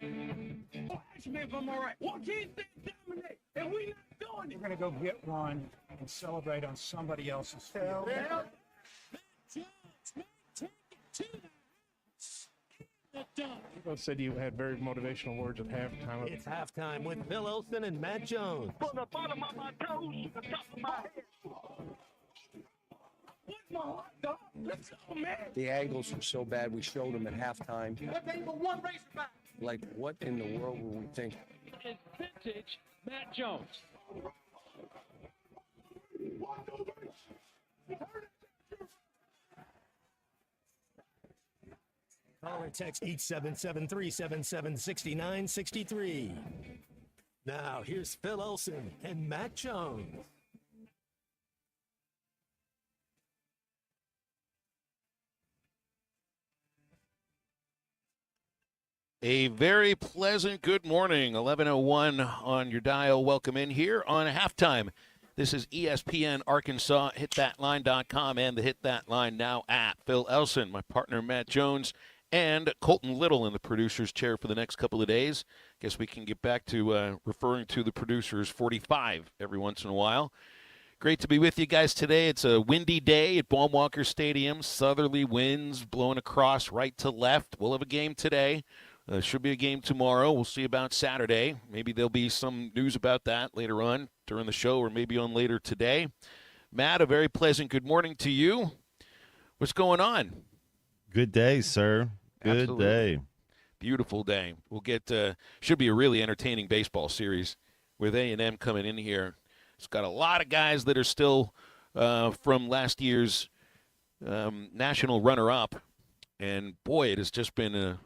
Ask me if I'm all right. Why can't they dominate? And we not doing it. We're going to go get one and celebrate on somebody else's field. Yeah. Take it to the dunk. People said you had very motivational words at halftime. It's halftime with Phil Olsen and Matt Jones. From the bottom of my toes to the top of my head. What's my heart, dog? Let's go, man. The angles were so bad, we showed them at halftime. But they were one race back. Like, what in the world were we thinking? It's vintage Matt Jones. Call or text 877-377-6963. Now, here's Phil Olsen and Matt Jones. A very pleasant good morning, 11:01 on your dial. Welcome in here on halftime. This is ESPN Arkansas, hitthatline.com, and the Hit That Line Now app. Phil Olsen, my partner Matt Jones, and Colton Little in the producer's chair for the next couple of days. Guess we can get back to referring to the producers 45 every once in a while. Great to be with you guys today. It's a windy day at Baum-Walker Stadium. Southerly winds blowing across right to left. We'll have a game today. Should be a game tomorrow. We'll see about Saturday. Maybe there'll be some news about that later on during the show or maybe on later today. Matt, a very pleasant good morning to you. What's going on? Good day, sir. Good Absolutely. day. Beautiful day. We'll get should be a really entertaining baseball series with A&M coming in here. It's got a lot of guys that are still from last year's national runner-up. And, boy, it has just been a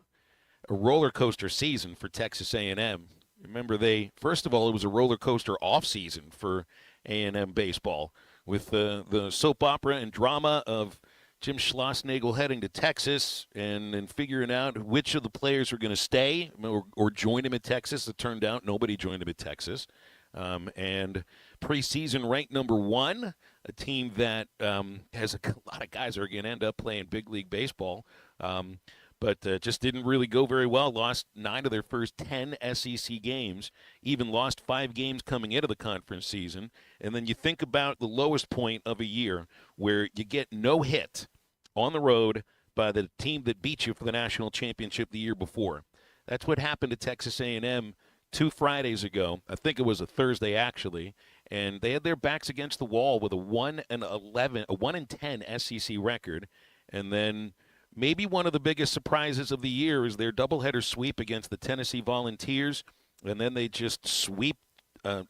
roller coaster season for Texas A&M. Remember, first of all, it was a roller coaster off season for A&M baseball with the soap opera and drama of Jim Schlossnagle heading to Texas and then figuring out which of the players were going to stay or join him at Texas. It turned out nobody joined him at Texas. And preseason ranked number 1, a team that has a lot of guys that are going to end up playing big league baseball. But just didn't really go very well. Lost 9 of their first 10 SEC games, even lost 5 games coming into the conference season. And then you think about the lowest point of a year where you get no hit on the road by the team that beat you for the national championship the year before. That's what happened to Texas A&M 2 Fridays ago. I think it was a Thursday, actually. And they had their backs against the wall with a 1-10 SEC record. And then maybe one of the biggest surprises of the year is their doubleheader sweep against the Tennessee Volunteers, and then they just sweep a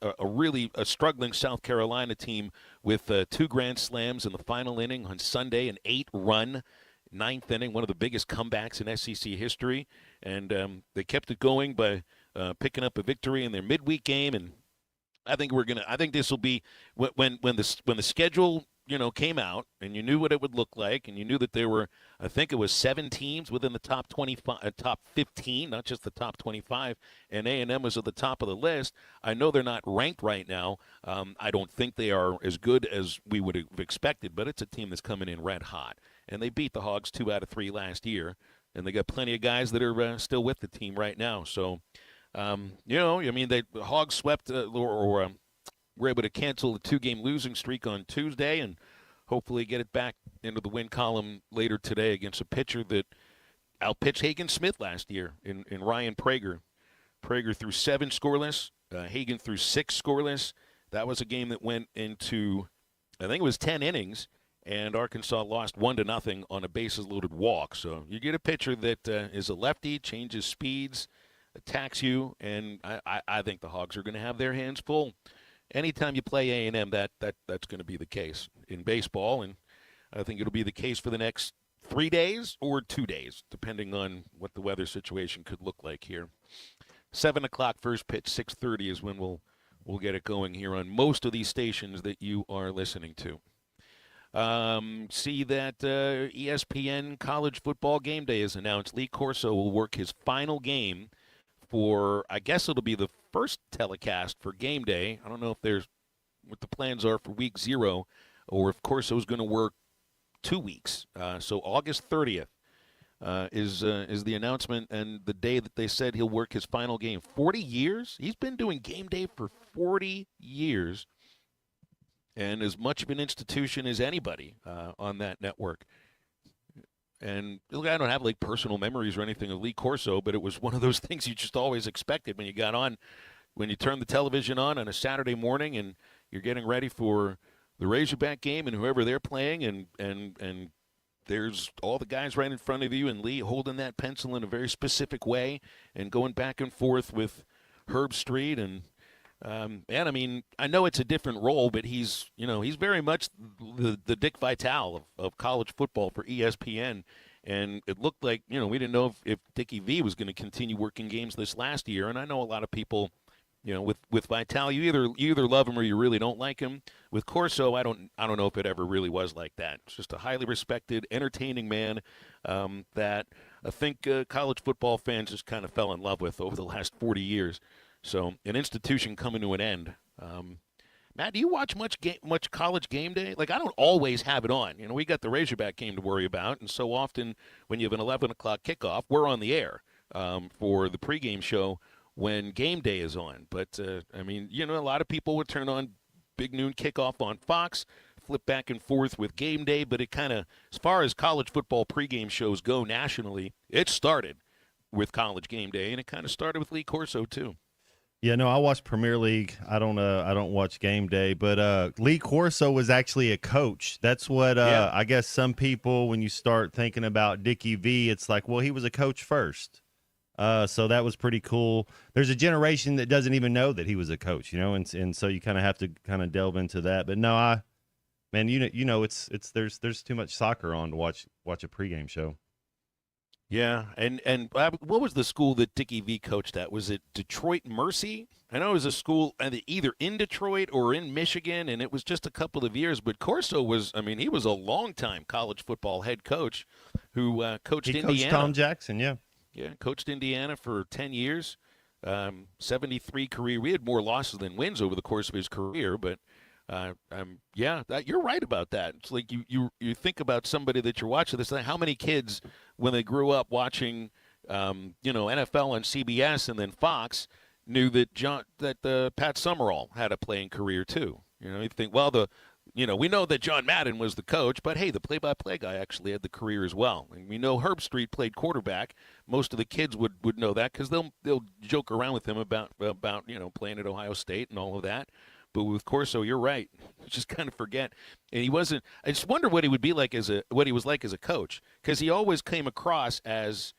struggling South Carolina team with 2 grand slams in the final inning on Sunday, an 8-run 9th inning, one of the biggest comebacks in SEC history, and they kept it going by picking up a victory in their midweek game. And I think this will be when the schedule came out and you knew what it would look like, and you knew that there were, I think it was 7 teams within the top 25, top 15, not just the top 25, and A&M was at the top of the list. I know they're not ranked right now. I don't think they are as good as we would have expected, but it's a team that's coming in red hot, and they beat the Hogs 2 out of 3 last year, and they got plenty of guys that are still with the team right now. So, the Hogs swept were able to cancel the 2-game losing streak on Tuesday and hopefully get it back into the win column later today against a pitcher that outpitched Hagen Smith last year in Ryan Prager. Prager threw 7 scoreless. Hagen threw 6 scoreless. That was a game that went into, I think it was 10 innings, and Arkansas lost 1-0 on a bases-loaded walk. So you get a pitcher that is a lefty, changes speeds, attacks you, and I think the Hogs are going to have their hands full. Anytime you play A&M, that's going to be the case in baseball, and I think it'll be the case for the next 3 days or 2 days, depending on what the weather situation could look like here. 7 o'clock first pitch, 6:30 is when we'll get it going here on most of these stations that you are listening to. See that ESPN College Football Game Day is announced. Lee Corso will work his final game for, I guess it'll be the first telecast for Game Day. I don't know if what the plans are for week 0, or if Corso's going to work 2 weeks. So August 30th is the announcement and the day that they said he'll work his final game. 40 years? He's been doing game day for 40 years, and as much of an institution as anybody on that network. And look, I don't have like personal memories or anything of Lee Corso, but it was one of those things you just always expected when you got on, when you turned the television on a Saturday morning and you're getting ready for the Razorback game and whoever they're playing, and there's all the guys right in front of you, and Lee holding that pencil in a very specific way and going back and forth with Herb Street. And I mean, I know it's a different role, but he's very much the Dick Vitale of college football for ESPN. And it looked like, we didn't know if Dickie V was going to continue working games this last year. And I know a lot of people, with Vitale, you either love him or you really don't like him. With Corso, I don't know if it ever really was like that. It's just a highly respected, entertaining man that I think college football fans just kind of fell in love with over the last 40 years. So an institution coming to an end. Matt, do you watch much college game day? Like, I don't always have it on. We got the Razorback game to worry about, and so often when you have an 11 o'clock kickoff, we're on the air for the pregame show when game day is on. But, I mean, a lot of people would turn on Big Noon Kickoff on Fox, flip back and forth with game day, but it kind of, as far as college football pregame shows go nationally, it started with college game day, and it kind of started with Lee Corso, too. Yeah, no, I watch Premier League. I don't watch game day, but Lee Corso was actually a coach. That's what I guess some people, when you start thinking about Dickie V, it's like, well, he was a coach first. So that was pretty cool. There's a generation that doesn't even know that he was a coach, and so you kind of have to kind of delve into that. But no, it's there's too much soccer on to watch a pregame show. Yeah, and what was the school that Dickie V coached at? Was it Detroit Mercy? I know it was a school either in Detroit or in Michigan, and it was just a couple of years. But Corso he was a long-time college football head coach who coached Indiana. Coached Tom Jackson, yeah. Yeah, coached Indiana for 10 years, 73 career. We had more losses than wins over the course of his career, but you're right about that. It's like you think about somebody that you're watching this. How many kids, when they grew up watching, NFL on CBS and then Fox, knew that Pat Summerall had a playing career too. You think, well, we know that John Madden was the coach, but hey, the play-by-play guy actually had the career as well. And we know Herb Street played quarterback. Most of the kids would know that because they'll joke around with him about playing at Ohio State and all of that. But with Corso, you're right. You just kind of forget. And he wasn't. I just wonder what he would be like what he was like as a coach, because he always came across as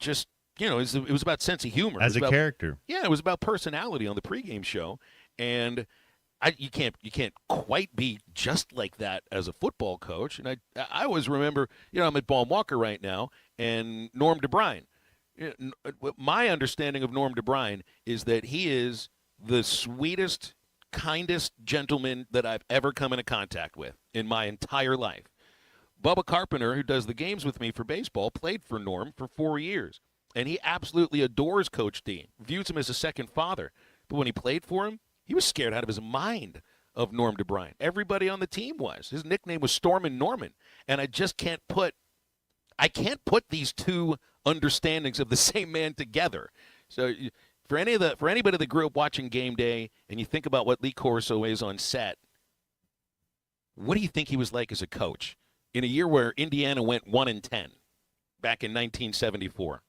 just it was about sense of humor, as a character. Yeah, it was about personality on the pregame show, and you can't quite be just like that as a football coach. And I always remember, I'm at Baum Walker right now, and Norm DeBrine. My understanding of Norm DeBrine is that he is the sweetest, kindest gentleman that I've ever come into contact with in my entire life. Bubba Carpenter, who does the games with me for baseball, played for Norm for 4 years, and he absolutely adores Coach Dean, views him as a second father. But when he played for him, he was scared out of his mind of Norm DeBrine. Everybody on the team was. His nickname was Stormin' Norman, and I just can't put these two understandings of the same man together. So for anybody that grew up watching game day and you think about what Lee Corso is on set, what do you think he was like as a coach in a year where Indiana went 1-10 back in 1974?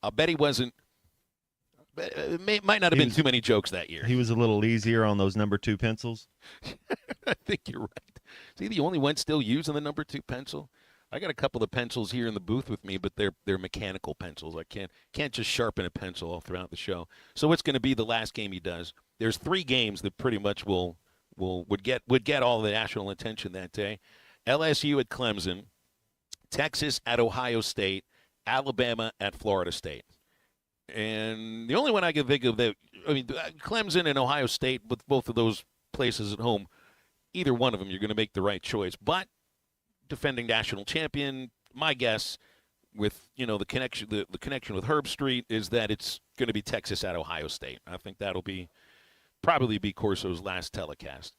I'll bet he wasn't. It might not have been too many jokes that year. He was a little easier on those number 2 pencils. I think you're right. Is he the only one still using the number 2 pencil? I got a couple of pencils here in the booth with me, but they're mechanical pencils. I can't just sharpen a pencil all throughout the show. So what's going to be the last game he does? There's 3 games that pretty much would get all the national attention that day. LSU at Clemson, Texas at Ohio State, Alabama at Florida State. And the only one I can think of Clemson and Ohio State, with both of those places at home, either one of them you're going to make the right choice. But defending national champion, my guess with the connection with Herb Street is that it's going to be Texas at Ohio State. I think that'll probably be Corso's last telecast.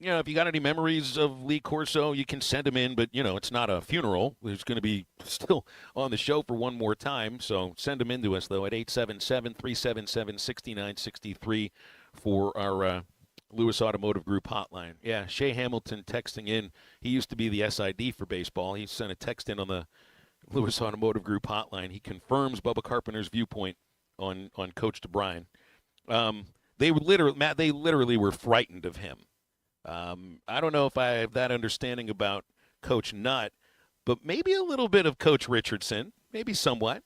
if you got any memories of Lee Corso, you can send them in, but, it's not a funeral. There's going to be still on the show for one more time, so send them in to us, though, at 877-377-6963 for our Lewis Automotive Group hotline. Yeah, Shea Hamilton texting in. He used to be the SID for baseball. He sent a text in on the Lewis Automotive Group hotline. He confirms Bubba Carpenter's viewpoint on Coach DeBryan. They literally were frightened of him. I don't know if I have that understanding about Coach Nutt, but maybe a little bit of Coach Richardson, maybe somewhat.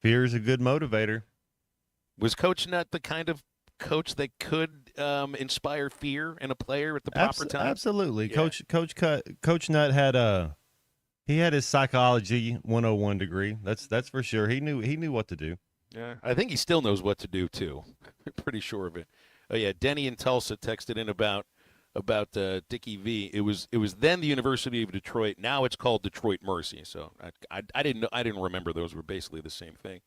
Fear is a good motivator. Was Coach Nutt the kind of coach that could inspire fear in a player at the proper time? Absolutely. Yeah. Coach Nutt had his psychology 101 degree. That's for sure. He knew what to do. Yeah, I think he still knows what to do too. Pretty sure of it. Oh yeah, Denny in Tulsa texted in about Dickie V. It was then the University of Detroit. Now it's called Detroit Mercy. So I didn't remember those were basically the same thing.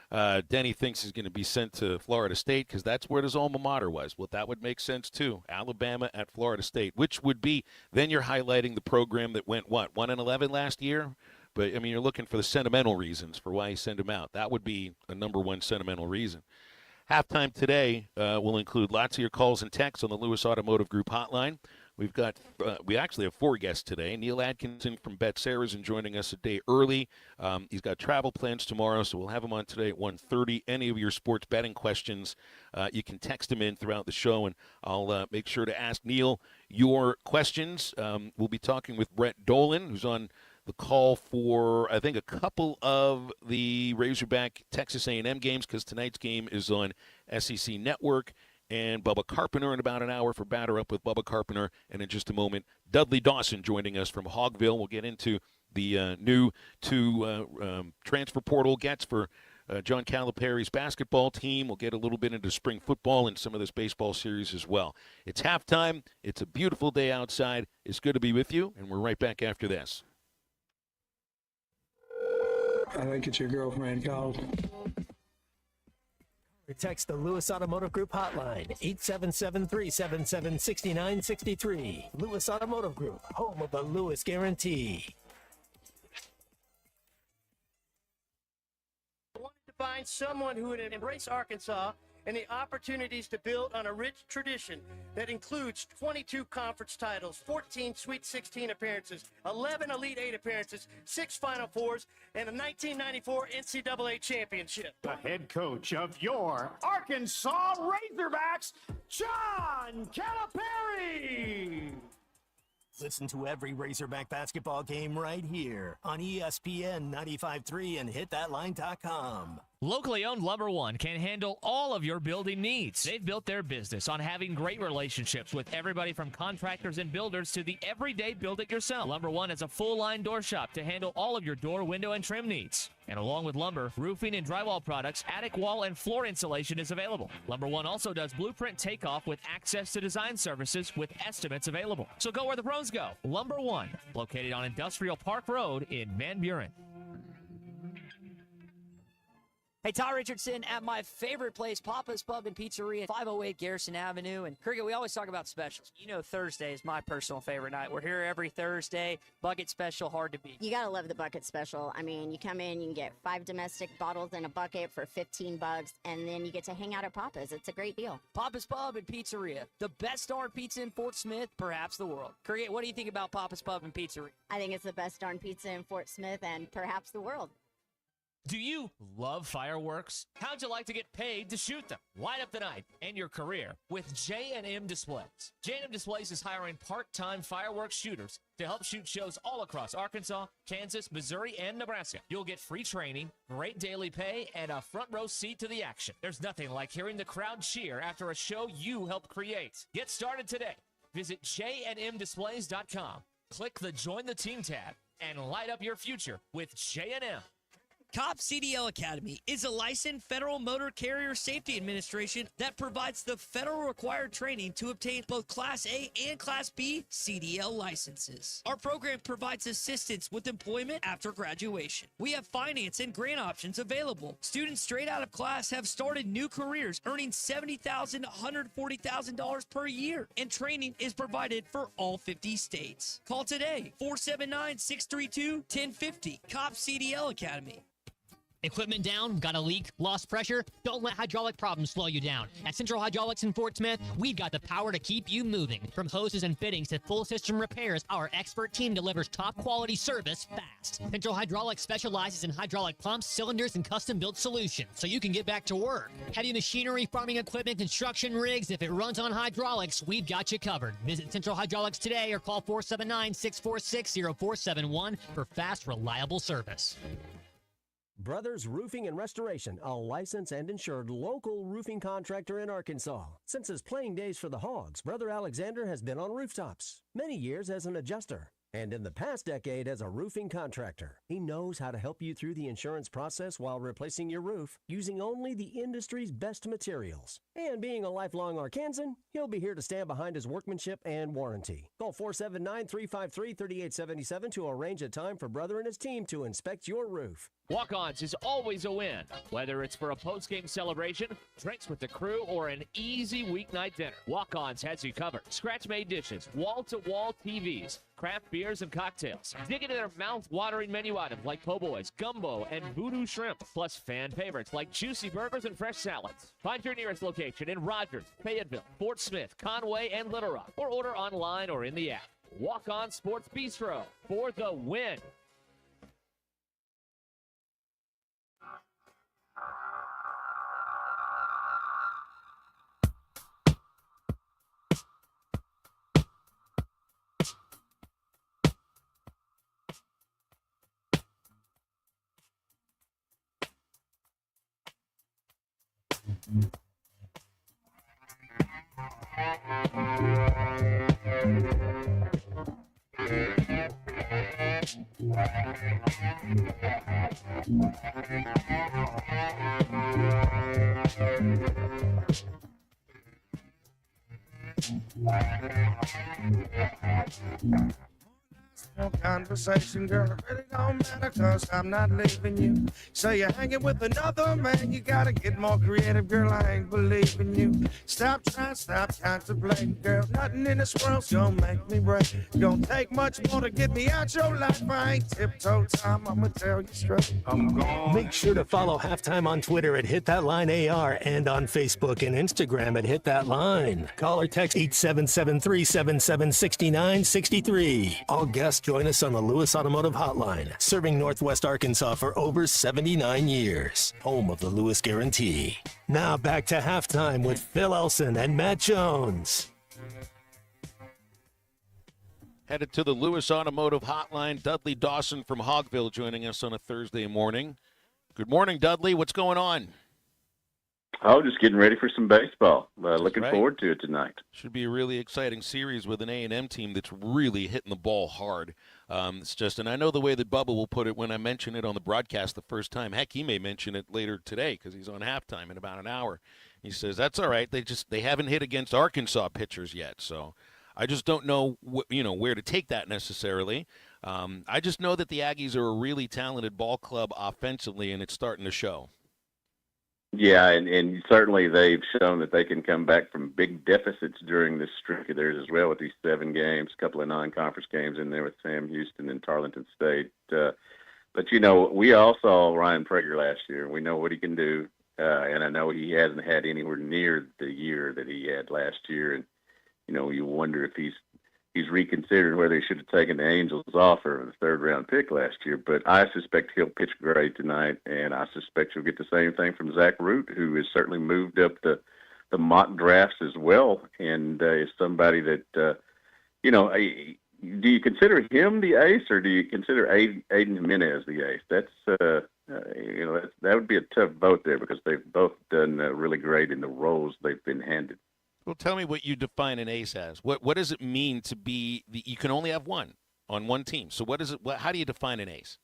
Denny thinks he's going to be sent to Florida State because that's where his alma mater was. Well, that would make sense too. Alabama at Florida State, which would be then you're highlighting the program that went 1-11 last year. But I mean, you're looking for the sentimental reasons for why he sent him out. That would be a number one sentimental reason. Halftime today will include lots of your calls and texts on the Lewis Automotive Group hotline. We actually have 4 guests today. Neil Atkinson from Bet-Sarrazin joining us a day early. He's got travel plans tomorrow, so we'll have him on today at 1:30. Any of your sports betting questions, you can text him in throughout the show, and I'll make sure to ask Neil your questions. We'll be talking with Brett Dolan, who's on the call for, I think, a couple of the Razorback Texas A&M games because tonight's game is on SEC Network. And Bubba Carpenter in about an hour for Batter Up with Bubba Carpenter. And in just a moment, Dudley Dawson joining us from Hogville. We'll get into the new 2 transfer portal gets for John Calipari's basketball team. We'll get a little bit into spring football and some of this baseball series as well. It's halftime. It's a beautiful day outside. It's good to be with you, and we're right back after this. I think it's your girlfriend called. Text the Lewis Automotive Group hotline, 877-377-6963. Lewis Automotive Group, home of the Lewis Guarantee. I wanted to find someone who would embrace Arkansas and the opportunities to build on a rich tradition that includes 22 conference titles, 14 Sweet 16 appearances, 11 Elite 8 appearances, 6 Final Fours, and a 1994 NCAA championship. The head coach of your Arkansas Razorbacks, John Calipari. Listen to every Razorback basketball game right here on ESPN 95.3 and hitthatline.com. Locally owned Lumber One can handle all of your building needs. They've built their business on having great relationships with everybody from contractors and builders to the everyday build-it-yourself. Lumber One is a full-line door shop to handle all of your door, window, and trim needs. And along with lumber, roofing and drywall products, attic wall and floor insulation is available. Lumber One also does blueprint takeoff with access to design services with estimates available. So go where the pros go. Lumber One, located on Industrial Park Road in Van Buren. Hey, Ty Richardson at my favorite place, Papa's Pub and Pizzeria, 508 Garrison Avenue. And Cricket, we always talk about specials. You know Thursday is my personal favorite night. We're here every Thursday. Bucket special, hard to beat. You got to love the bucket special. I mean, you come in, you can get 5 domestic bottles in a bucket for $15, and then you get to hang out at Papa's. It's a great deal. Papa's Pub and Pizzeria, the best darn pizza in Fort Smith, perhaps the world. Cricket, what do you think about Papa's Pub and Pizzeria? I think it's the best darn pizza in Fort Smith and perhaps the world. Do you love fireworks? How'd you like to get paid to shoot them? Light up the night and your career with J&M Displays. J&M Displays is hiring part-time fireworks shooters to help shoot shows all across Arkansas, Kansas, Missouri, and Nebraska. You'll get free training, great daily pay, and a front row seat to the action. There's nothing like hearing the crowd cheer after a show you helped create. Get started today. Visit jnmdisplays.com. Click the Join the Team tab and light up your future with J&M. COP CDL Academy is a licensed Federal Motor Carrier Safety Administration that provides the federal required training to obtain both Class A and Class B CDL licenses. Our program provides assistance with employment after graduation. We have finance and grant options available. Students straight out of class have started new careers earning $70,000 to $140,000 per year, and training is provided for all 50 states. Call today, 479-632-1050, COP CDL Academy. Equipment down? Got a leak? Lost pressure? Don't let hydraulic problems slow you down. At Central Hydraulics in Fort Smith, we've got the power to keep you moving. From hoses and fittings to full system repairs, our expert team delivers top quality service fast. Central Hydraulics specializes in hydraulic pumps, cylinders, and custom-built solutions, so you can get back to work. Heavy machinery, farming equipment, construction rigs, if it runs on hydraulics, we've got you covered. Visit Central Hydraulics today or call 479-646-0471 for fast, reliable service. Brothers Roofing and Restoration, a licensed and insured local roofing contractor in Arkansas. Since his playing days for the Hogs, Brother Alexander has been on rooftops, many years as an adjuster, and in the past decade as a roofing contractor. He knows how to help you through the insurance process while replacing your roof using only the industry's best materials. And being a lifelong Arkansan, he'll be here to stand behind his workmanship and warranty. Call 479-353-3877 to arrange a time for Brother and his team to inspect your roof. Walk-Ons is always a win, whether it's for a post-game celebration, drinks with the crew, or an easy weeknight dinner. Walk-Ons has you covered. Scratch-made dishes, wall-to-wall TVs, craft beers and cocktails. Dig into their mouth-watering menu items like po' boys, gumbo, and voodoo shrimp, plus fan favorites like juicy burgers and fresh salads. Find your nearest location in Rogers, Fayetteville, Fort Smith, Conway, and Little Rock, or order online or in the app. Walk-On Sports Bistro for the win. No conversation, girl, it really don't matter, cause I'm not leaving you. Say you're hanging with another man, you gotta get more creative, girl, I ain't believing you. Stop trying, stop contemplating, girl, nothing in this world's gonna make me break. Gonna take much more to get me out your life, I ain't tiptoe time, I'ma tell you straight, I'm gone. Make sure to follow Halftime on Twitter at HitThatLineAR and on Facebook and Instagram at HitThatLine. Call or text 877-377-6963. All guests join us on the Lewis Automotive Hotline, serving Northwest Arkansas for over 79 years. Home of the Lewis Guarantee. Now back to Halftime with Phil Elson and Matt Jones. Headed to the Lewis Automotive Hotline, Dudley Dawson from Hogville joining us on a Thursday morning. Good morning, Dudley. What's going on? Oh, just getting ready for some baseball. Looking forward to it tonight. Should be a really exciting series with an A&M team that's really hitting the ball hard. It's just, and I know the way that Bubba will put it when I mention it on the broadcast the first time. Heck, he may mention it later today because he's on halftime in about an hour. He says that's all right. They haven't hit against Arkansas pitchers yet, so I just don't know where to take that necessarily. I just know that the Aggies are a really talented ball club offensively, and it's starting to show. Yeah, and certainly they've shown that they can come back from big deficits during this streak of theirs as well with these 7 games, a couple of non-conference games in there with Sam Houston and Tarleton State. But, we all saw Ryan Prager last year, and we know what he can do. And I know he hasn't had anywhere near the year that he had last year. And, you wonder if he's reconsidering whether he should have taken the Angels offer of the 3rd-round pick last year. But I suspect he'll pitch great tonight, and I suspect you'll get the same thing from Zach Root, who has certainly moved up the mock drafts as well, and is somebody that, do you consider him the ace, or do you consider Aiden Jimenez the ace? That's, that would be a tough vote there because they've both done really great in the roles they've been handed. Well, tell me what you define an ace as. What does it mean to be you can only have one on one team. So what is it? How do you define an ace?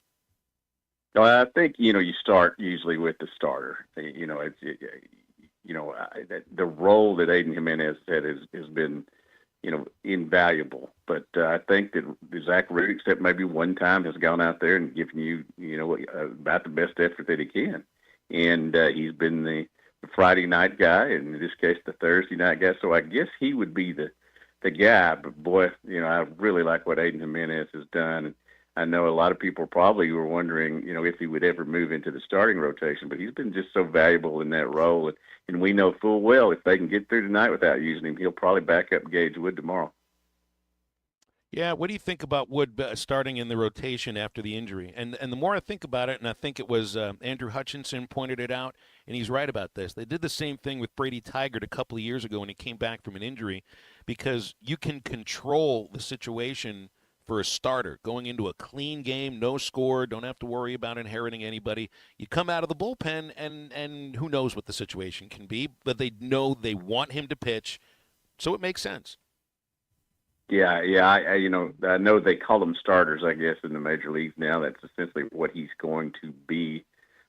I think you start usually with the starter. The role that Aiden Jimenez had has been invaluable. But I think that Zach Root, except maybe one time, has gone out there and given you about the best effort that he can, and he's been the Friday night guy, and in this case the Thursday night guy. So I guess he would be the guy. But boy, I really like what Aiden Jimenez has done. I know a lot of people probably were wondering, if he would ever move into the starting rotation, but he's been just so valuable in that role. And we know full well if they can get through tonight without using him, he'll probably back up Gage Wood tomorrow. Yeah, what do you think about Wood starting in the rotation after the injury? And the more I think about it, and I think it was Andrew Hutchinson pointed it out, and he's right about this. They did the same thing with Brady Tygart a couple of years ago when he came back from an injury, because you can control the situation for a starter going into a clean game, no score, don't have to worry about inheriting anybody. You come out of the bullpen, and who knows what the situation can be, but they know they want him to pitch, so it makes sense. Yeah. I know they call them starters, I guess, in the major leagues now. That's essentially what he's going to be,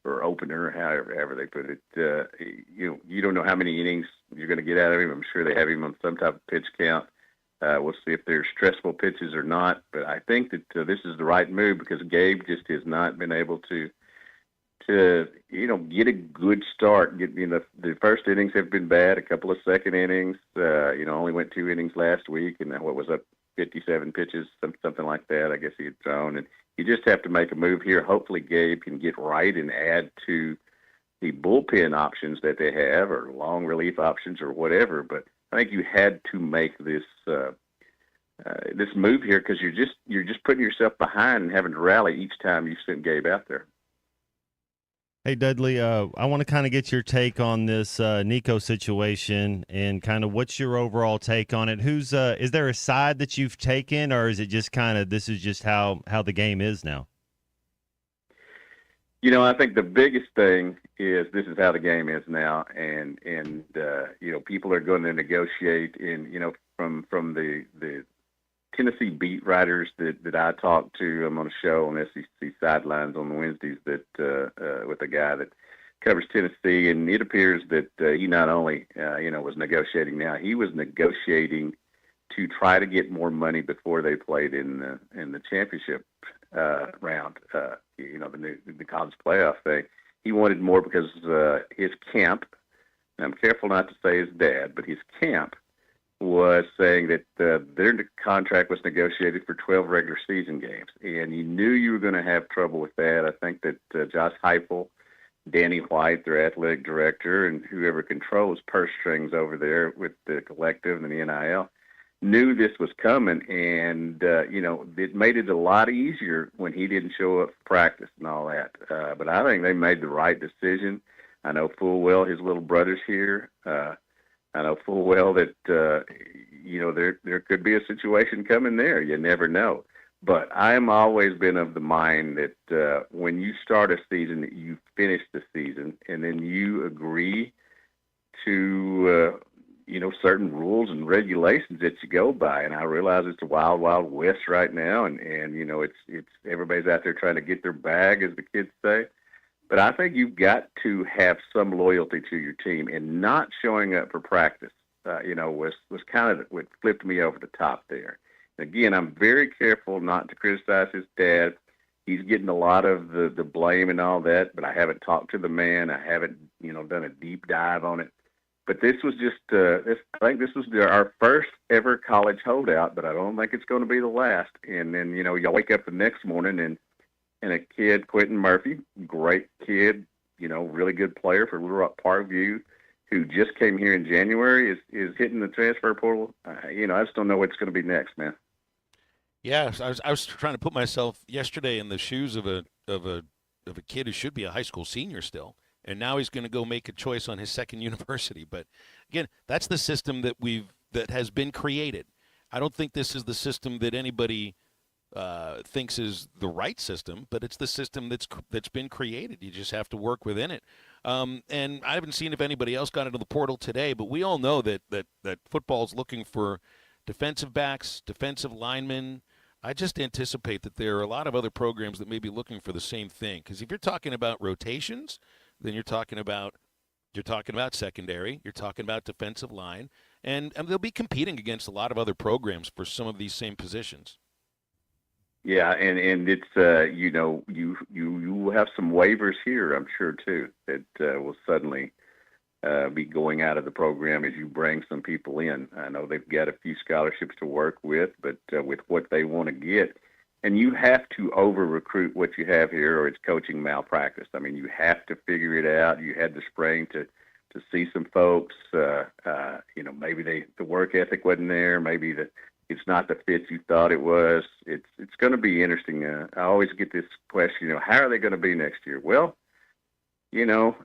or opener, however they put it. You don't know how many innings you're going to get out of him. I'm sure they have him on some type of pitch count. We'll see if there's stressful pitches or not. But I think that this is the right move, because Gabe just has not been able to get a good start. The first innings have been bad. A couple of second innings. Only went 2 innings last week, and what was up 57 pitches, something like that. I guess he had thrown, and you just have to make a move here. Hopefully, Gabe can get right and add to the bullpen options that they have, or long relief options, or whatever. But I think you had to make this move here, because you're just putting yourself behind and having to rally each time you send Gabe out there. Hey, Dudley, I want to kind of get your take on this Nico situation, and kind of what's your overall take on it. Is there a side that you've taken, or is it just kind of this is just how the game is now? I think the biggest thing is this is how the game is now, and people are going to negotiate, and from the Tennessee beat writers that I talk to. I'm on a show on SEC Sidelines on Wednesdays with a guy that covers Tennessee, and it appears that he not only was negotiating now, he was negotiating to try to get more money before they played in the championship round. The college playoff thing. He wanted more because his camp, and I'm careful not to say his dad, but his camp was saying that their contract was negotiated for 12 regular season games, and you knew you were going to have trouble with that. I think that Josh Heupel, Danny White, their athletic director, and whoever controls purse strings over there with the collective and the NIL knew this was coming, and it made it a lot easier when he didn't show up for practice and all that. But I think they made the right decision. I know full well his little brother's here. I know full well that there could be a situation coming there. You never know. But I'm always been of the mind that when you start a season, you finish the season, and then you agree to certain rules and regulations that you go by. And I realize it's a wild, wild west right now, and it's everybody's out there trying to get their bag, as the kids say. But I think you've got to have some loyalty to your team, and not showing up for practice, was kind of what flipped me over the top there. And again, I'm very careful not to criticize his dad. He's getting a lot of the blame and all that, but I haven't talked to the man. I haven't, done a deep dive on it. But this was just, I think this was our first ever college holdout, but I don't think it's going to be the last. And then, you wake up the next morning and a kid, Quentin Murphy, great kid, really good player for Little Rock Parkview, who just came here in January, is hitting the transfer portal. I just don't know what's going to be next, man. Yeah, I was trying to put myself yesterday in the shoes of a kid who should be a high school senior still, and now he's going to go make a choice on his second university. But again, that's the system that has been created. I don't think this is the system that anybody thinks is the right system, but it's the system that's been created. You just have to work within it. And I haven't seen if anybody else got into the portal today, but we all know that football's looking for defensive backs, defensive linemen, I just anticipate that there are a lot of other programs that may be looking for the same thing. Because if you're talking about rotations, then you're talking about secondary, you're talking about defensive line, and they'll be competing against a lot of other programs for some of these same positions. Yeah, and it's you know, you will have some waivers here, I'm sure too, that will suddenly be going out of the program as you bring some people in. I know they've got a few scholarships to work with, but with what they want to get, and you have to over-recruit what you have here, or it's coaching malpractice. I mean, you have to figure it out. You had the spring to see some folks. You know, maybe the work ethic wasn't there. Maybe it's not the fit you thought it was. It's going to be interesting. I always get this question, you know, how are they going to be next year? Well, you know,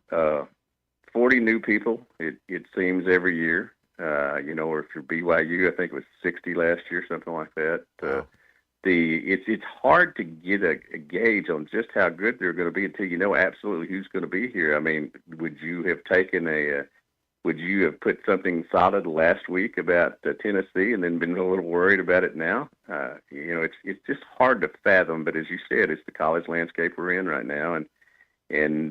40 new people, it seems, every year. You know, or if you're BYU, I think it was 60 last year, something like that. It's hard to get a gauge on just how good they're going to be until you know absolutely who's going to be here. I mean, would you have put something solid last week about Tennessee and then been a little worried about it now? You know, it's just hard to fathom. But as you said, it's the college landscape we're in right now, and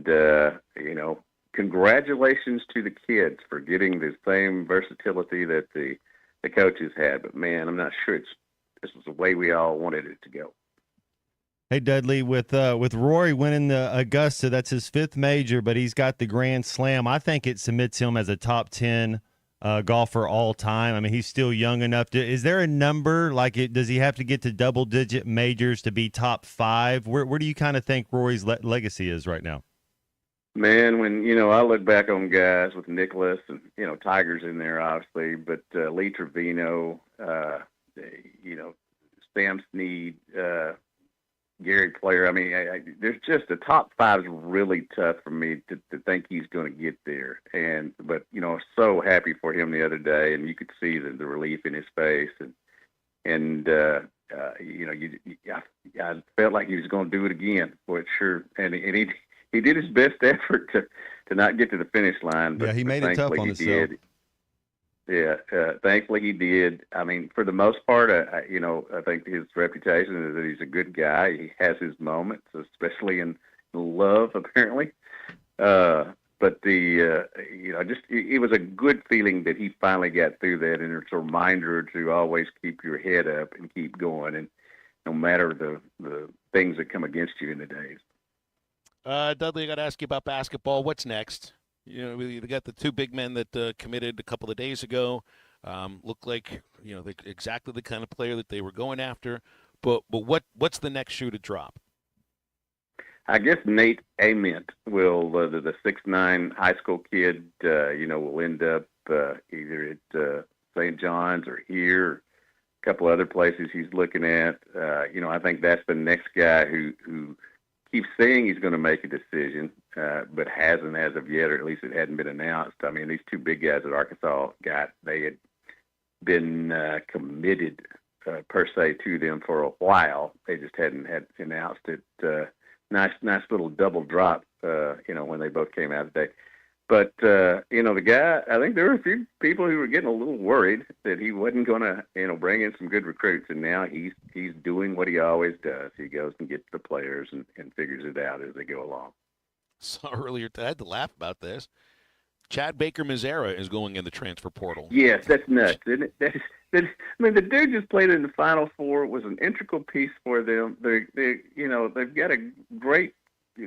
you know, congratulations to the kids for getting the same versatility that the coaches had. But man, I'm not sure this was the way we all wanted it to go. Hey Dudley, with Rory winning the Augusta, that's his 5th major, but he's got the Grand Slam. I think it submits him as a top 10 golfer all time. I mean, he's still young enough to. Is there a number does he have to get to double-digit majors to be top 5? Where do you kind of think Rory's legacy is right now? Man, when, you know, I look back on guys with Nicholas and, you know, Tiger's in there, obviously, but Lee Trevino, you know, Sam Snead, Gary Player. I mean, there's just the top 5 is really tough for me to think he's going to get there. But, you know, so happy for him the other day, and you could see the relief in his face. And you know, I felt like he was going to do it again, for sure. And he did his best effort to not get to the finish line. But yeah, he made it tough on himself. Yeah, thankfully he did. I mean, for the most part, you know, I think his reputation is that he's a good guy. He has his moments, especially in love, apparently. But you know, just it was a good feeling that he finally got through that, and it's a reminder to always keep your head up and keep going, and no matter the things that come against you in the days. Dudley, I got to ask you about basketball. What's next? You know, we got the 2 big men that committed a couple of days ago. Look like, you know, exactly the kind of player that they were going after. But what's the next shoe to drop? I guess Nate Ament will, the 6'9" high school kid, you know, will end up either at St. John's or here, or a couple other places he's looking at. You know, I think that's the next guy who keeps saying he's going to make a decision, but hasn't as of yet, or at least it hadn't been announced. I mean, these 2 big guys that Arkansas got, they had been committed per se to them for a while. They just hadn't announced it. Nice little double drop, you know, when they both came out today. But, you know, the guy, I think there were a few people who were getting a little worried that he wasn't going to, you know, bring in some good recruits. And now he's doing what he always does. He goes and gets the players and figures it out as they go along. Saw earlier, I had to laugh about this. Chad Baker-Mazara is going in the transfer portal. Yes, that's nuts, isn't it? I mean, the dude just played in the Final Four, was an integral piece for them. You know, they've got a great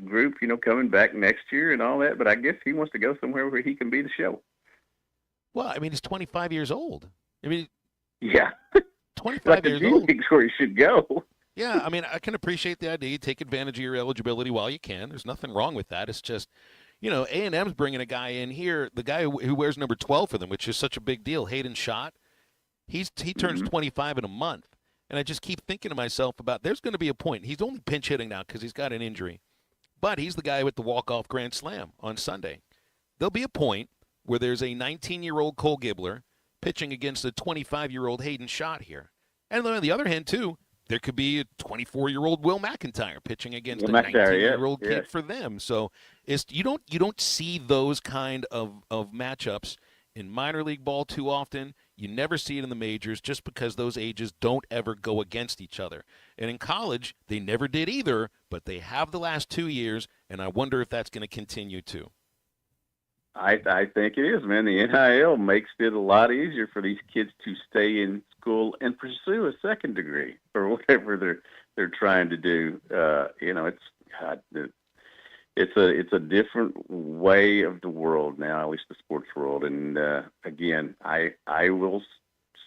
group, you know, coming back next year and all that, but I guess he wants to go somewhere where he can be the show. Well, I mean, he's 25 years old. I mean, yeah, 25 years old. League's where he should go. Yeah, I mean, I can appreciate the idea. You take advantage of your eligibility while you can. There's nothing wrong with that. It's just, you know, A&M's bringing a guy in here, the guy who wears number 12 for them, which is such a big deal, Hayden Schott. He turns 25 in a month, and I just keep thinking to myself about there's going to be a point. He's only pinch hitting now because he's got an injury, but he's the guy with the walk-off grand slam on Sunday. There'll be a point where there's a 19-year-old Cole Gibbler pitching against a 25-year-old Hayden Schott here. And on the other hand, too, there could be a 24-year-old Will McIntyre pitching against a 19-year-old kid for them. So you don't see those kind of matchups in minor league ball too often. You never see it in the majors just because those ages don't ever go against each other. And in college, they never did either, but they have the last 2 years, and I wonder if that's going to continue too. I think it is, man. The NIL makes it a lot easier for these kids to stay in school and pursue a second degree or whatever they're trying to do. It's a different way of the world now, at least the sports world. And again, I will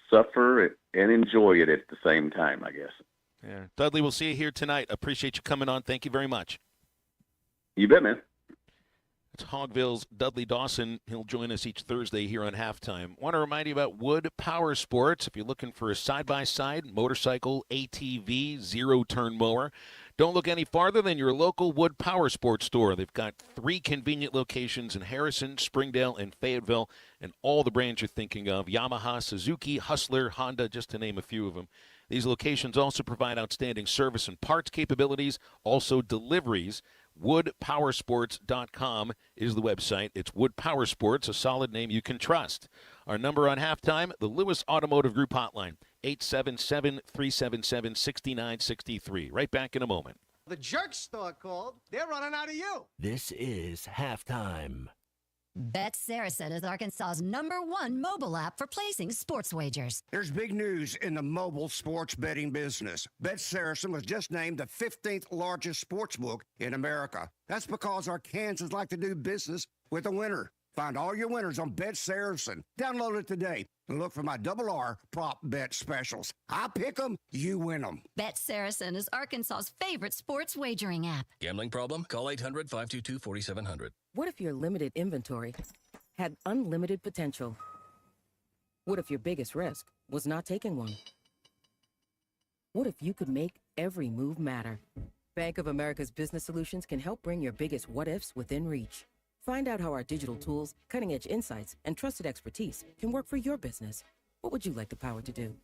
suffer and enjoy it at the same time, I guess. Yeah, Dudley, we'll see you here tonight. Appreciate you coming on. Thank you very much. You bet, man. It's Hogville's Dudley Dawson. He'll join us each Thursday here on Halftime. Want to remind you about Wood Power Sports. If you're looking for a side-by-side, motorcycle, ATV, zero-turn mower, don't look any farther than your local Wood Power Sports store. They've got 3 convenient locations in Harrison, Springdale, and Fayetteville, and all the brands you're thinking of: Yamaha, Suzuki, Hustler, Honda, just to name a few of them. These locations also provide outstanding service and parts capabilities, also deliveries. WoodPowersports.com is the website. It's Wood Power Sports, a solid name you can trust. Our number on Halftime, the Lewis Automotive Group hotline, 877-377-6963. Right back in a moment. The Jerk Store called. They're running out of you. This is Halftime. Bet Saracen is Arkansas's #1 mobile app for placing sports wagers. There's big news in the mobile sports betting business. Bet Saracen was just named the 15th largest sports book in America. That's because Arkansans like to do business with a winner. Find all your winners on Bet Saracen. Download it today and look for my RR prop bet specials. I pick them, you win them. Bet Saracen is Arkansas's favorite sports wagering app. Gambling problem? Call 800-522-4700. What if your limited inventory had unlimited potential? What if your biggest risk was not taking one? What if you could make every move matter? Bank of America's business solutions can help bring your biggest what-ifs within reach. Find out how our digital tools, cutting-edge insights, and trusted expertise can work for your business. What would you like the power to do?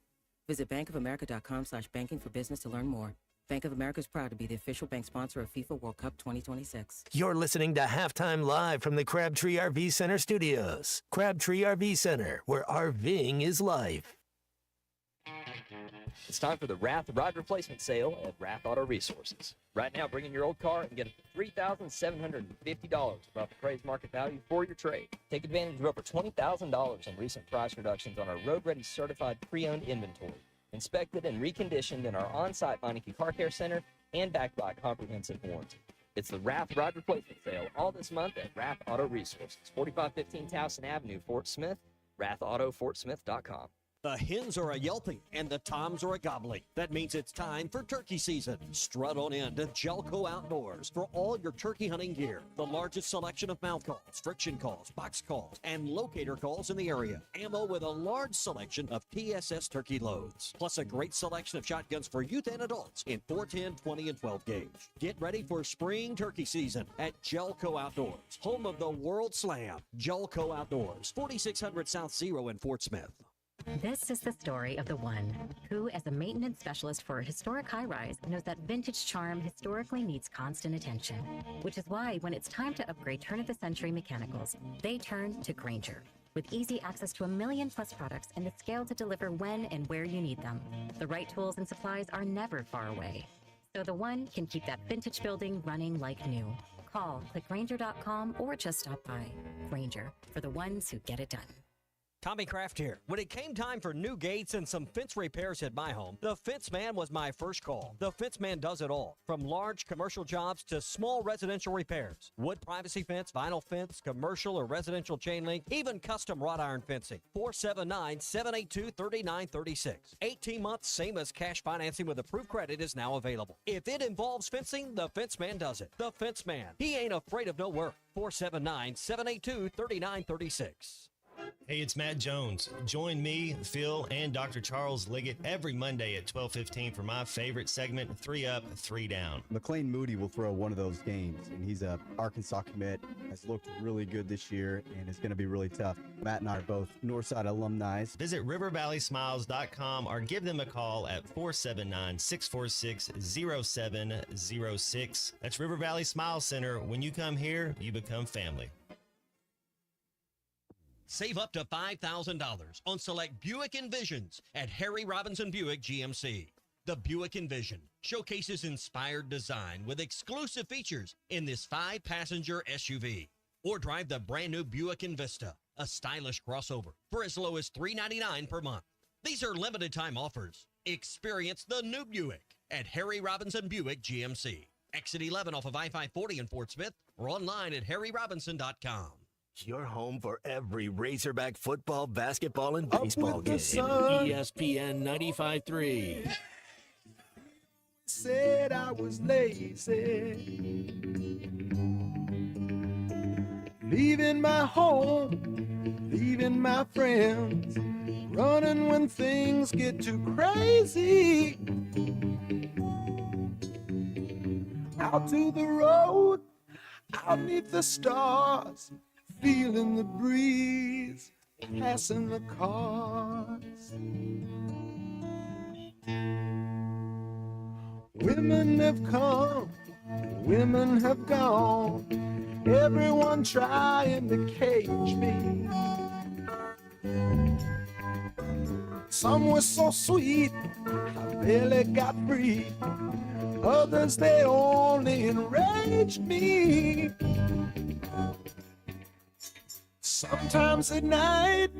Visit bankofamerica.com/banking for business to learn more. Bank of America is proud to be the official bank sponsor of FIFA World Cup 2026. You're listening to Halftime live from the Crabtree RV Center studios. Crabtree RV Center, where RVing is life. It's time for the Rath Rod Replacement Sale at Rath Auto Resources. Right now, bring in your old car and get up to $3,750 above the appraised market value for your trade. Take advantage of over $20,000 in recent price reductions on our road-ready certified pre-owned inventory, inspected and reconditioned in our on-site Meineke Car Care Center and backed by a comprehensive warranty. It's the Rath Rod Replacement Sale all this month at Rath Auto Resources, 4515 Towson Avenue, Fort Smith, rathautofortsmith.com. The hens are a yelping and the toms are a gobbling. That means it's time for turkey season. Strut on in to Jelco Outdoors for all your turkey hunting gear. The largest selection of mouth calls, friction calls, box calls, and locator calls in the area. Ammo with a large selection of TSS turkey loads. Plus a great selection of shotguns for youth and adults in 410, 20, and 12 gauge. Get ready for spring turkey season at Jelco Outdoors, home of the World Slam. Jelco Outdoors, 4600 South Zero in Fort Smith. This is the story of the one who, as a maintenance specialist for a historic high-rise, knows that vintage charm historically needs constant attention, which is why when it's time to upgrade turn-of-the-century mechanicals, they turn to Grainger. With easy access to 1 million-plus products and the scale to deliver when and where you need them, the right tools and supplies are never far away. So the one can keep that vintage building running like new. Call, click Grainger.com, or just stop by. Grainger, for the ones who get it done. Tommy Kraft here. When it came time for new gates and some fence repairs at my home, the Fence Man was my first call. The Fence Man does it all, from large commercial jobs to small residential repairs. Wood privacy fence, vinyl fence, commercial or residential chain link, even custom wrought iron fencing. 479-782-3936. 18 months, same as cash financing with approved credit is now available. If it involves fencing, the Fence Man does it. The Fence Man. He ain't afraid of no work. 479-782-3936. Hey, it's Matt Jones. Join me, Phil, and Dr. Charles Liggett every Monday at 12:15 for my favorite segment, 3 Up, 3 Down. McLean Moody will throw one of those games, and he's a Arkansas commit, has looked really good this year, and is going to be really tough. Matt and I are both Northside alumni. Visit rivervalleysmiles.com or give them a call at 479-646-0706. That's River Valley Smile Center. When you come here, you become family. Save up to $5,000 on select Buick Envisions at Harry Robinson Buick GMC. The Buick Envision showcases inspired design with exclusive features in this 5-passenger SUV. Or drive the brand new Buick Envista, a stylish crossover, for as low as $399 per month. These are limited time offers. Experience the new Buick at Harry Robinson Buick GMC. Exit 11 off of I-540 in Fort Smith, or online at harryrobinson.com. Your home for every Razorback football, basketball, and baseball game. sun. ESPN 95.3. Said I was lazy, leaving my home, leaving my friends, running when things get too crazy. Out to the road, out neath the stars, feeling the breeze, passing the cars. Women have come, women have gone, everyone trying to cage me. Some were so sweet, I barely got free. Others, they only enraged me. Sometimes at night,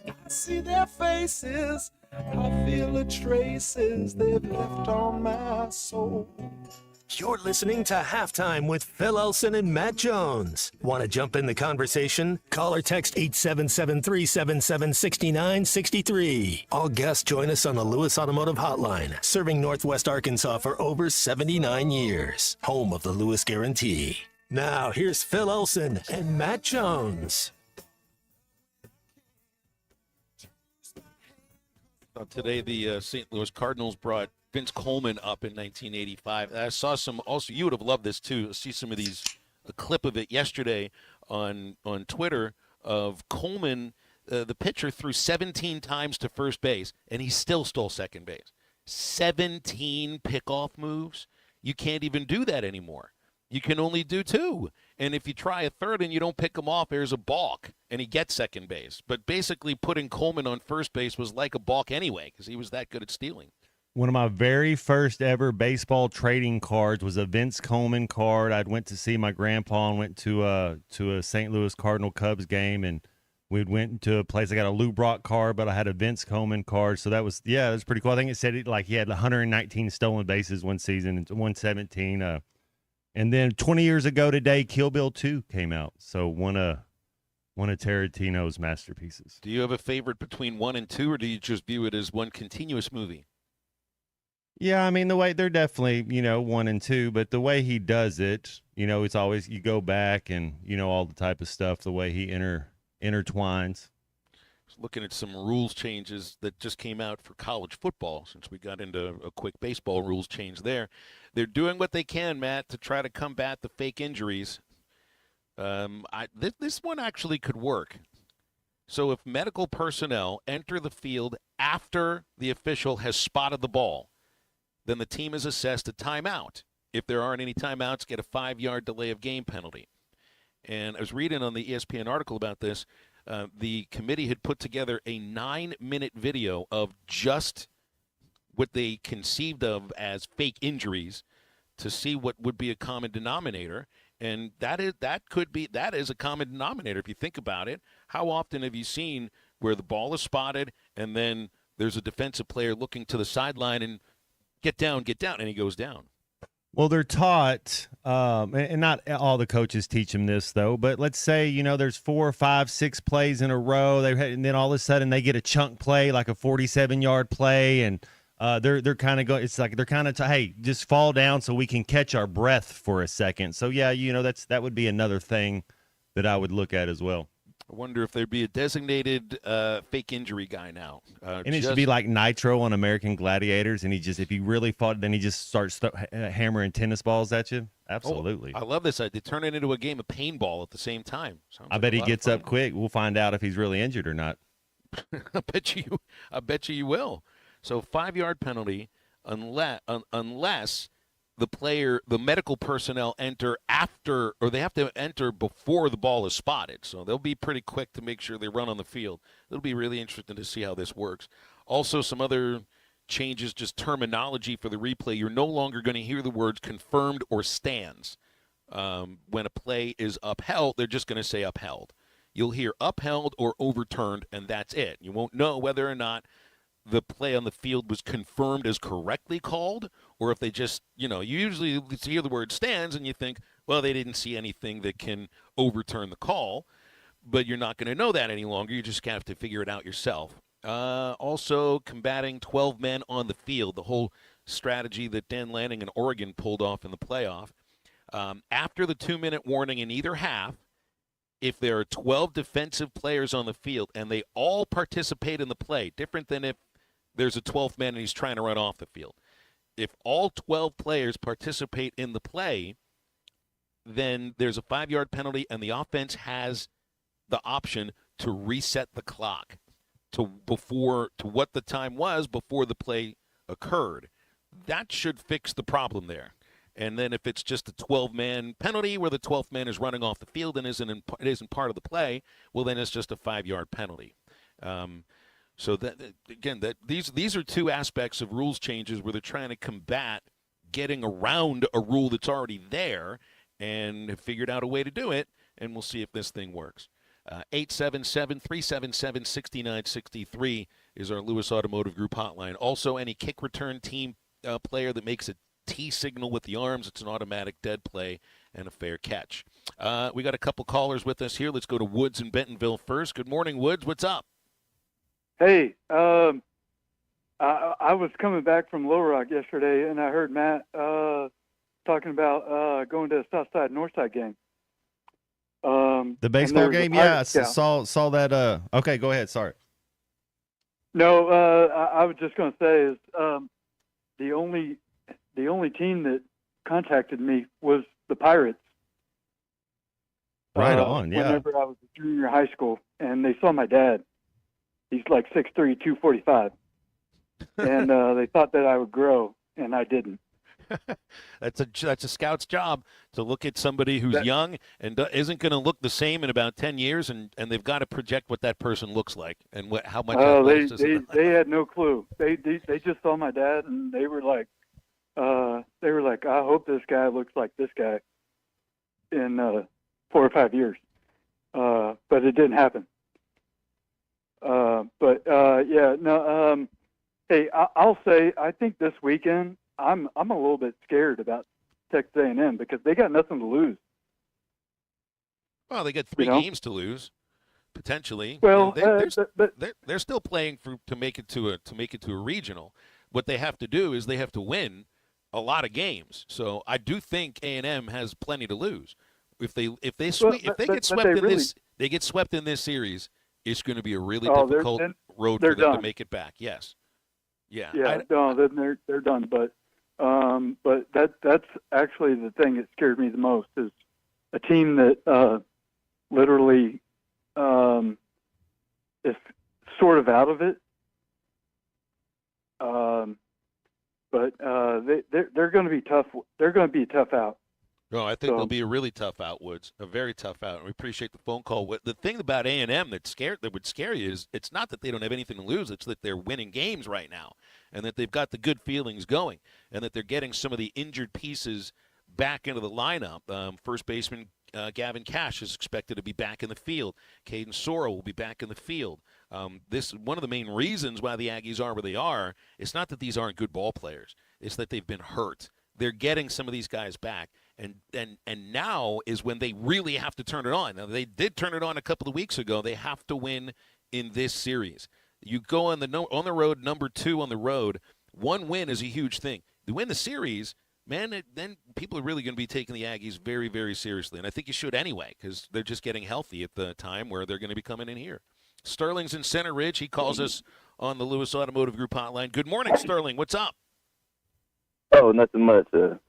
I see their faces, I feel the traces they've left on my soul. You're listening to Halftime with Phil Elson and Matt Jones. Want to jump in the conversation? Call or text 877-377-6963. All guests join us on the Lewis Automotive Hotline, serving Northwest Arkansas for over 79 years. Home of the Lewis Guarantee. Now, here's Phil Elson and Matt Jones. Today, the St. Louis Cardinals brought Vince Coleman up in 1985. I saw some, also, you would have loved this too, see some of these, a clip of it yesterday on Twitter of Coleman, the pitcher, threw 17 times to first base, and he still stole second base. 17 pickoff moves? You can't even do that anymore. You can only do 2. And if you try a third and you don't pick him off, there's a balk, and he gets second base. But basically putting Coleman on first base was like a balk anyway because he was that good at stealing. One of my very first ever baseball trading cards was a Vince Coleman card. I went to see my grandpa and went to a St. Louis Cardinal Cubs game, and we went into a place. I got a Lou Brock card, but I had a Vince Coleman card. So that was pretty cool. I think it said he had 119 stolen bases one season and 117. And then 20 years ago today, Kill Bill 2 came out. So one of Tarantino's masterpieces. Do you have a favorite between 1 and 2, or do you just view it as one continuous movie? Yeah, I mean, the way they're definitely, 1 and 2, but the way he does it, it's always, you go back and, all the type of stuff, the way he intertwines. Looking at some rules changes that just came out for college football, since we got into a quick baseball rules change there. They're doing what they can, Matt, to try to combat the fake injuries. This one actually could work. So if medical personnel enter the field after the official has spotted the ball, then the team is assessed a timeout. If there aren't any timeouts, get a 5-yard delay of game penalty. And I was reading on the ESPN article about this. The committee had put together a 9-minute video of just what they conceived of as fake injuries to see what would be a common denominator. And that is a common denominator if you think about it. How often have you seen where the ball is spotted and then there's a defensive player looking to the sideline and get down, and he goes down? Well, they're taught, and not all the coaches teach them this, though, but let's say, there's 4, 5, 6 plays in a row, and then all of a sudden they get a chunk play, like a 47-yard play, and they're kind of going, it's like they're kind of, hey, just fall down so we can catch our breath for a second. So, yeah, that would be another thing that I would look at as well. I wonder if there'd be a designated fake injury guy now. And it should be like Nitro on American Gladiators, and if he really fought, then he just starts hammering tennis balls at you. Absolutely. I love this idea. Turn it into a game of paintball at the same time. I bet he gets up quick. We'll find out if he's really injured or not. I bet you will. So 5-yard penalty unless the medical personnel enter after, or they have to enter before the ball is spotted. So they'll be pretty quick to make sure they run on the field. It'll be really interesting to see how this works. Also, some other changes, just terminology for the replay. You're no longer going to hear the words confirmed or stands. When a play is upheld, they're just going to say upheld. You'll hear upheld or overturned, and that's it. You won't know whether or not the play on the field was confirmed as correctly called, or if they just, you usually hear the word stands and you think, well, they didn't see anything that can overturn the call, but you're not going to know that any longer. You just have to figure it out yourself. Also, combating 12 men on the field, the whole strategy that Dan Lanning and Oregon pulled off in the playoff. After the 2-minute warning in either half, if there are 12 defensive players on the field and they all participate in the play, different than if there's a 12th man and he's trying to run off the field. If all 12 players participate in the play, then there's a 5-yard penalty, and the offense has the option to reset the clock to what the time was before the play occurred. That should fix the problem there. And then if it's just a 12-man penalty where the 12th man is running off the field and it isn't part of the play, well, then it's just a 5-yard penalty. So these are two aspects of rules changes where they're trying to combat getting around a rule that's already there, and have figured out a way to do it, and we'll see if this thing works. 877-377-6963 is our Lewis Automotive Group hotline. Also, any kick return team player that makes a T signal with the arms, it's an automatic dead play and a fair catch. We got a couple callers with us here. Let's go to Woods in Bentonville first. Good morning, Woods. What's up? Hey, I was coming back from Little Rock yesterday, and I heard Matt talking about going to a Southside Northside game. The baseball game, yeah. I saw that. Okay, go ahead. Sorry. No, I was just going to say is the only team that contacted me was the Pirates. Right on, yeah. Whenever I was a junior high school, and they saw my dad. He's like 6'3", 245. And they thought that I would grow, and I didn't. That's a scout's job, to look at somebody who's young and isn't going to look the same in about 10 years, and they've got to project what that person looks like and how much. They had no clue. They just saw my dad, and they were like, I hope this guy looks like this guy in 4 or 5 years. But it didn't happen. Hey, I'll say I think this weekend I'm a little bit scared about Texas A&M because they got nothing to lose. Well, they got 3 games to lose, potentially. Well, they're still playing to make it to a regional. What they have to do is they have to win a lot of games. So I do think A&M has plenty to lose. If they get swept in this series, it's going to be a really difficult road for them to make it back. Yes. Yeah. Then they're done. But that's actually the thing that scared me the most is a team that literally is sort of out of it. But they're going to be tough. They're going to be a tough out. No, I think they'll be a really tough out, Woods. A very tough out. And we appreciate the phone call. The thing about A&M that would scare you is it's not that they don't have anything to lose. It's that they're winning games right now, and that they've got the good feelings going, and that they're getting some of the injured pieces back into the lineup. First baseman Gavin Cash is expected to be back in the field. Caden Sorrell will be back in the field. This one of the main reasons why the Aggies are where they are. It's not that these aren't good ball players. It's that they've been hurt. They're getting some of these guys back. And now is when they really have to turn it on. Now, they did turn it on a couple of weeks ago. They have to win in this series. You go on the road, number 2 on the road. 1 win is a huge thing. You win the series, man, then people are really going to be taking the Aggies very, very seriously. And I think you should anyway, because they're just getting healthy at the time where they're going to be coming in here. Sterling's in Center Ridge. He calls us on the Lewis Automotive Group hotline. Good morning, Sterling. What's up? Oh, nothing much. That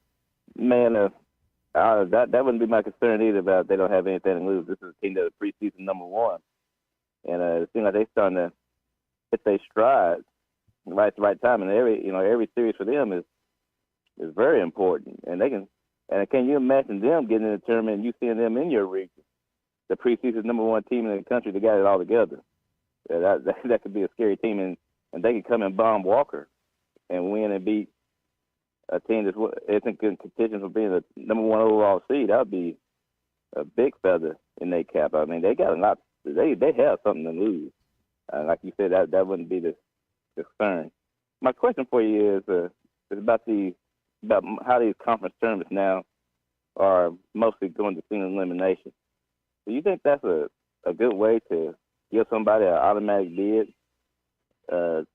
wouldn't be my concern either about they don't have anything to lose. This is a team that was preseason number 1. And it seems like they're starting to hit their stride right at the right time. And every series for them is is very important, and they can. And can you imagine them getting in the tournament and you seeing them in your region, the preseason number 1 team in the country that got it all together? Yeah, that could be a scary team, and they could come and bomb Walker and win and beat a team that's in contention for being the number 1 overall seed. That would be a big feather in their cap. I mean, they got a lot. They have something to lose. Like you said, that wouldn't be the concern. My question for you is about how these conference tournaments now are mostly going to single elimination. Do you think that's a good way to give somebody an automatic bid to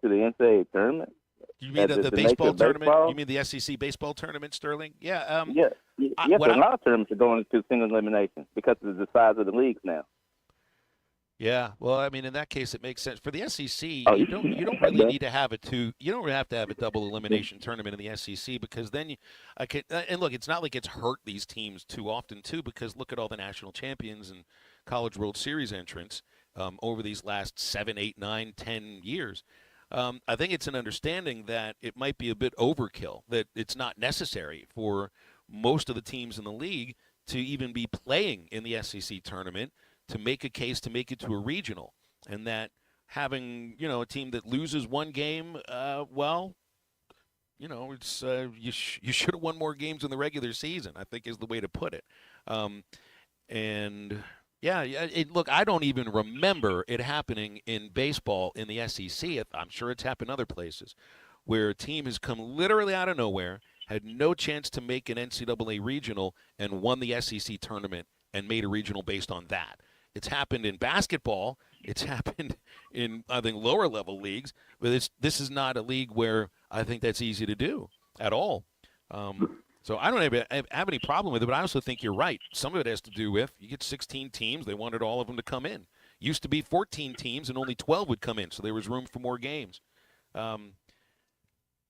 the NCAA tournament? You mean the baseball tournament? You mean the SEC baseball tournament, Sterling? Yeah. Yes, a lot of tournaments are going into single elimination because of the size of the leagues now. Yeah, well, I mean, in that case, it makes sense for the SEC. You don't really need to have you don't have to have a double elimination tournament in the SEC because then and look, it's not like it's hurt these teams too often too because look at all the national champions and College World Series entrants over these last 7, 8, 9, 10 years. I think it's an understanding that it might be a bit overkill, that it's not necessary for most of the teams in the league to even be playing in the SEC tournament to make a case to make it to a regional, and that having a team that loses one game, it's you should have won more games in the regular season, I think is the way to put it. Look, I don't even remember it happening in baseball in the SEC. I'm sure it's happened other places where a team has come literally out of nowhere, had no chance to make an NCAA regional, and won the SEC tournament and made a regional based on that. It's happened in basketball. It's happened in, I think, lower level leagues. But this is not a league where I think that's easy to do at all. So I don't have any problem with it, but I also think you're right. Some of it has to do with you get 16 teams. They wanted all of them to come in. Used to be 14 teams, and only 12 would come in, so there was room for more games.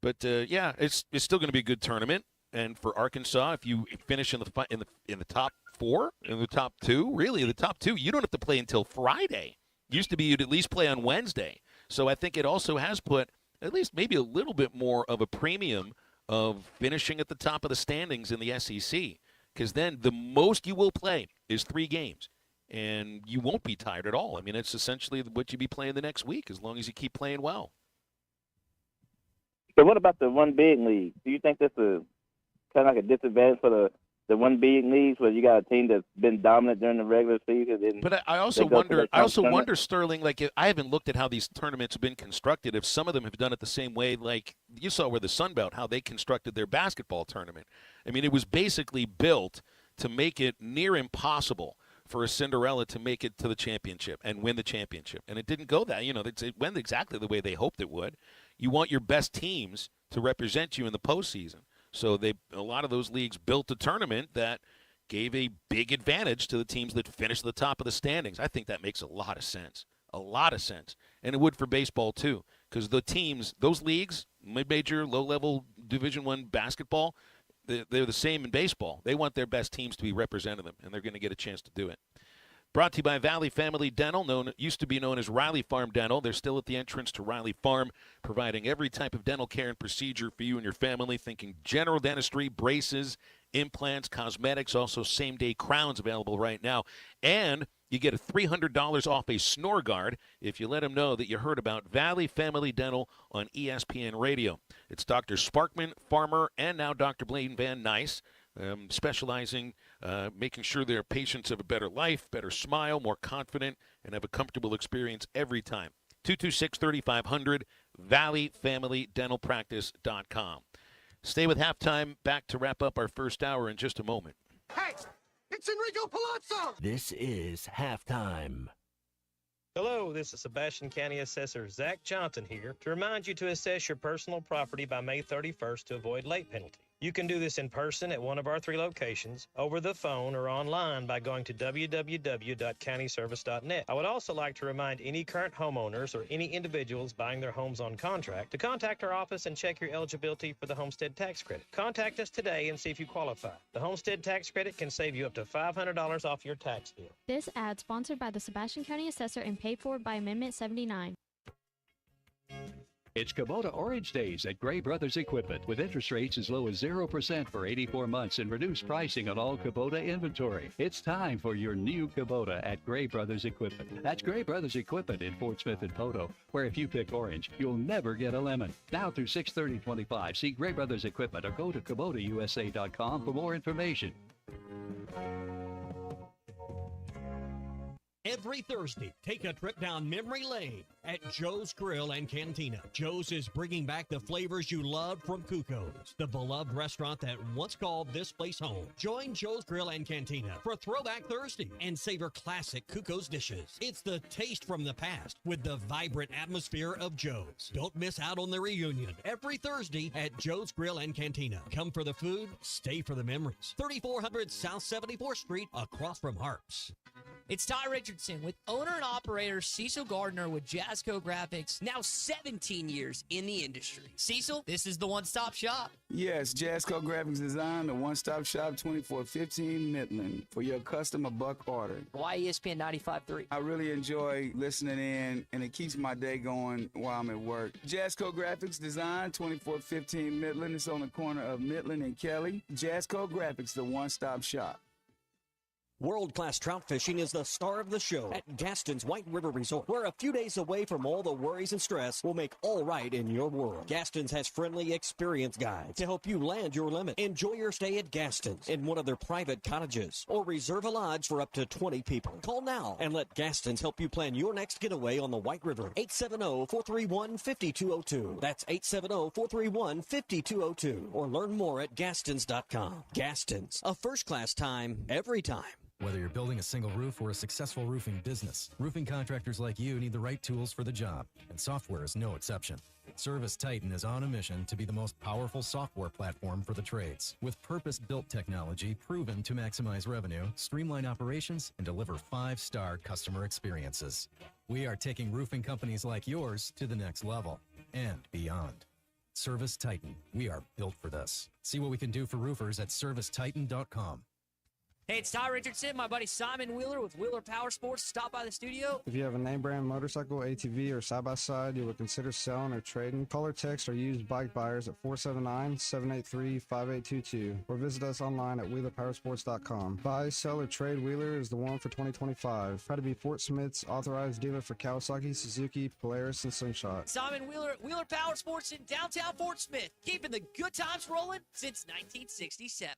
It's still going to be a good tournament. And for Arkansas, if you finish in the top 4, in the top 2, really the top 2, you don't have to play until Friday. Used to be you'd at least play on Wednesday. So I think it also has put at least maybe a little bit more of a premium of finishing at the top of the standings in the SEC, because then the most you will play is 3 games, and you won't be tired at all. I mean, it's essentially what you'd be playing the next week as long as you keep playing well. So what about the one big league? Do you think that's kind of like a disadvantage for the one big leagues where you got a team that's been dominant during the regular season? But I also wonder, Sterling, like I haven't looked at how these tournaments have been constructed. If some of them have done it the same way, like you saw with the Sun Belt, how they constructed their basketball tournament. I mean, it was basically built to make it near impossible for a Cinderella to make it to the championship and win the championship. And it didn't go that. It went exactly the way they hoped it would. You want your best teams to represent you in the postseason. So a lot of those leagues built a tournament that gave a big advantage to the teams that finished at the top of the standings. I think that makes a lot of sense. And it would for baseball too, because the teams, those leagues, mid-major, low-level Division I basketball, they're the same in baseball. They want their best teams to be representing them, and they're going to get a chance to do it. Brought to you by Valley Family Dental, used to be known as Riley Farm Dental. They're still at the entrance to Riley Farm, providing every type of dental care and procedure for you and your family, thinking general dentistry, braces, implants, cosmetics, also same-day crowns available right now. And you get a $300 off a snore guard if you let them know that you heard about Valley Family Dental on ESPN Radio. It's Dr. Sparkman, Farmer, and now Dr. Blaine Van Nice, specializing making sure their patients have a better life, better smile, more confident, and have a comfortable experience every time. 226-3500, valleyfamilydentalpractice.com. Stay with Halftime, back to wrap up our first hour in just a moment. Hey, it's Enrico Palazzo! This is Halftime. Hello, this is Sebastian County Assessor Zach Johnson here to remind you to assess your personal property by May 31st to avoid late penalty. You can do this in person at one of our 3 locations, over the phone, or online by going to www.countyservice.net. I would also like to remind any current homeowners or any individuals buying their homes on contract to contact our office and check your eligibility for the homestead tax credit. Contact us today and see if you qualify. The homestead tax credit can save you up to $500 off your tax bill. This ad sponsored by the Sebastian County Assessor and paid for by Amendment 79. It's Kubota Orange Days at Gray Brothers Equipment with interest rates as low as 0% for 84 months and reduced pricing on all Kubota inventory. It's time for your new Kubota at Gray Brothers Equipment. That's Gray Brothers Equipment in Fort Smith and Poto, where if you pick orange, you'll never get a lemon. Now through 6/30/25, see Gray Brothers Equipment or go to KubotaUSA.com for more information. Every Thursday, take a trip down memory lane at Joe's Grill and Cantina. Joe's is bringing back the flavors you loved from Kuko's, the beloved restaurant that once called this place home. Join Joe's Grill and Cantina for Throwback Thursday and savor classic Kuko's dishes. It's the taste from the past with the vibrant atmosphere of Joe's. Don't miss out on the reunion every Thursday at Joe's Grill and Cantina. Come for the food, stay for the memories. 3400 South 74th Street, across from Harps. It's Ty Richardson with owner and operator Cecil Gardner with Jazzco Graphics, now 17 years in the industry. Cecil, this is the one-stop shop. Yes, Jazzco Graphics Design, the one-stop shop, 2415 Midland, for your customer buck order. Why ESPN 95.3? I really enjoy listening in, and it keeps my day going while I'm at work. Jazzco Graphics Design, 2415 Midland. It's on the corner of Midland and Kelly. Jazzco Graphics, the one-stop shop. World-class trout fishing is the star of the show at Gaston's White River Resort, where a few days away from all the worries and stress will make all right in your world. Gaston's has friendly, experienced guides to help you land your limit. Enjoy your stay at Gaston's in one of their private cottages or reserve a lodge for up to 20 people. Call now and let Gaston's help you plan your next getaway on the White River. 870-431-5202. That's 870-431-5202. Or learn more at Gastons.com. Gaston's, a first-class time, every time. Whether you're building a single roof or a successful roofing business, roofing contractors like you need the right tools for the job, and software is no exception. Service Titan is on a mission to be the most powerful software platform for the trades, with purpose-built technology proven to maximize revenue, streamline operations, and deliver 5-star customer experiences. We are taking roofing companies like yours to the next level and beyond. Service Titan, we are built for this. See what we can do for roofers at servicetitan.com. Hey, it's Ty Richardson, my buddy Simon Wheeler with Wheeler Power Sports. Stop by the studio. If you have a name brand motorcycle, ATV, or side-by-side you would consider selling or trading, call or text our used bike buyers at 479-783-5822 or visit us online at wheelerpowersports.com. Buy, sell, or trade Wheeler is the one for 2025. Try to be Fort Smith's authorized dealer for Kawasaki, Suzuki, Polaris, and Slingshot. Simon Wheeler at Wheeler Power Sports in downtown Fort Smith, keeping the good times rolling since 1967.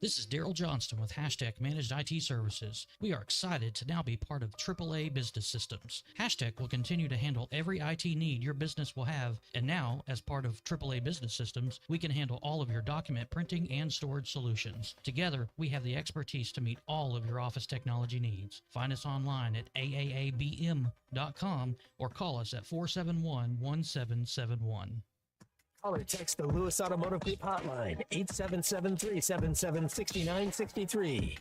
This is Daryl Johnston with Hashtag Managed IT Services. We are excited to now be part of AAA Business Systems. Hashtag will continue to handle every IT need your business will have, and now, as part of AAA Business Systems, we can handle all of your document printing and storage solutions. Together, we have the expertise to meet all of your office technology needs. Find us online at aaabm.com or call us at 471-1771. Call or text the Lewis Automotive Group hotline, 877-377-6963.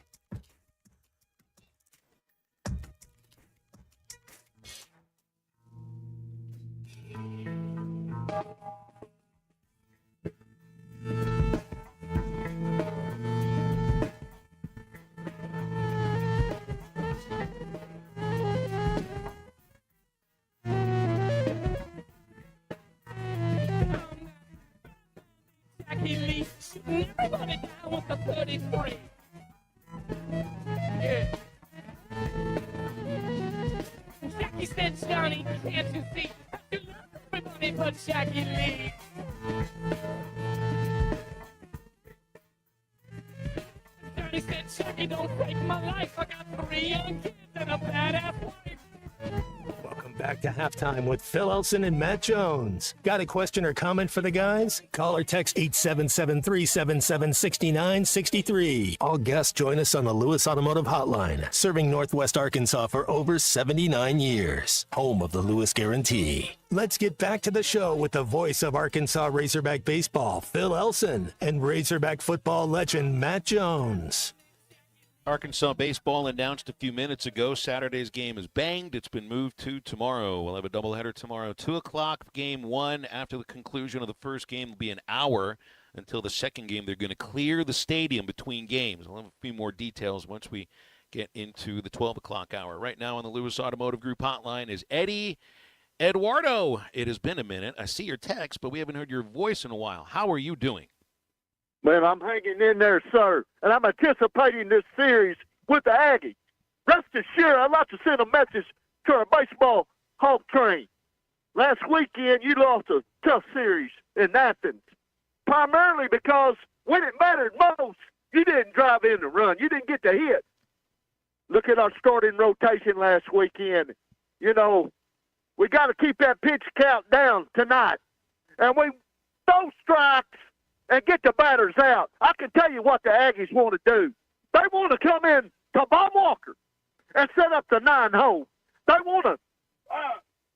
Everybody down with the 33. Yeah. Jackie said, Johnny, can't you see? You love everybody but Jackie Lee. Johnny said, Jackie, don't take my life. I got 3 young kids and a badass wife. Welcome back to Halftime with Phil Elson and Matt Jones. Got a question or comment for the guys? Call or text 877-377-6963. All guests join us on the Lewis Automotive Hotline, serving Northwest Arkansas for over 79 years. Home of the Lewis Guarantee. Let's get back to the show with the voice of Arkansas Razorback baseball, Phil Elson, and Razorback football legend Matt Jones. Arkansas baseball announced a few minutes ago Saturday's game is banged. It's been moved to tomorrow. We'll have a doubleheader tomorrow, 2 o'clock, game 1. After the conclusion of the first game, will be an hour until the second game. They're going to clear the stadium between games. We'll have a few more details once we get into the 12 o'clock hour. Right now on the Lewis Automotive Group hotline is Eddie. Eduardo, it has been a minute. I see your text, but we haven't heard your voice in a while. How are you doing? Man, I'm hanging in there, sir, and I'm anticipating this series with the Aggies. Rest assured, I'd like to send a message to our baseball hog train. Last weekend, you lost a tough series in Athens, primarily because when it mattered most, you didn't drive in the run. You didn't get the hit. Look at our starting rotation last weekend. You know, we got to keep that pitch count down tonight. And we throw strikes and get the batters out. I can tell you what the Aggies want to do. They want to come in to Bob Walker and set up the 9-hole. They want to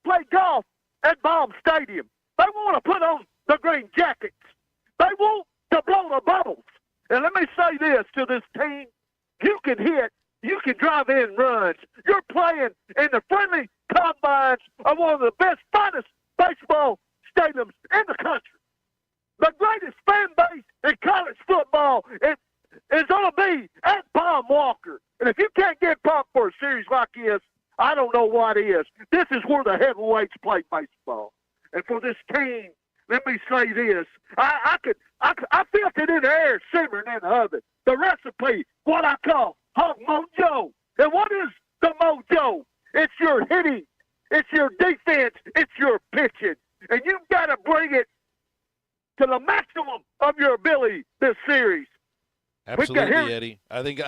play golf at Baum Stadium. They want to put on the green jackets. They want to blow the bubbles. And let me say this to this team. You can hit. You can drive in runs. You're playing in the friendly confines of one of the best, finest baseball stadiums in the country. The greatest fan base in college football is going to be at Baum Walker. And if you can't get pumped for a series like this, I don't know what is. This is where the heavyweights play baseball. And for this team, let me say this. I felt it in the air simmering in the oven. The recipe, what I call hog mojo. And what is the mojo? It's your hitting. It's your defense. It's your pitching. And you've got to bring it to the maximum of your ability this series. Absolutely, Eddie. I think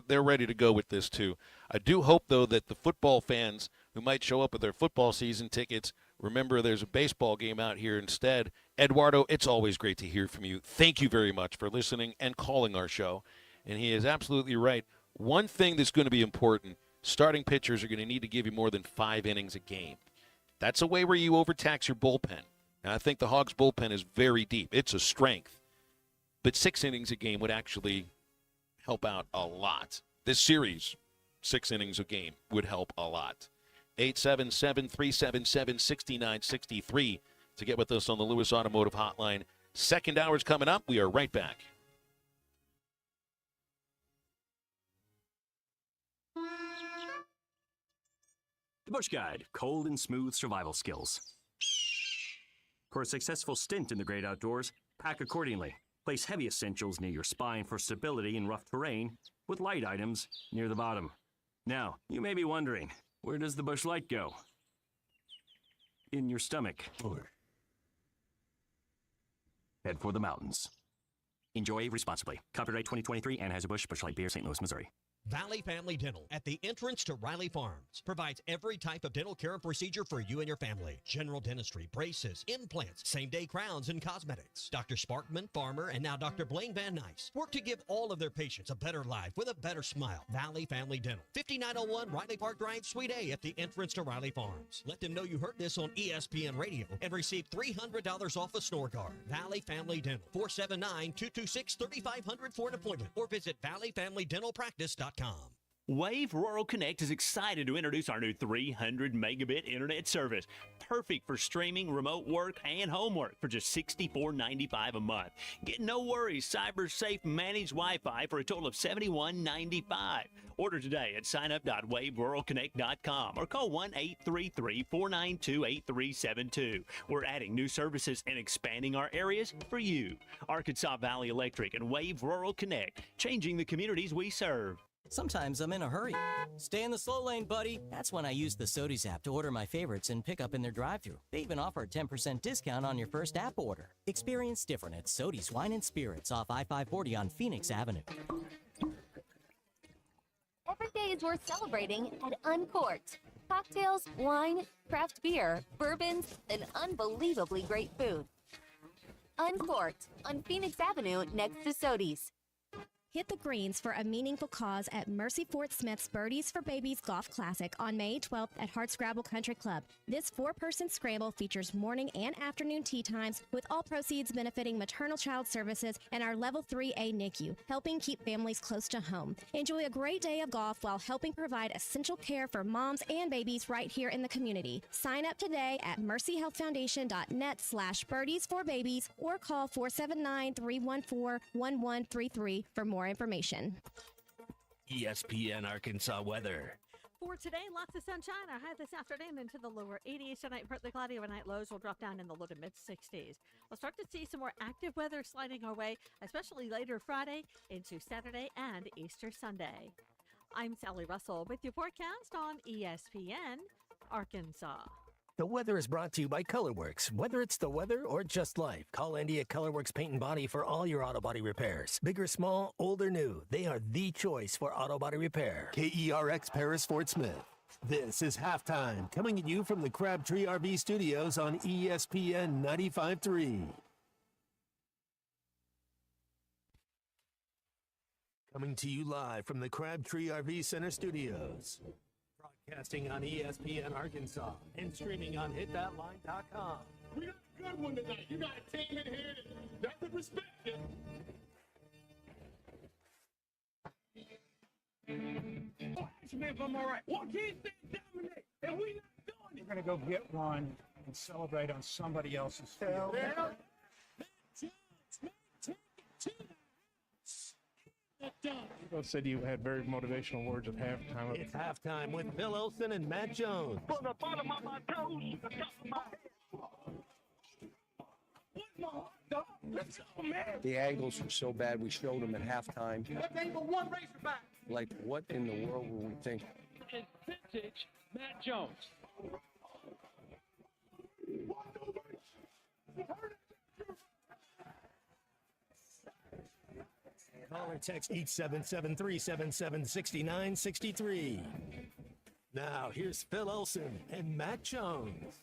they're ready to go with this too. I do hope though that the football fans who might show up with their football season tickets remember there's a baseball game out here instead. Eduardo, it's always great to hear from you. Thank you very much for listening and calling our show. And he is absolutely right. One thing that's going to be important, starting pitchers are going to need to give you more than 5 innings a game. That's a way where you overtax your bullpen. And I think the Hogs' bullpen is very deep. It's a strength. But 6 innings a game would actually help out a lot. This series, 6 innings a game would help a lot. 877-377-6963 to get with us on the Lewis Automotive Hotline. Second hour's coming up. We are right back. The Bush Guide, cold and smooth survival skills. For a successful stint in the great outdoors, pack accordingly. Place heavy essentials near your spine for stability in rough terrain, with light items near the bottom. Now, you may be wondering, where does the Bush Light go? In your stomach. Head for the mountains. Enjoy responsibly. Copyright 2023, Anheuser-Busch, Bush Light Beer, St. Louis, Missouri. Valley Family Dental at the entrance to Riley Farms provides every type of dental care and procedure for you and your family. General dentistry, braces, implants, same-day crowns, and cosmetics. Dr. Sparkman, Farmer, and now Dr. Blaine Van Nice work to give all of their patients a better life with a better smile. Valley Family Dental, 5901 Riley Park Drive, Suite A at the entrance to Riley Farms. Let them know you heard this on ESPN Radio and receive $300 off a snore guard. Valley Family Dental, 479-226-3500 for an appointment or visit valleyfamilydentalpractice.com. Wave Rural Connect is excited to introduce our new 300 megabit internet service. Perfect for streaming, remote work, and homework for just $64.95 a month. Get no worries, cyber safe managed Wi-Fi for a total of $71.95. Order today at signup.waveruralconnect.com or call 1-833-492-8372. We're adding new services and expanding our areas for you. Arkansas Valley Electric and Wave Rural Connect, changing the communities we serve. Sometimes I'm in a hurry. Stay in the slow lane, buddy. That's when I use the Sodies app to order my favorites and pick up in their drive-thru. They even offer a 10% discount on your first app order. Experience different at Sodies Wine and Spirits off I-540 on Phoenix Avenue. Every day is worth celebrating at Uncorked. Cocktails, wine, craft beer, bourbons, and unbelievably great food. Uncorked on Phoenix Avenue next to Sodies. Hit the greens for a meaningful cause at Mercy Fort Smith's Birdies for Babies Golf Classic on May 12th at Hardscrabble Country Club. This 4-person scramble features morning and afternoon tee times, with all proceeds benefiting maternal child services and our Level 3A NICU, helping keep families close to home. Enjoy a great day of golf while helping provide essential care for moms and babies right here in the community. Sign up today at mercyhealthfoundation.net/birdies for babies or call 479-314-1133 for more information. ESPN Arkansas weather. for today. Lots of sunshine. Our high this afternoon into the lower 80s tonight. Partly cloudy overnight. Lows will drop down in the low to mid 60s. We'll start to see some more active weather sliding our way, especially later Friday into Saturday and Easter Sunday. I'm Sally Russell with your forecast on ESPN Arkansas. The weather is brought to you by Colorworks. Whether it's the weather or just life, call Andy at Colorworks Paint and Body for all your auto body repairs. Big or small, old or new, they are the choice for auto body repair. KERX Paris Fort Smith. This is Halftime, coming at you from the Crabtree RV Studios on ESPN 95.3. Coming to you live from the Crabtree RV Center Studios. Broadcasting on ESPN Arkansas and streaming on hitthatline.com. We got a good one tonight. You got a team in here that could respect it. Oh, actually, if I'm all right. Well, kids didn't dominate, and we not doing it. We're going to go get one and celebrate on somebody else's field. People said you had very motivational words at halftime. It's Halftime with Phil Olsen and Matt Jones. From the bottom of my toes to the top of my head. What's my hot dog? Let's go, man. The angles were so bad, we showed them at halftime. That ain't but one Razorback. Like, what in the world were we thinking? It's vintage Matt Jones. Call or text 877-377-6963. Now, here's Phil Olsen and Matt Jones.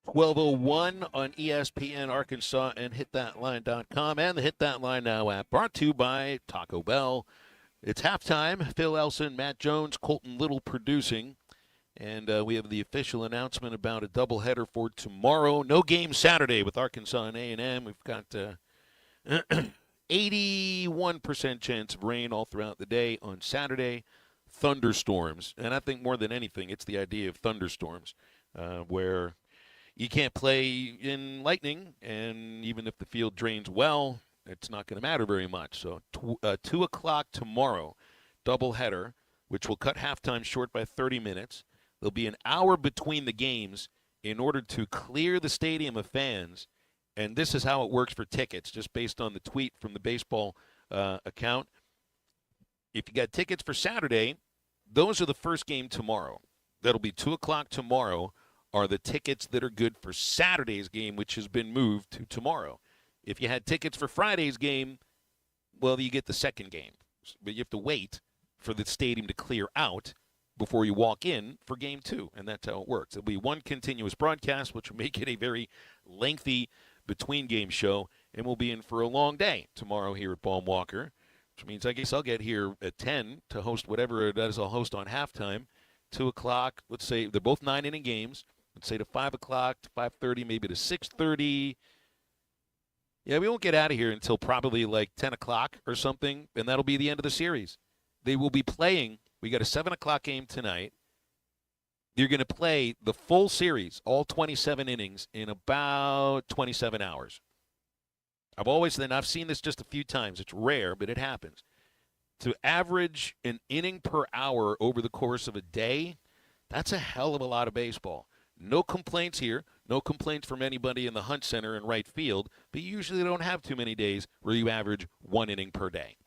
12:01 on ESPN Arkansas and hitthatline.com and the Hit That Line Now app. Brought to you by Taco Bell. It's halftime. Phil Elson, Matt Jones, Colton Little producing. And we have the official announcement about a doubleheader for tomorrow. No game Saturday with Arkansas and A&M. We've got 81% chance of rain all throughout the day on Saturday. Thunderstorms. And I think more than anything, it's the idea of thunderstorms where you can't play in lightning, and even if the field drains well, it's not going to matter very much. So 2 o'clock tomorrow, doubleheader, which will cut halftime short by 30 minutes. There'll be an hour between the games in order to clear the stadium of fans, and this is how it works for tickets, just based on the tweet from the baseball account. If you got tickets for Saturday, those are the first game tomorrow. That'll be 2 o'clock tomorrow are the tickets that are good for Saturday's game, which has been moved to tomorrow. If you had tickets for Friday's game, well, you get the second game. But you have to wait for the stadium to clear out before you walk in for game 2, and that's how it works. It'll be one continuous broadcast, which will make it a very lengthy between-game show, and we'll be in for a long day tomorrow here at Baum Walker, which means I guess I'll get here at 10 to host whatever it is I'll host on halftime. 2 o'clock, let's say they're both 9-inning games. Let's say to 5 o'clock, to 5:30, maybe to 6:30. Yeah, we won't get out of here until probably like 10 o'clock or something, and that'll be the end of the series. They will be playing. We got a 7 o'clock game tonight. They're going to play the full series, all 27 innings, in about 27 hours. I've seen this just a few times. It's rare, but it happens. To average an inning per hour over the course of a day, that's a hell of a lot of baseball. No complaints here. No complaints from anybody in the Hunt Center in right field, but you usually don't have too many days where you average 1 inning per day.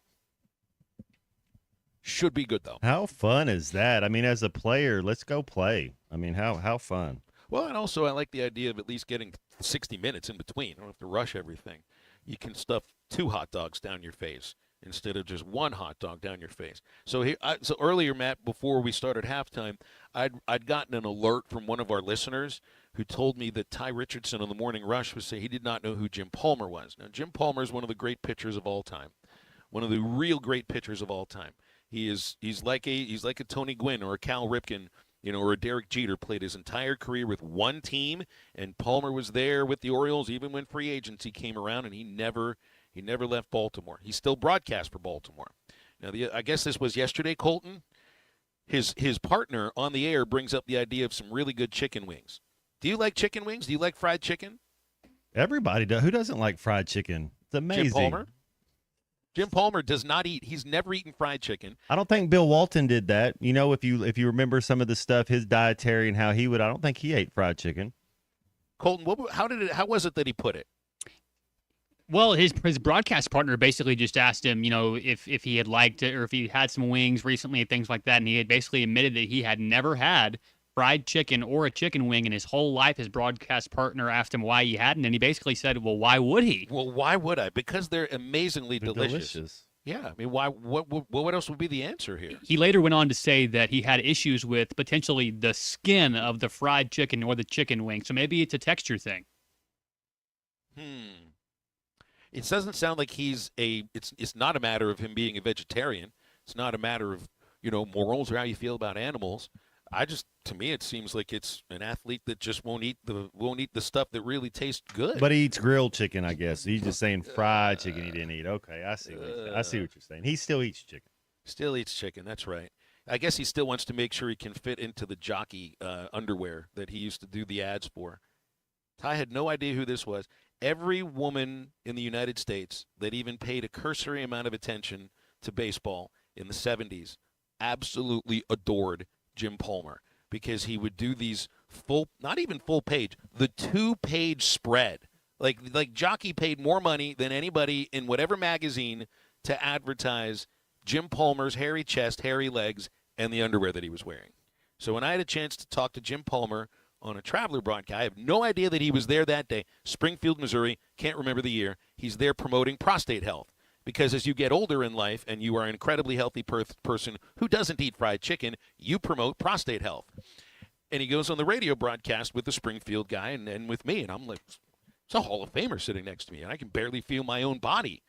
Should be good, though. How fun is that? I mean, as a player, let's go play. I mean, how fun. Well, and also I like the idea of at least getting 60 minutes in between. You don't have to rush everything. You can stuff 2 hot dogs down your face instead of just 1 hot dog down your face. So so earlier, Matt, before we started halftime, I'd gotten an alert from one of our listeners who told me that Ty Richardson on the Morning Rush was saying he did not know who Jim Palmer was. Now, Jim Palmer is one of the great pitchers of all time, one of the real great pitchers of all time. He's like a Tony Gwynn or a Cal Ripken, or a Derek Jeter. Played his entire career with one team, and Palmer was there with the Orioles even when free agency came around, and he never left Baltimore. He still broadcast for Baltimore. Now, I guess this was yesterday, Colton. His partner on the air brings up the idea of some really good chicken wings. Do you like chicken wings? Do you like fried chicken? Everybody does. Who doesn't like fried chicken? It's amazing. Jim Palmer does not eat. He's never eaten fried chicken. I don't think Bill Walton did that. You know, if you remember some of the stuff, his dietary and how he would, I don't think he ate fried chicken. Colton, how was it that he put it? Well, his broadcast partner basically just asked him, if he had liked it or if he had some wings recently and things like that, and he had basically admitted that he had never had fried chicken or a chicken wing in his whole life. His broadcast partner asked him why he hadn't, and he basically said, well, why would he? Well, why would I? Because they're amazingly delicious. Yeah, I mean, why? What else would be the answer here? He later went on to say that he had issues with potentially the skin of the fried chicken or the chicken wing, so maybe it's a texture thing. It doesn't sound like it's not a matter of him being a vegetarian. It's not a matter of, morals or how you feel about animals. To me, it seems like it's an athlete that just won't eat the stuff that really tastes good. But he eats grilled chicken, I guess. He's just saying fried chicken he didn't eat. Okay, I see what you're saying. He still eats chicken. Still eats chicken. That's right. I guess he still wants to make sure he can fit into the jockey underwear that he used to do the ads for. Ty had no idea who this was. Every woman in the United States that even paid a cursory amount of attention to baseball in the 70s absolutely adored Jim Palmer because he would do these not even full page, the 2-page spread. Like Jockey paid more money than anybody in whatever magazine to advertise Jim Palmer's hairy chest, hairy legs, and the underwear that he was wearing. So when I had a chance to talk to Jim Palmer on a Traveler broadcast, I have no idea that he was there that day. Springfield, Missouri, can't remember the year. He's there promoting prostate health. Because as you get older in life and you are an incredibly healthy person who doesn't eat fried chicken, you promote prostate health. And he goes on the radio broadcast with the Springfield guy and with me. And I'm like, it's a Hall of Famer sitting next to me. And I can barely feel my own body.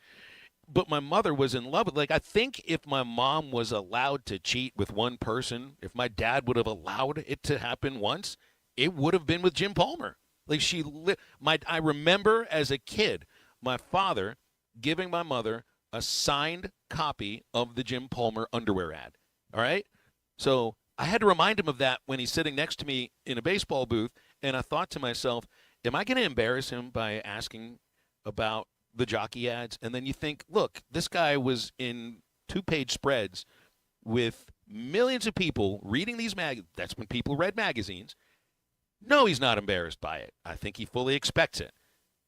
But my mother was in love with I think if my mom was allowed to cheat with one person, if my dad would have allowed it to happen once, it would have been with Jim Palmer. I remember as a kid, my father giving my mother a signed copy of the Jim Palmer underwear ad. All right? So I had to remind him of that when he's sitting next to me in a baseball booth, and I thought to myself, am I going to embarrass him by asking about the jockey ads? And then you think, look, this guy was in 2-page spreads with millions of people reading these that's when people read magazines. No, he's not embarrassed by it. I think he fully expects it.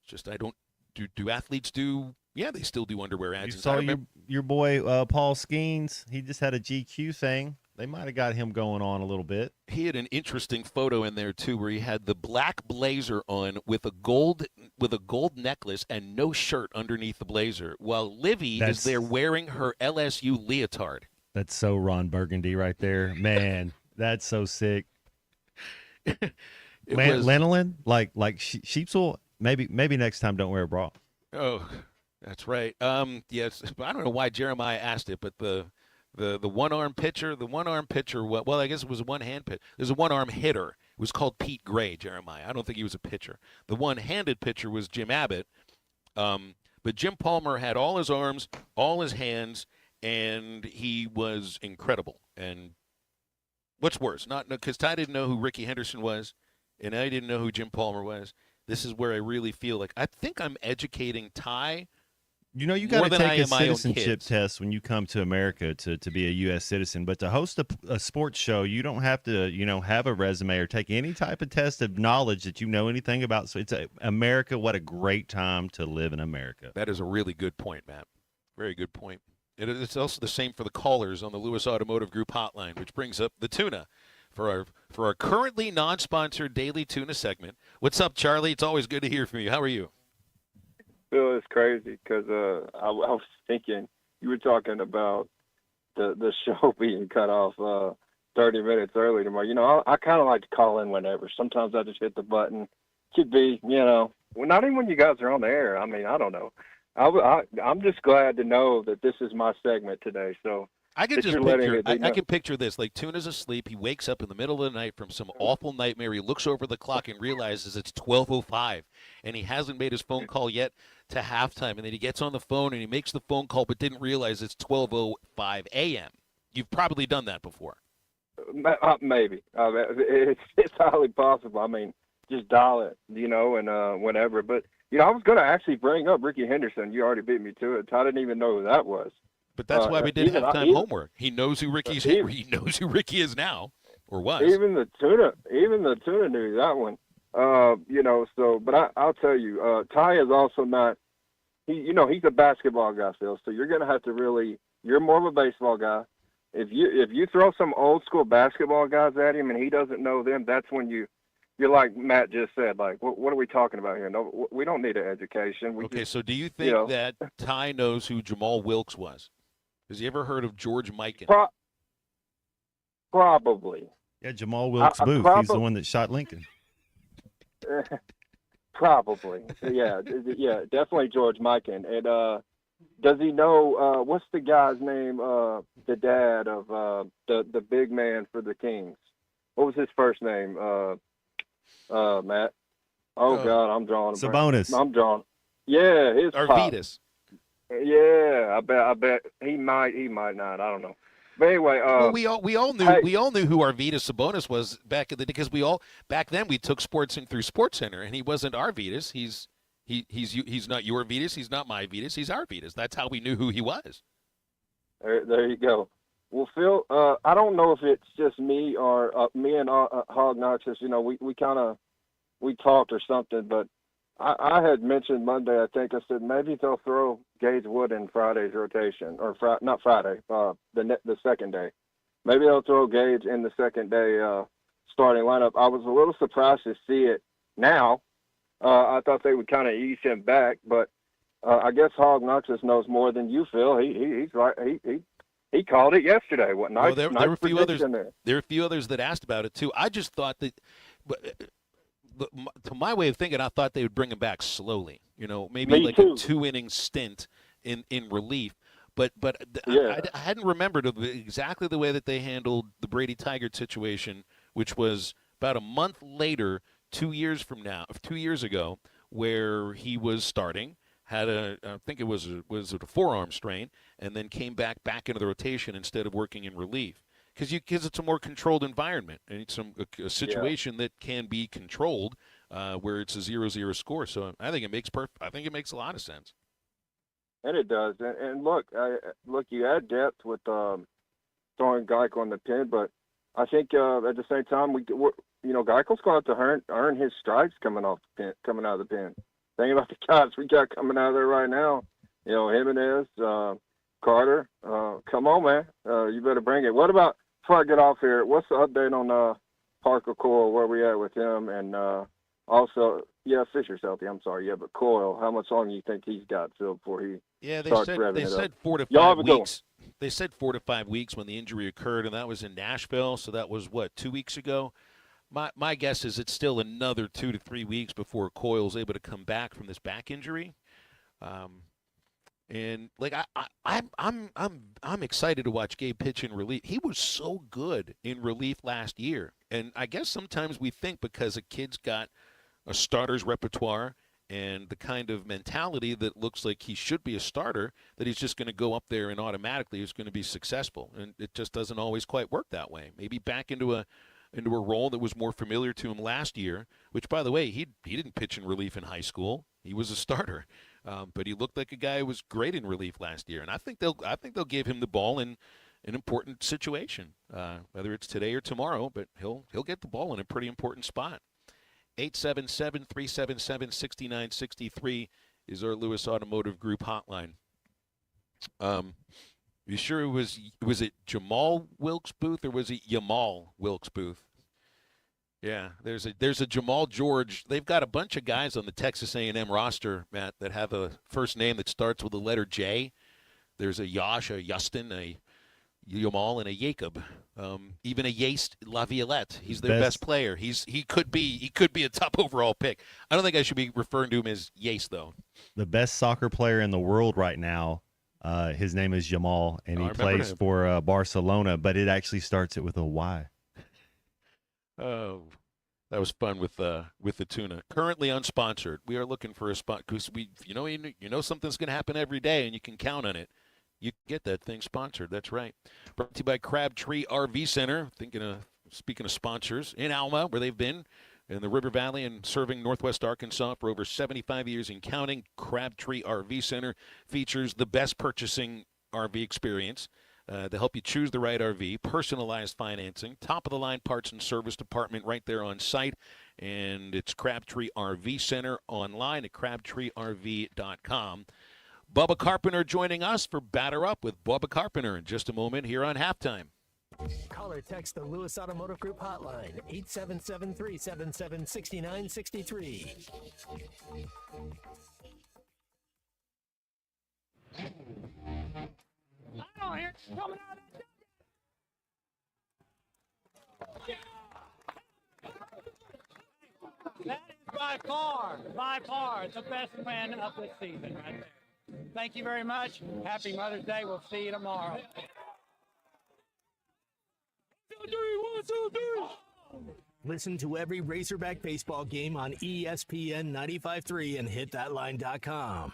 It's just I don't do athletes do. Yeah, they still do underwear ads. You saw your boy Paul Skeens. He just had a GQ thing. They might have got him going on a little bit. He had an interesting photo in there too, where he had the black blazer on with a gold necklace and no shirt underneath the blazer, while Livy is there wearing her LSU leotard. That's so Ron Burgundy right there, man. That's so sick. Lanolin, like sheepswool. Maybe next time don't wear a bra. Oh, that's right. Yes, I don't know why Jeremiah asked it, but the one-arm pitcher, well, I guess it was a one-hand pitcher. There's a one-arm hitter. It was called Pete Gray, Jeremiah. I don't think he was a pitcher. The one-handed pitcher was Jim Abbott. But Jim Palmer had all his arms, all his hands, and he was incredible. And what's worse, because Ty didn't know who Ricky Henderson was, and I didn't know who Jim Palmer was. This is where I really feel like I think I'm educating Ty. You got to take a citizenship test when you come to America to be a U.S. citizen. But to host a sports show, you don't have to, have a resume or take any type of test of knowledge that you know anything about. So it's America. What a great time to live in America. That is a really good point, Matt. Very good point. It's also the same for the callers on the Lewis Automotive Group hotline, which brings up the tuna for our currently non-sponsored Daily Tuna segment. What's up, Charlie? It's always good to hear from you. How are you? Bill, it's crazy because I was thinking you were talking about the show being cut off 30 minutes early tomorrow. I kind of like to call in whenever. Sometimes I just hit the button. Could be, well, not even when you guys are on the air. I mean, I don't know. I'm just glad to know that this is my segment today. So I can just picture. I can picture this. Like Tuna's asleep. He wakes up in the middle of the night from some awful nightmare. He looks over the clock and realizes it's 12:05, and he hasn't made his phone call yet to halftime. And then he gets on the phone and he makes the phone call, but didn't realize it's 12:05 a.m. You've probably done that before. Maybe it's highly possible. I mean, just dial it, and whenever. But I was going to actually bring up Ricky Henderson. You already beat me to it. I didn't even know who that was. But that's why we did halftime homework. He knows who he knows who Ricky is now, or was. Even the tuna knew that one. But I'll tell you, Ty is also not. He's a basketball guy, Phil. So you're going to have to really. You're more of a baseball guy. If you throw some old school basketball guys at him and he doesn't know them, that's when you're like Matt just said. Like, what are we talking about here? No, we don't need an education. So do you think that Ty knows who Jamal Wilkes was? Has he ever heard of George Mikan? Probably. Yeah, Jamal Wilkes Booth. He's the one that shot Lincoln. Probably. Yeah, definitely George Mikan. And does he know what's the guy's name? The dad of the big man for the Kings. What was his first name? Matt. Oh God, I'm drawing. Sabonis. I'm drawing. Yeah, his Arvydas. Yeah, I bet he might not. I don't know. But anyway, we all knew who Arvydas Sabonis was back in the day, because back then we took sports through SportsCenter, and he wasn't Arvydas. He's not your Arvydas. He's not my Arvydas. He's Arvydas. That's how we knew who he was. There you go. Well, Phil, I don't know if it's just me or me and Hog Noxious. We talked or something, but I had mentioned Monday. I think I said maybe they'll throw Gage Wood in Friday's rotation, or not Friday, the second day. Maybe they'll throw Gage in the second day starting lineup. I was a little surprised to see it now. I thought they would kind of ease him back, but I guess Hog Noxious knows more than you, Phil. He's right. He called it yesterday. What nice? There were a few others. There were a few others that asked about it too. I just thought that. To my way of thinking, I thought they would bring him back slowly. Maybe like a 2-inning stint in relief. But I hadn't remembered exactly the way that they handled the Brady Tigert situation, which was about a month later, 2 years ago, where he was starting, had I think it was a forearm strain, and then came back into the rotation instead of working in relief. Because it's a more controlled environment, and it's a situation that can be controlled, where it's a 0-0 score. So I think it makes a lot of sense. And it does. And look, you add depth with throwing Geichel on the pin, but I think at the same time, Geichel's going to have to earn his stripes coming out of the pen. Think about the guys we got coming out of there right now. Jimenez, Carter. Come on, man. You better bring it. What about? Before I get off here, what's the update on Parker Coyle, where we at with him? And also, Fisher's healthy. I'm sorry. Yeah, but Coyle, how much longer do you think he's got, Phil, before he starts revving it up? They said 4 to 5 weeks. They said 4 to 5 weeks when the injury occurred, and that was in Nashville. So that was, 2 weeks ago? My guess is it's still another 2 to 3 weeks before Coyle's able to come back from this back injury. And I'm excited to watch Gabe pitch in relief. He was so good in relief last year, and I guess sometimes we think because a kid's got a starter's repertoire and the kind of mentality that looks like he should be a starter, that he's just going to go up there and automatically is going to be successful, and it just doesn't always quite work that way. Maybe back into a role that was more familiar to him last year, which, by the way, he didn't pitch in relief in high school. He was a starter. But he looked like a guy who was great in relief last year, and I think they'll give him the ball in an important situation, whether it's today or tomorrow. But he'll get the ball in a pretty important spot. 877-377-6963 is our Lewis Automotive Group hotline. You sure it was it Jamal Wilkes Booth or was it Yamal Wilkes Booth? Yeah, there's a Jamal George. They've got a bunch of guys on the Texas A&M roster, Matt, that have a first name that starts with the letter J. There's a Yash, a Justin, a Yamal, and a Jacob. Even a Yace Laviolette. He's their best player. He could be a top overall pick. I don't think I should be referring to him as Yace, though. The best soccer player in the world right now. His name is Jamal, and he plays for Barcelona, but it actually starts it with a Y. Oh, that was fun with the tuna. Currently unsponsored. We are looking for a spot because you know something's going to happen every day, and you can count on it. You get that thing sponsored. That's right. Brought to you by Crabtree RV Center. Speaking of sponsors in Alma, where they've been in the River Valley and serving Northwest Arkansas for over 75 years and counting. Crabtree RV Center features the best purchasing RV experience to help you choose the right RV, personalized financing, top-of-the-line parts and service department right there on site. And it's Crabtree RV Center online at crabtreerv.com. Bubba Carpenter joining us for Batter Up with Bubba Carpenter in just a moment here on Halftime. Call or text the Lewis Automotive Group hotline, 877-377-6963. I don't hear it coming out of that is by far the best win of the season right there. Thank you very much. Happy Mother's Day. We'll see you tomorrow. 1, 2, 3. Listen to every Razorback baseball game on ESPN 95.3 and hitthatline.com.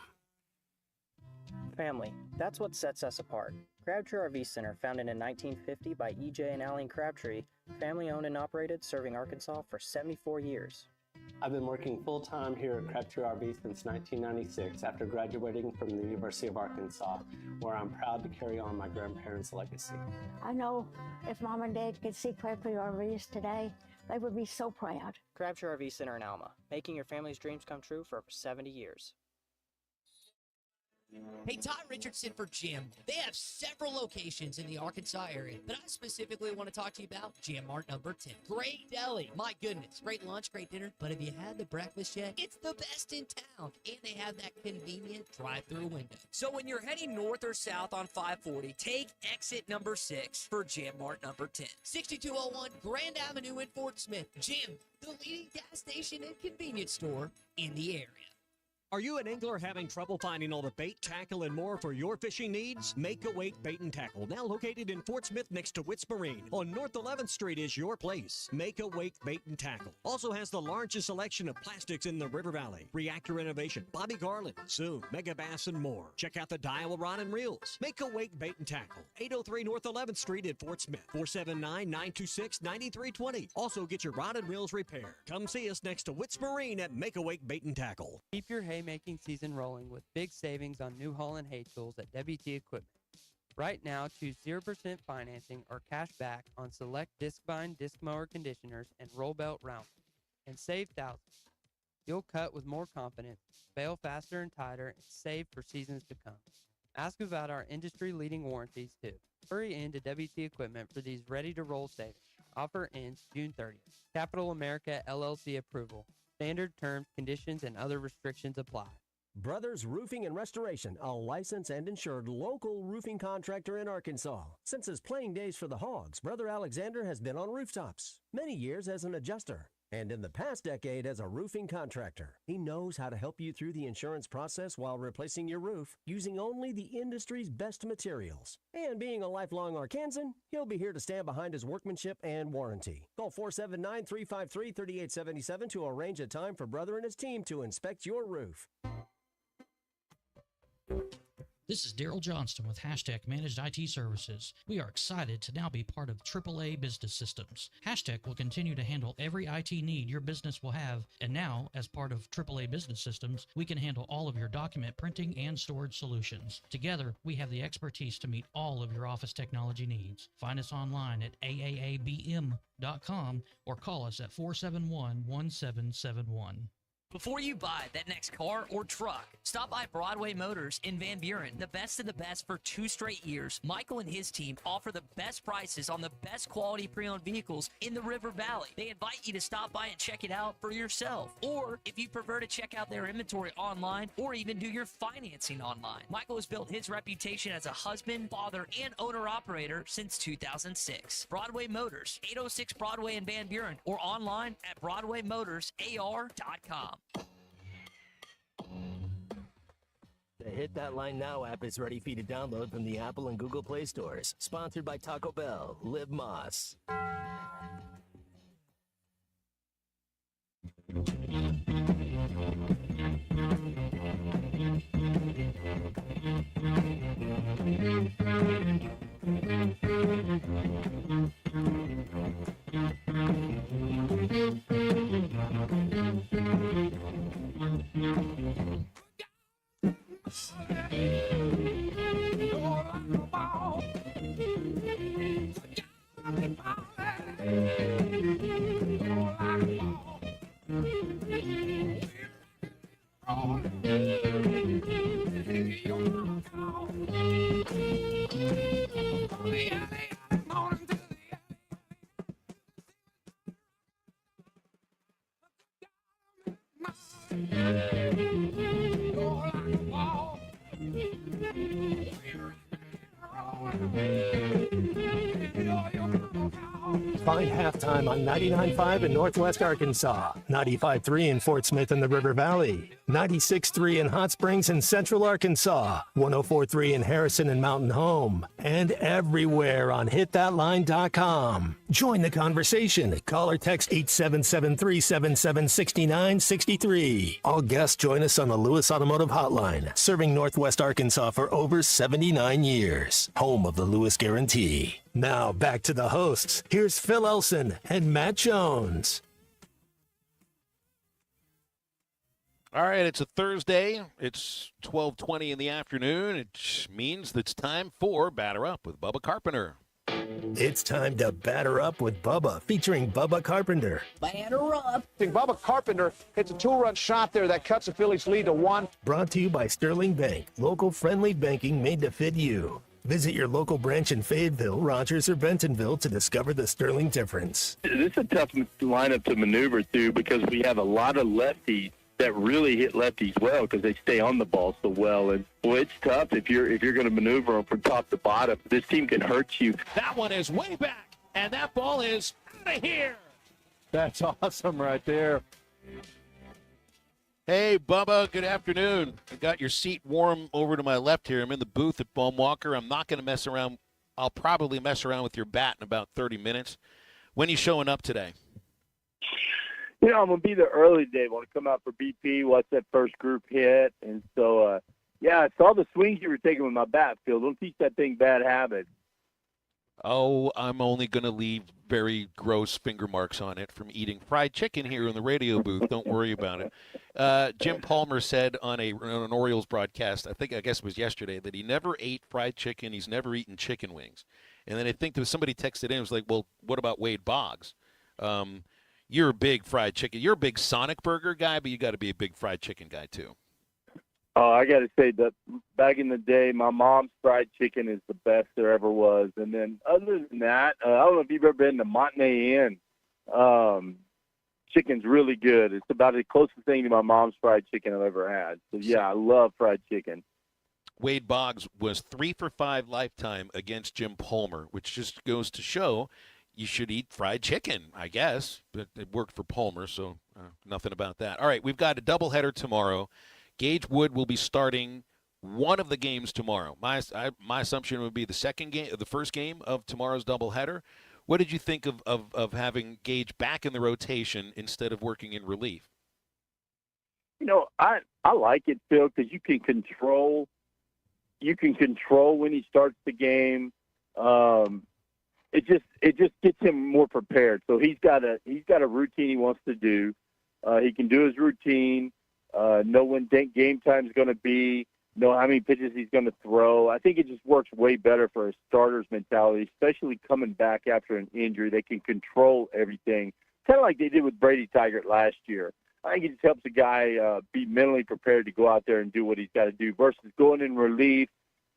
Family, that's what sets us apart. Crabtree RV Center, founded in 1950 by E.J. and Aline Crabtree, family-owned and operated, serving Arkansas for 74 years. I've been working full-time here at Crabtree RV since 1996 after graduating from the University of Arkansas, where I'm proud to carry on my grandparents' legacy. I know if Mom and Dad could see Crabtree RVs today, they would be so proud. Crabtree RV Center in Alma, making your family's dreams come true for over 70 years. Hey, Todd Richardson for Jim. They have several locations in the Arkansas area, but I specifically want to talk to you about Jim Mart number 10. Great deli. My goodness. Great lunch, great dinner. But have you had the breakfast yet? It's the best in town. And they have that convenient drive-through window. So when you're heading north or south on 540, take exit number 6 for Jim Mart number 10. 6201 Grand Avenue in Fort Smith. Jim, the leading gas station and convenience store in the area. Are you an angler having trouble finding all the bait, tackle, and more for your fishing needs? Make a Wake Bait and Tackle, now located in Fort Smith next to Witts Marine on North 11th Street, is your place. Make a Wake Bait and Tackle also has the largest selection of plastics in the River Valley. Reactor Innovation, Bobby Garland, Zoom, Mega Bass, and more. Check out the Daiwa Rod and Reels. Make a Wake Bait and Tackle, 803 North 11th Street in Fort Smith, 479-926-9320. Also get your rod and reels repaired. Come see us next to Witts Marine at Make a Wake Bait and Tackle. Keep your haymaking season rolling with big savings on New Holland hay tools at WT Equipment. Right now, choose 0% financing or cash back on select disc bind, disc mower conditioners, and roll belt rounders, and save thousands. You'll cut with more confidence, bale faster and tighter, and save for seasons to come. Ask about our industry-leading warranties, too. Hurry into WT Equipment for these ready-to-roll savings. Offer ends June 30th. Capital America LLC approval. Standard terms, conditions, and other restrictions apply. Brothers Roofing and Restoration, a licensed and insured local roofing contractor in Arkansas. Since his playing days for the Hogs, Brother Alexander has been on rooftops, many years as an adjuster, and in the past decade as a roofing contractor. He knows how to help you through the insurance process while replacing your roof using only the industry's best materials. And being a lifelong Arkansan, he'll be here to stand behind his workmanship and warranty. Call 479-353-3877 to arrange a time for Brother and his team to inspect your roof. This is Daryl Johnston with Hashtag Managed IT Services. We are excited to now be part of AAA Business Systems. Hashtag will continue to handle every IT need your business will have, and now, as part of AAA Business Systems, we can handle all of your document printing and storage solutions. Together, we have the expertise to meet all of your office technology needs. Find us online at aaabm.com or call us at 471-1771. Before you buy that next car or truck, stop by Broadway Motors in Van Buren. The best of the best for 2 straight years. Michael and his team offer the best prices on the best quality pre-owned vehicles in the River Valley. They invite you to stop by and check it out for yourself. Or if you prefer to check out their inventory online or even do your financing online. Michael has built his reputation as a husband, father, and owner-operator since 2006. Broadway Motors, 806 Broadway in Van Buren, or online at BroadwayMotorsAR.com. The Hit That Line Now app is ready for you to download from the Apple and Google Play stores. Sponsored by Taco Bell. Live Moss. Find Halftime on 99.5 in Northwest Arkansas, 95.3 in Fort Smith and the River Valley, 96.3 in Hot Springs and Central Arkansas, 104.3 in Harrison and Mountain Home, and everywhere on hitthatline.com. Join the conversation. Call or text 877-377-6963. All guests join us on the Lewis Automotive Hotline, serving Northwest Arkansas for over 79 years. Home of the Lewis Guarantee. Now back to the hosts. Here's Phil Elson and Matt Jones. All right, it's a Thursday. It's 12:20 in the afternoon. It means that it's time for Batter Up with Bubba Carpenter. It's time to batter up with Bubba, featuring Bubba Carpenter. Batter up. Bubba Carpenter hits a two-run shot there that cuts the Phillies' lead to 1. Brought to you by Sterling Bank, local friendly banking made to fit you. Visit your local branch in Fayetteville, Rogers, or Bentonville to discover the Sterling difference. This is a tough lineup to maneuver through because we have a lot of lefties that really hit lefties well because they stay on the ball so well. And boy, it's tough if you're going to maneuver them from top to bottom. This team can hurt you. That one is way back, and that ball is out of here. That's awesome right there. Hey, Bubba, good afternoon. I got your seat warm over to my left here. I'm in the booth at Baum Walker. I'm not going to mess around. I'll probably mess around with your bat in about 30 minutes. When are you showing up today? You know, I'm going to be there early today. I want to come out for BP, watch that first group hit. And so, I saw the swings you were taking with my bat, Phil. Don't teach that thing bad habits. Oh, I'm only going to leave very gross finger marks on it from eating fried chicken here in the radio booth. Don't worry about it. Jim Palmer said on an Orioles broadcast, I guess it was yesterday, that he never ate fried chicken. He's never eaten chicken wings. And then I think there was somebody texted in. It was like, well, what about Wade Boggs? You're a big fried chicken. You're a big Sonic Burger guy, but you got to be a big fried chicken guy too. Oh, I got to say that back in the day, my mom's fried chicken is the best there ever was. And then other than that, I don't know if you've ever been to Montenay Inn. Chicken's really good. It's about the closest thing to my mom's fried chicken I've ever had. So, yeah, I love fried chicken. Wade Boggs was 3 for 5 lifetime against Jim Palmer, which just goes to show you should eat fried chicken, I guess. But it worked for Palmer, so nothing about that. All right, we've got a doubleheader tomorrow. Gage Wood will be starting one of the games tomorrow. My assumption would be the first game of tomorrow's doubleheader. What did you think of having Gage back in the rotation instead of working in relief? You know, I like it, Phil, because you can control when he starts the game. It just gets him more prepared. So he's got a routine he wants to do. He can do his routine. Know when game time is going to be, know how many pitches he's going to throw. I think it just works way better for a starter's mentality, especially coming back after an injury. They can control everything, kind of like they did with Brady Tigert last year. I think it just helps a guy be mentally prepared to go out there and do what he's got to do versus going in relief.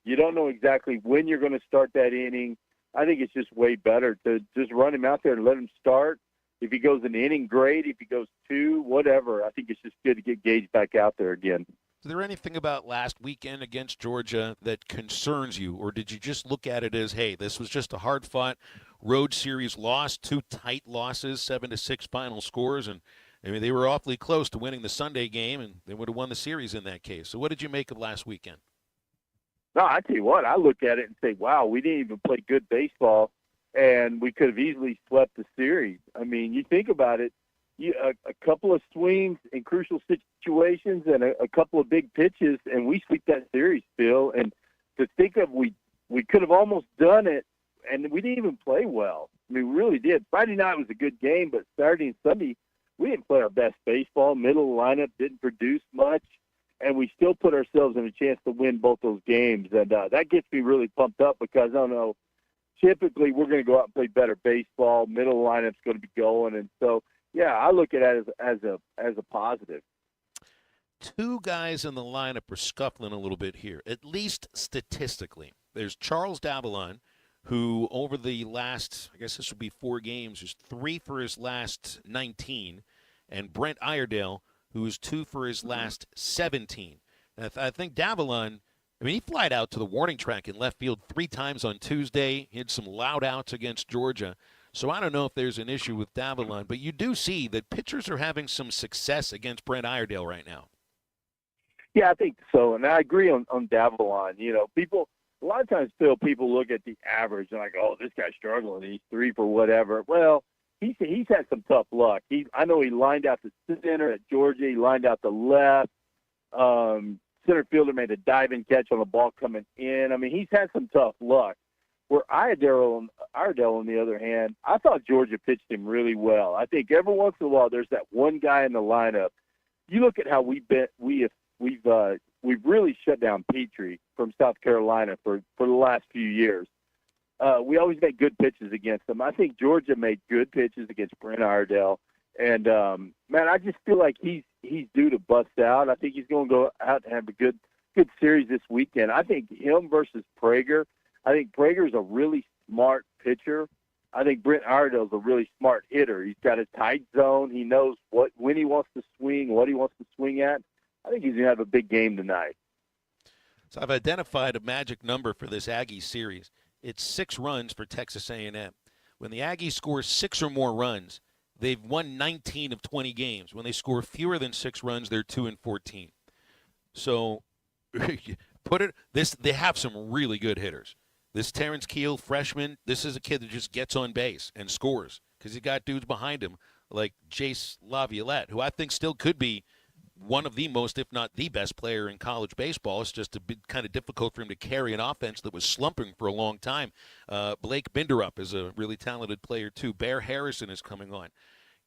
You don't know exactly when you're going to start that inning. I think it's just way better to just run him out there and let him start. If he goes an inning, great. If he goes 2, whatever. I think it's just good to get Gage back out there again. Is there anything about last weekend against Georgia that concerns you, or did you just look at it as, hey, this was just a hard-fought road series loss, 2 tight losses, 7-6 final scores, and I mean they were awfully close to winning the Sunday game, and they would have won the series in that case. So what did you make of last weekend? No, I tell you what, I look at it and say, wow, we didn't even play good baseball, and we could have easily swept the series. I mean, you think about it, a couple of swings in crucial situations and a couple of big pitches, and we sweep that series, Phil. And to think of we could have almost done it, and we didn't even play well. I mean, we really did. Friday night was a good game, but Saturday and Sunday, we didn't play our best baseball. Middle lineup didn't produce much, and we still put ourselves in a chance to win both those games. And that gets me really pumped up because I don't know. Typically, we're going to go out and play better baseball. Middle lineup's going to be going, and so yeah, I look at it as a positive. Two guys in the lineup are scuffling a little bit here, at least statistically. There's Charles Davalon, who over the last, I guess this would be 4 games, is 3 for his last 19, and Brent Iredale, who is 2 for his last 17. And I think Davalon, I mean, he flied out to the warning track in left field 3 times on Tuesday. He had some loud outs against Georgia. So I don't know if there's an issue with Davalon, but you do see that pitchers are having some success against Brent Iredale right now. Yeah, I think so, and I agree on Davalon. You know, a lot of times, Phil, people look at the average and like, oh, this guy's struggling. He's 3 for whatever. Well, he's had some tough luck. I know he lined out the center at Georgia. He lined out the left. Center fielder made a diving catch on the ball coming in. I mean, he's had some tough luck. Where Iredale, on the other hand, I thought Georgia pitched him really well. I think every once in a while there's that one guy in the lineup. You look at how we've really shut down Petrie from South Carolina for the last few years. We always make good pitches against them. I think Georgia made good pitches against Brent Iredale. And, man, I just feel like he's due to bust out. I think he's going to go out and have a good series this weekend. I think him versus Prager. I think Prager's a really smart pitcher. I think Brent Iredale's a really smart hitter. He's got a tight zone. He knows when he wants to swing, what he wants to swing at. I think he's going to have a big game tonight. So I've identified a magic number for this Aggie series. It's 6 runs for Texas A&M. When the Aggies score 6 or more runs, they've won 19 of 20 games. When they score fewer than 6 runs, they're 2-14. So they have some really good hitters. This Terrence Keel, freshman, this is a kid that just gets on base and scores because he got dudes behind him like Jace Laviolette, who I think still could be one of the most, if not the best player in college baseball. It's just a bit kind of difficult for him to carry an offense that was slumping for a long time. Blake Binderup is a really talented player, too. Bear Harrison is coming on.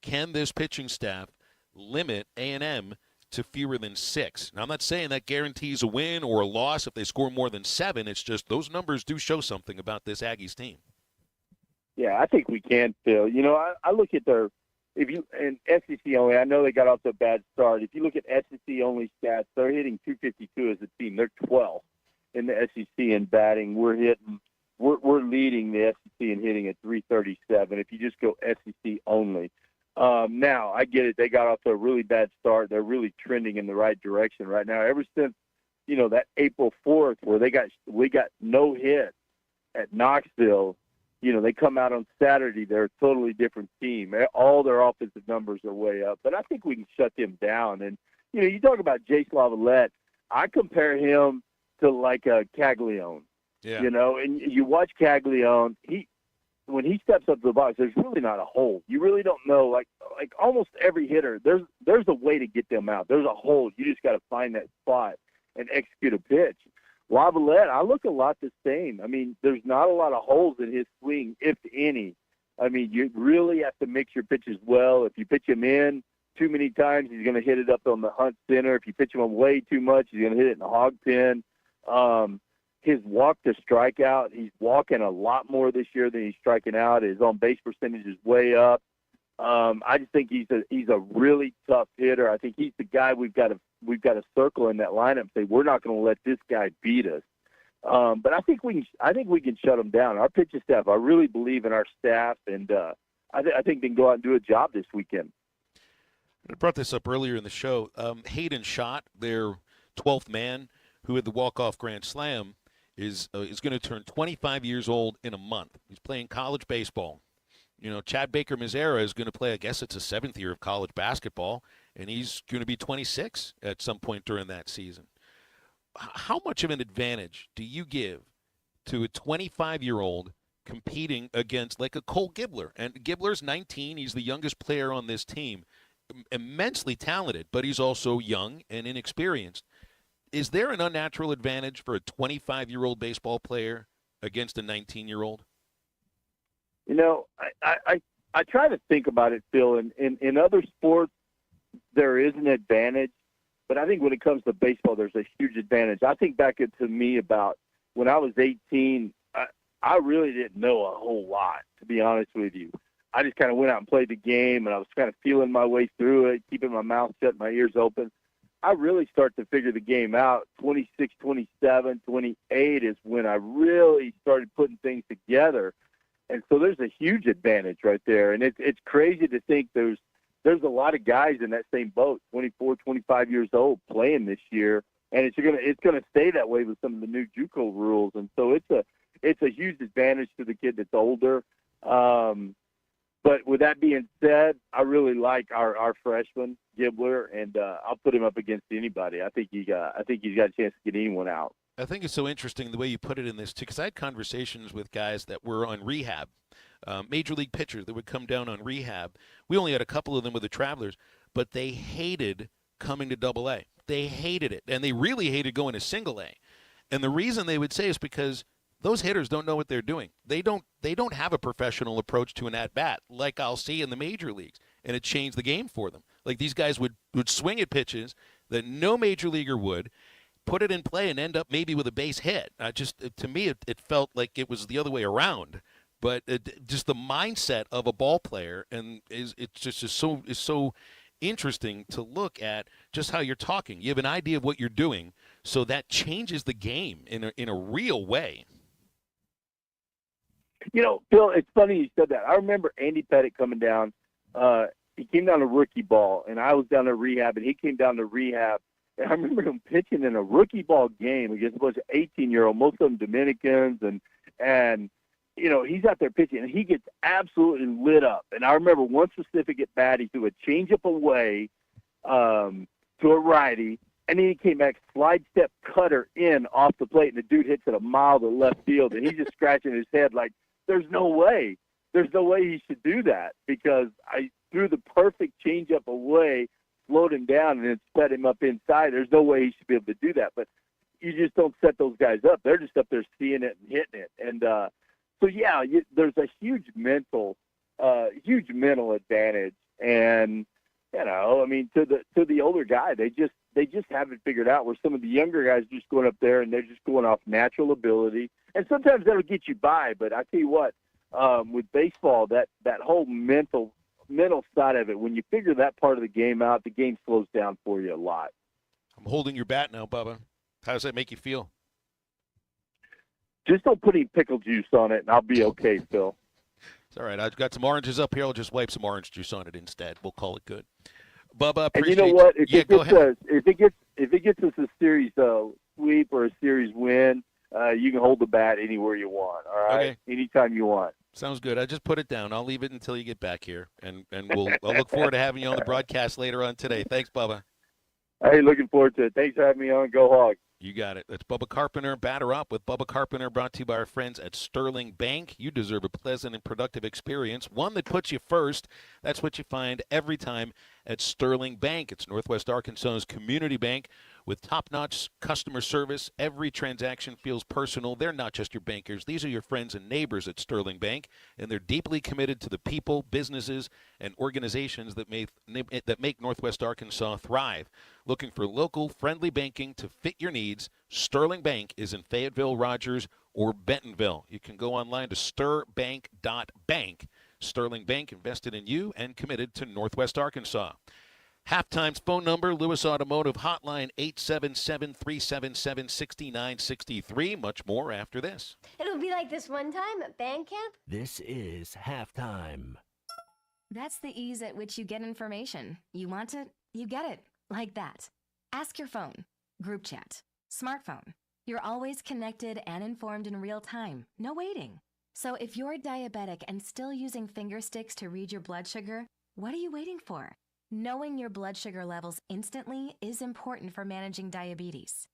Can this pitching staff limit A&M to fewer than 6? Now, I'm not saying that guarantees a win or a loss if they score more than 7. It's just those numbers do show something about this Aggies team. Yeah, I think we can, Phil. You know, I look at their and SEC only, I know they got off to a bad start. If you look at SEC only stats, they're hitting 252 as a team. They're 12th in the SEC in batting. We're leading the SEC in hitting at 337. If you just go SEC only. Now I get it. They got off to a really bad start. They're really trending in the right direction right now. Ever since, you know, that April 4th where we got no hit at Knoxville. You know, they come out on Saturday, they're a totally different team. All their offensive numbers are way up. But I think we can shut them down. And, you know, you talk about Jace Laviolette. I compare him to like a Caglione. Yeah. You know, and you watch Caglione, when he steps up to the box, there's really not a hole. You really don't know. Like almost every hitter, there's a way to get them out. There's a hole. You just got to find that spot and execute a pitch. Laviolette, I look a lot the same. I mean, there's not a lot of holes in his swing, if any. I mean, you really have to mix your pitches well. If you pitch him in too many times, he's going to hit it up on the Hunt Center. If you pitch him way too much, he's going to hit it in the hog pen. His walk to strikeout, he's walking a lot more this year than he's striking out. His on-base percentage is way up. I just think he's a really tough hitter. I think he's the guy we've got to circle in that lineup and say we're not going to let this guy beat us. But I think we can shut him down. Our pitching staff, I really believe in our staff, and I think they can go out and do a job this weekend. I brought this up earlier in the show. Hayden Schott, their 12th man, who had the walk-off grand slam, is going to turn 25 years old in a month. He's playing college baseball. You know, Chad Baker-Mazara is going to play, I guess it's a 7th year of college basketball, and he's going to be 26 at some point during that season. How much of an advantage do you give to a 25-year-old competing against like a Cole Gibbler? And Gibbler's 19. He's the youngest player on this team. Immensely talented, but he's also young and inexperienced. Is there an unnatural advantage for a 25-year-old baseball player against a 19-year-old? You know, I I try to think about it, Phil. In other sports, there is an advantage, but I think when it comes to baseball, there's a huge advantage. I think back to me about when I was 18, I really didn't know a whole lot, to be honest with you. I just kind of went out and played the game, and I was kind of feeling my way through it, keeping my mouth shut, my ears open. I really start to figure the game out. 26, 27, 28 is when I really started putting things together. And so there's a huge advantage right there. And it's crazy to think there's a lot of guys in that same boat, 24, 25 years old, playing this year. And it's gonna stay that way with some of the new JUCO rules. And so it's a huge advantage to the kid that's older. But with that being said, I really like our freshman Gibbler, and I'll put him up against anybody. I think he's got a chance to get anyone out. I think it's so interesting the way you put it in this too, because I had conversations with guys that were on rehab, major league pitchers that would come down on rehab. We only had a couple of them with the Travelers, but they hated coming to Double-A. They hated it, and they really hated going to Single-A. And the reason they would say is because those hitters don't know what they're doing. They don't have a professional approach to an at-bat like I'll see in the major leagues, and it changed the game for them. Like these guys would swing at pitches that no major leaguer would, put it in play, and end up maybe with a base hit. To me, it felt like it was the other way around. But just the mindset of a ball player, and is so interesting to look at just how you're talking. You have an idea of what you're doing, so that changes the game in a real way. You know, Phil, it's funny you said that. I remember Andy Pettitte coming down. He came down to rookie ball, and I was down to rehab, and he came down to rehab. And I remember him pitching in a rookie ball game against a bunch of 18-year-old, most of them Dominicans, and you know, he's out there pitching, and he gets absolutely lit up. And I remember one specific at bat, he threw a changeup away to a righty, and then he came back, slide step cutter in off the plate, and the dude hits it a mile to left field, and he's just scratching his head like, there's no way he should do that, because I threw the perfect changeup away, slowed him down, and then sped him up inside. There's no way he should be able to do that. But you just don't set those guys up. They're just up there seeing it and hitting it. And so, yeah, there's a huge mental advantage. And, you know, I mean, to the older guy, they just haven't figured out, where some of the younger guys are just going up there and they're just going off natural ability. And sometimes that'll get you by. But I tell you what, with baseball, that whole mental side of it, when you figure that part of the game out, the game slows down for you a lot. I'm holding your bat now, Bubba. How does that make you feel? Just don't put any pickle juice on it, and I'll be okay, Phil. It's all right. I've got some oranges up here. I'll just wipe some orange juice on it instead. We'll call it good. Bubba, and you know what? If it gets us a series sweep or a series win, you can hold the bat anywhere you want. All right, okay. Anytime you want. Sounds good. I just put it down. I'll leave it until you get back here, and I'll look forward to having you on the broadcast later on today. Thanks, Bubba. Hey, looking forward to it. Thanks for having me on. Go Hogs. You got it. That's Bubba Carpenter. Batter Up with Bubba Carpenter, brought to you by our friends at Sterling Bank. You deserve a pleasant and productive experience, one that puts you first. That's what you find every time at Sterling Bank. It's Northwest Arkansas's community bank with top-notch customer service. Every transaction feels personal. They're not just your bankers. These are your friends and neighbors at Sterling Bank, and they're deeply committed to the people, businesses, and organizations that make Northwest Arkansas thrive. Looking for local, friendly banking to fit your needs, Sterling Bank is in Fayetteville, Rogers, or Bentonville. You can go online to stirbank.bank. Sterling Bank, invested in you and committed to Northwest Arkansas. Halftime's phone number, Lewis Automotive Hotline, 877-377-6963. Much more after this. It'll be like this one time at band camp. This is Halftime. That's the ease at which you get information. You want it, you get it. Like that. Ask your phone. Group chat. Smartphone. You're always connected and informed in real time. No waiting. So if you're diabetic and still using finger sticks to read your blood sugar, what are you waiting for? Knowing your blood sugar levels instantly is important for managing diabetes.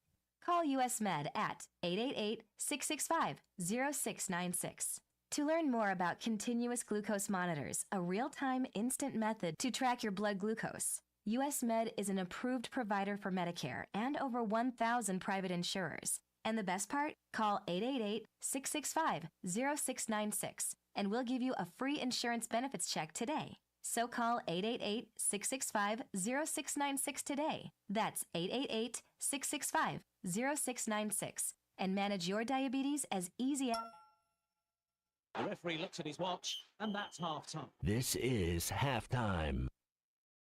Call US Med at 888-665-0696. To learn more about continuous glucose monitors, a real-time instant method to track your blood glucose, US Med is an approved provider for Medicare and over 1,000 private insurers. And the best part? Call 888-665-0696 and we'll give you a free insurance benefits check today. So call 888-665-0696 today. That's 888-665-0696. And manage your diabetes as easy as... The referee looks at his watch, and that's halftime. This is halftime.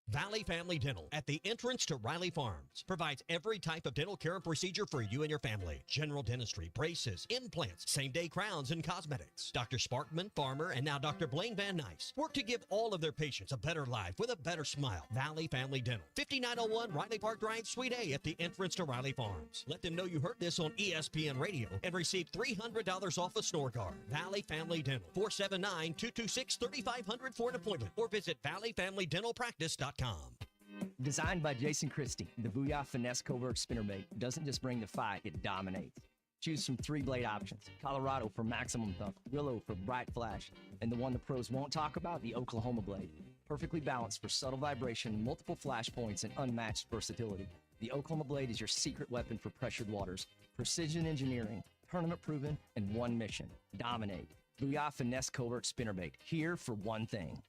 Valley Family Dental at the entrance to Riley Farms provides every type of dental care and procedure for you and your family. General dentistry, braces, implants, same-day crowns, and cosmetics. Dr. Sparkman, Farmer, and now Dr. Blaine Van Nice work to give all of their patients a better life with a better smile. Valley Family Dental, 5901 Riley Park Drive, Suite A at the entrance to Riley Farms. Let them know you heard this on ESPN Radio and receive $300 off a snore guard. Valley Family Dental, 479-226-3500 for an appointment or visit valleyfamilydentalpractice.com. Designed by Jason Christie, the Booyah Finesse Covert Spinnerbait doesn't just bring the fight, it dominates. Choose from 3 blade options: Colorado for maximum thump, Willow for bright flash, and the one the pros won't talk about, the Oklahoma blade. Perfectly balanced for subtle vibration, multiple flash points, and unmatched versatility. The Oklahoma blade is your secret weapon for pressured waters. Precision engineering, tournament proven, and one mission: dominate. Booyah Finesse Covert Spinnerbait, here for one thing.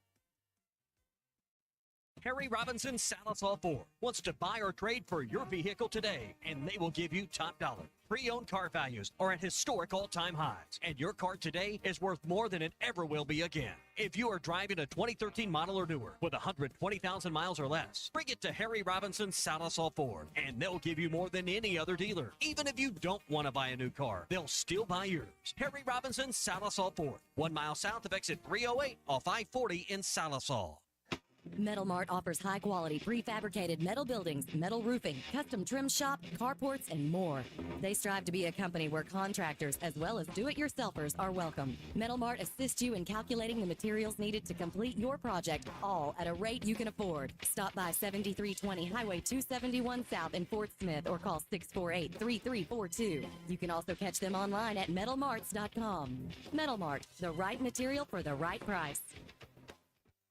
Harry Robinson Salisal Ford wants to buy or trade for your vehicle today, and they will give you top dollar. Pre-owned car values are at historic all-time highs, and your car today is worth more than it ever will be again. If you are driving a 2013 model or newer with 120,000 miles or less, bring it to Harry Robinson Salisal Ford, and they'll give you more than any other dealer. Even if you don't want to buy a new car, they'll still buy yours. Harry Robinson Salisal Ford, 1 mile south of exit 308 off I-40 in Salisal. Metal Mart offers high-quality prefabricated metal buildings, metal roofing, custom trim shop, carports, and more. They strive to be a company where contractors as well as do-it-yourselfers are welcome. Metal Mart assists you in calculating the materials needed to complete your project, all at a rate you can afford. Stop by 7320 Highway 271 South in Fort Smith or call 648-3342. You can also catch them online at metalmarts.com. Metal Mart, the right material for the right price.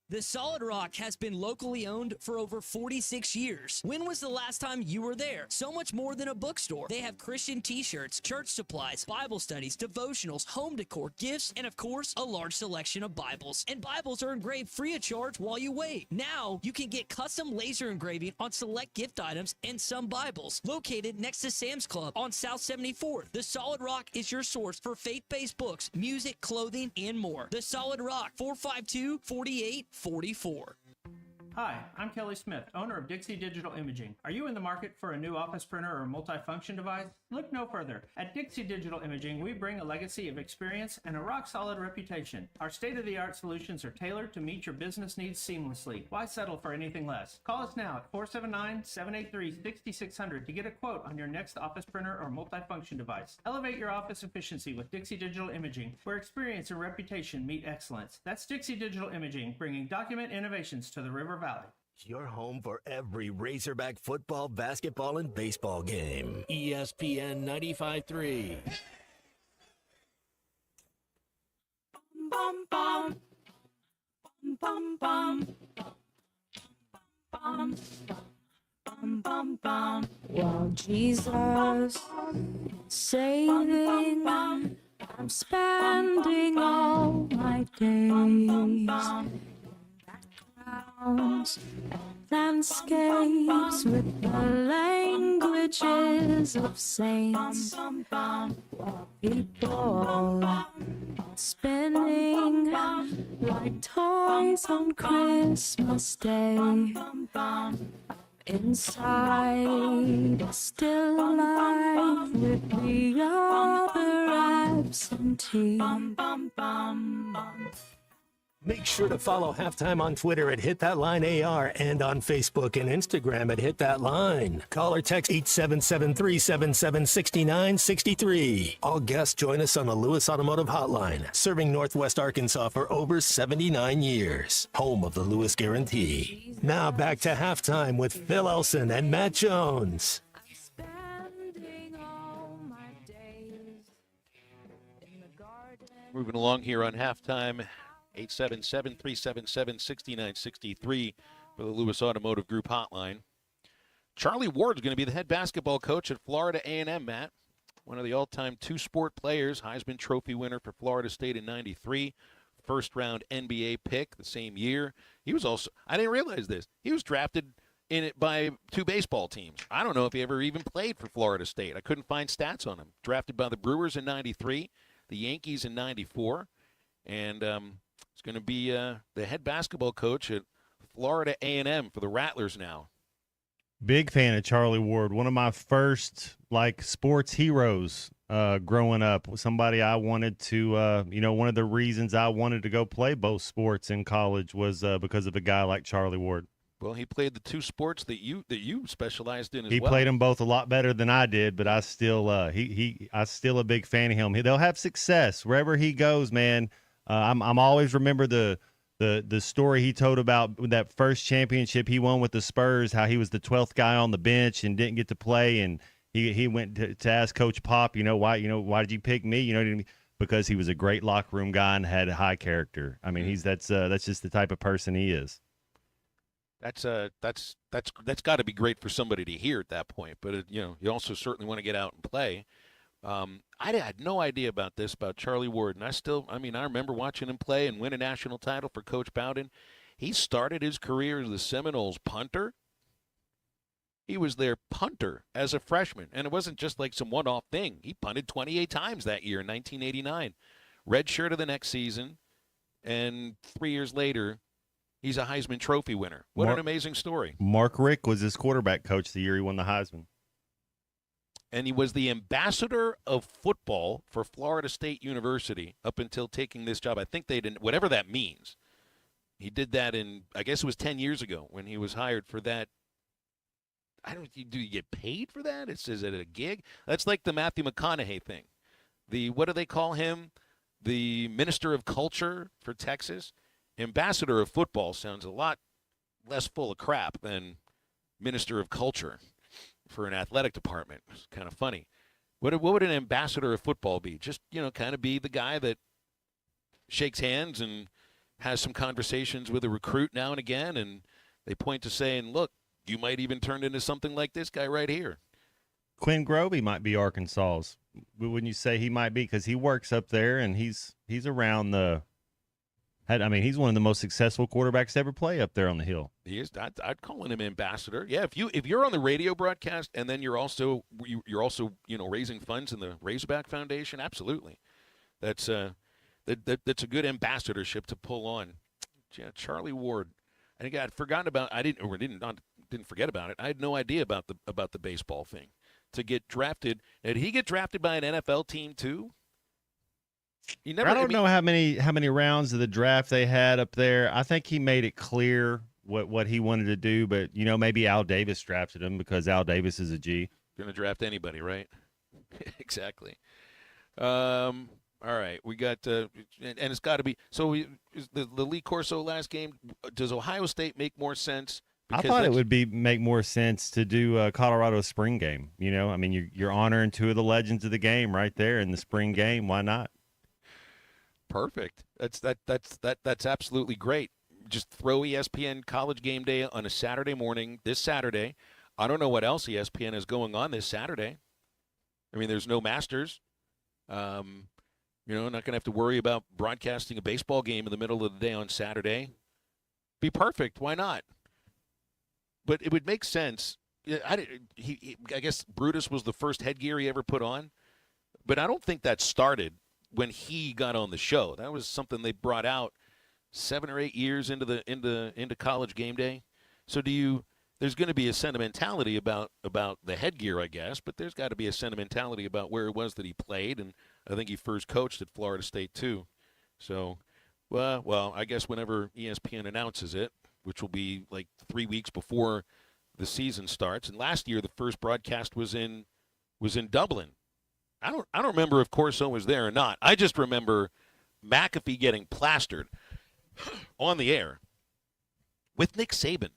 The Solid Rock has been locally owned for over 46 years. When was the last time you were there? So much more than a bookstore. They have Christian t-shirts, church supplies, Bible studies, devotionals, home decor, gifts, and of course, a large selection of Bibles. And Bibles are engraved free of charge while you wait. Now, you can get custom laser engraving on select gift items and some Bibles. Located next to Sam's Club on South 74th, The Solid Rock is your source for faith-based books, music, clothing, and more. The Solid Rock, 452-4844. Hi, I'm Kelly Smith, owner of Dixie Digital Imaging. Are you in the market for a new office printer or multifunction device? Look no further. At Dixie Digital Imaging, we bring a legacy of experience and a rock-solid reputation. Our state-of-the-art solutions are tailored to meet your business needs seamlessly. Why settle for anything less? Call us now at 479-783-6600 to get a quote on your next office printer or multifunction device. Elevate your office efficiency with Dixie Digital Imaging, where experience and reputation meet excellence. That's Dixie Digital Imaging, bringing document innovations to the River Valley. Your home for every Razorback football, basketball, and baseball game. ESPN 95.3. Bum, bum. Bum, bum. Bum, bum, bum, bum. While Jesus is saving, I'm spending all my days. Landscapes with the languages of saints. People spinning like toys on Christmas Day. Inside, still alive with the other absentee. Make sure to follow Halftime on Twitter at HitThatLineAR and on Facebook and Instagram at HitThatLine. Call or text 877-377-6963. All guests join us on the Lewis Automotive Hotline, serving Northwest Arkansas for over 79 years. Home of the Lewis Guarantee. Now back to Halftime with Phil Elson and Matt Jones. Moving along here on Halftime. 877-377-6963 for the Lewis Automotive Group hotline. Charlie Ward's going to be the head basketball coach at Florida A&M, Matt. One of the all-time two-sport players, Heisman Trophy winner for Florida State in '93, first-round NBA pick the same year. He was also, I didn't realize this, he was drafted in it by 2 baseball teams. I don't know if he ever even played for Florida State. I couldn't find stats on him. Drafted by the Brewers in 93, the Yankees in 94, and he's going to be the head basketball coach at Florida A&M for the Rattlers now. Big fan of Charlie Ward. One of my first sports heroes growing up. Somebody I wanted to, one of the reasons I wanted to go play both sports in college was because of a guy like Charlie Ward. Well, he played the 2 sports that you specialized in as well. He played them both a lot better than I did, but I still I still a big fan of him. They'll have success wherever he goes, man. I'm always remember the story he told about that first championship he won with the Spurs, how he was the 12th guy on the bench and didn't get to play, and he went to ask Coach Pop, why did you pick me? Because he was a great locker room guy and had a high character. I mean, that's just the type of person he is. That's got to be great for somebody to hear at that point. But you also certainly want to get out and play. I had no idea about Charlie Ward, and I remember watching him play and win a national title for Coach Bowden. He started his career as the Seminoles punter. He was their punter as a freshman, and it wasn't just like some one-off thing. He punted 28 times that year in 1989. Redshirted the next season, and 3 years later, he's a Heisman Trophy winner. What an amazing story. Mark Richt was his quarterback coach the year he won the Heisman. And he was the ambassador of football for Florida State University up until taking this job. I think they didn't, whatever that means. He did that I guess it was 10 years ago when he was hired for that. Do you get paid for that? Is it a gig? That's like the Matthew McConaughey thing. What do they call him? The Minister of Culture for Texas. Ambassador of football sounds a lot less full of crap than Minister of Culture for an athletic department. It's kind of funny. What would an ambassador of football be? Just, kind of be the guy that shakes hands and has some conversations with a recruit now and again, and they point to saying, look, you might even turn into something like this guy right here. Quinn Grovey might be Arkansas's. Wouldn't you say he might be? Because he works up there, and he's around the – he's one of the most successful quarterbacks to ever play up there on the Hill. He is. I'd call him ambassador. Yeah, if you're on the radio broadcast and then you're also raising funds in the Razorback Foundation, absolutely. That's a good ambassadorship to pull on. Yeah, Charlie Ward. I think I'd forgotten about. I didn't forget about it. I had no idea about the baseball thing. To get drafted, did he get drafted by an NFL team too? I don't know how many rounds of the draft they had up there. I think he made it clear what he wanted to do, but maybe Al Davis drafted him because Al Davis is a G. Going to draft anybody, right? Exactly. All right, we got and it's got to be. So the Lee Corso last game. Does Ohio State make more sense? I thought it would make more sense to do Colorado spring game. You're honoring 2 of the legends of the game right there in the spring game. Why not? Perfect. That's absolutely great. Just throw ESPN College Game Day on a Saturday morning this Saturday. I don't know what else ESPN is going on this Saturday. There's no Masters. Not going to have to worry about broadcasting a baseball game in the middle of the day on Saturday. Be perfect. Why not? But it would make sense. I guess Brutus was the first headgear he ever put on, but I don't think that started when he got on the show. That was something they brought out 7 or 8 years into College Game Day. So there's going to be a sentimentality about the headgear, I guess, but there's got to be a sentimentality about where it was that he played, and I think he first coached at Florida State too. So, well, I guess whenever ESPN announces it, which will be like 3 weeks before the season starts. And last year, the first broadcast was in Dublin. I don't remember if Corso was there or not. I just remember McAfee getting plastered on the air with Nick Saban.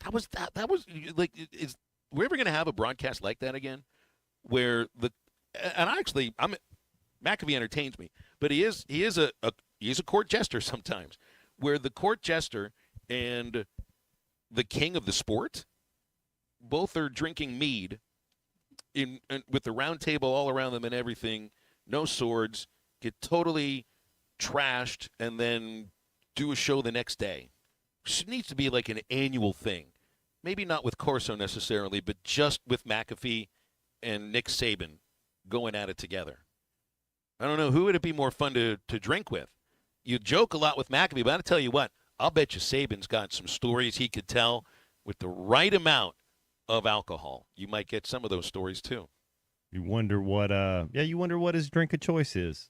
That was like, is we ever going to have a broadcast like that again? Where McAfee entertains me, but he is a court jester sometimes. Where the court jester and the king of the sport both are drinking mead with the round table all around them and everything, no swords, get totally trashed, and then do a show the next day. It needs to be like an annual thing. Maybe not with Corso necessarily, but just with McAfee and Nick Saban going at it together. I don't know. Who would it be more fun to drink with? You joke a lot with McAfee, but I'll tell you what. I'll bet you Saban's got some stories he could tell with the right amount of alcohol. You might get some of those stories too. You wonder what you wonder what his drink of choice is.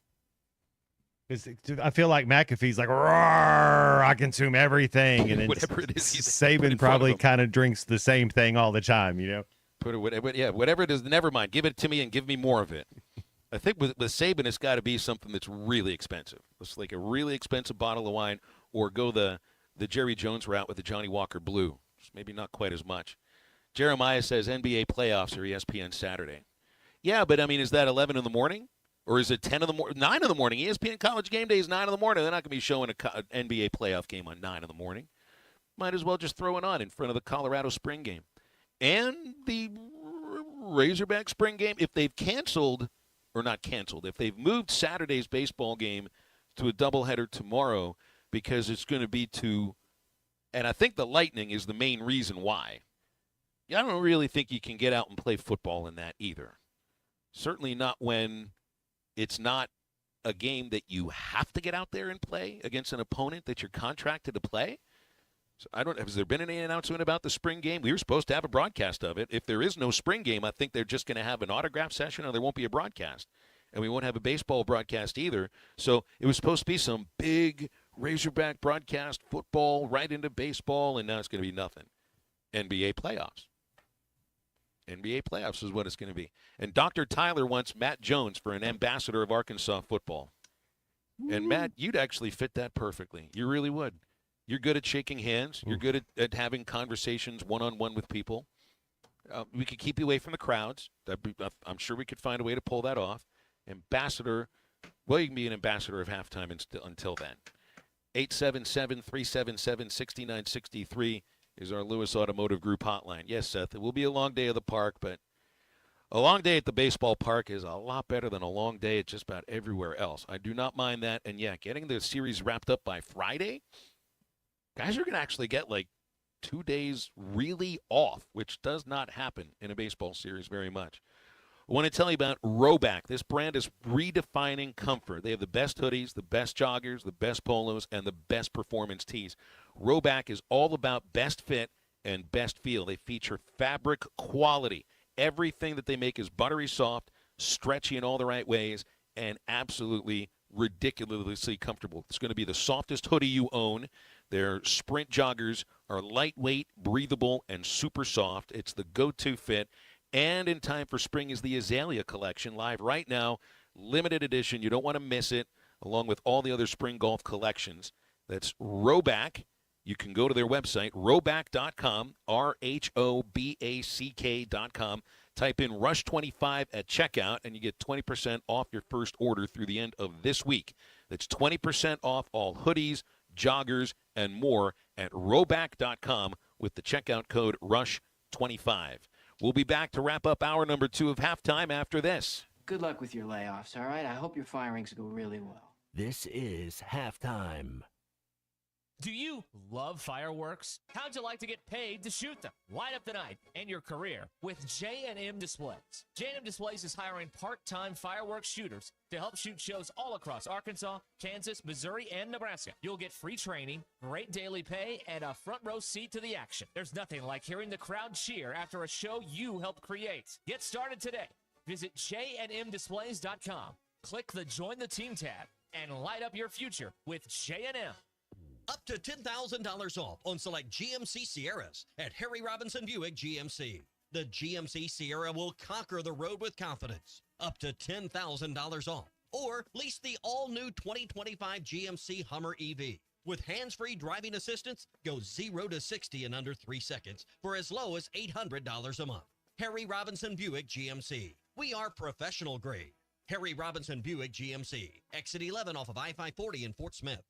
Because I feel like McAfee's like, roar, I consume everything. And then whatever it is, Saban probably kind of drinks the same thing all the time, you know? Whatever it is, never mind. Give it to me and give me more of it. I think with Saban, it's got to be something that's really expensive. It's like a really expensive bottle of wine, or go the Jerry Jones route with the Johnny Walker Blue. It's maybe not quite as much. Jeremiah says NBA playoffs are ESPN Saturday. Yeah, but I mean, is that 11 in the morning? Or is it 10 in the morning? 9 in the morning. ESPN College Game Day is 9 in the morning. They're not going to be showing an NBA playoff game on 9 in the morning. Might as well just throw it on in front of the Colorado spring game. And the Razorback spring game, if they've canceled, or not canceled, if they've moved Saturday's baseball game to a doubleheader tomorrow because it's going to be and I think the Lightning is the main reason why. I don't really think you can get out and play football in that either. Certainly not when it's not a game that you have to get out there and play against an opponent that you're contracted to play. So has there been any announcement about the spring game? We were supposed to have a broadcast of it. If there is no spring game, I think they're just going to have an autograph session, or there won't be a broadcast. And we won't have a baseball broadcast either. So it was supposed to be some big Razorback broadcast, football right into baseball, and now it's going to be nothing. NBA playoffs. NBA playoffs is what it's going to be. And Dr. Tyler wants Matt Jones for an ambassador of Arkansas football. And, Matt, you'd actually fit that perfectly. You really would. You're good at shaking hands. You're good at having conversations one-on-one with people. We could keep you away from the crowds. I'm sure we could find a way to pull that off. Ambassador, well, you can be an ambassador of halftime until then. 877-377-6963 is our Lewis Automotive Group hotline. Yes, Seth, it will be a long day at the park, but a long day at the baseball park is a lot better than a long day at just about everywhere else. I do not mind that. And, yeah, getting the series wrapped up by Friday, guys are going to actually get like 2 days really off, which does not happen in a baseball series very much. I want to tell you about Rhoback. This brand is redefining comfort. They have the best hoodies, the best joggers, the best polos, and the best performance tees. Rhoback is all about best fit and best feel. They feature fabric quality. Everything that they make is buttery soft, stretchy in all the right ways, and absolutely ridiculously comfortable. It's going to be the softest hoodie you own. Their sprint joggers are lightweight, breathable, and super soft. It's the go-to fit. And in time for spring is the Azalea collection, live right now, limited edition. You don't want to miss it, along with all the other spring golf collections. That's Rhoback. You can go to their website, rhoback.com, RHOBACK.com. Type in Rush25 at checkout, and you get 20% off your first order through the end of this week. That's 20% off all hoodies, joggers, and more at rhoback.com with the checkout code RUSH25. We'll be back to wrap up hour number 2 of halftime after this. Good luck with your layoffs, all right? I hope your firings go really well. This is halftime. Do you love fireworks? How'd you like to get paid to shoot them? Light up the night and your career with J&M Displays. J&M Displays is hiring part-time fireworks shooters to help shoot shows all across Arkansas, Kansas, Missouri, and Nebraska. You'll get free training, great daily pay, and a front row seat to the action. There's nothing like hearing the crowd cheer after a show you helped create. Get started today. Visit jnmdisplays.com. Click the Join the Team tab and light up your future with J&M. Up to $10,000 off on select GMC Sierras at Harry Robinson Buick GMC. The GMC Sierra will conquer the road with confidence. Up to $10,000 off. Or lease the all-new 2025 GMC Hummer EV. With hands-free driving assistance, go 0 to 60 in under 3 seconds for as low as $800 a month. Harry Robinson Buick GMC. We are professional grade. Harry Robinson Buick GMC. Exit 11 off of I-540 in Fort Smith.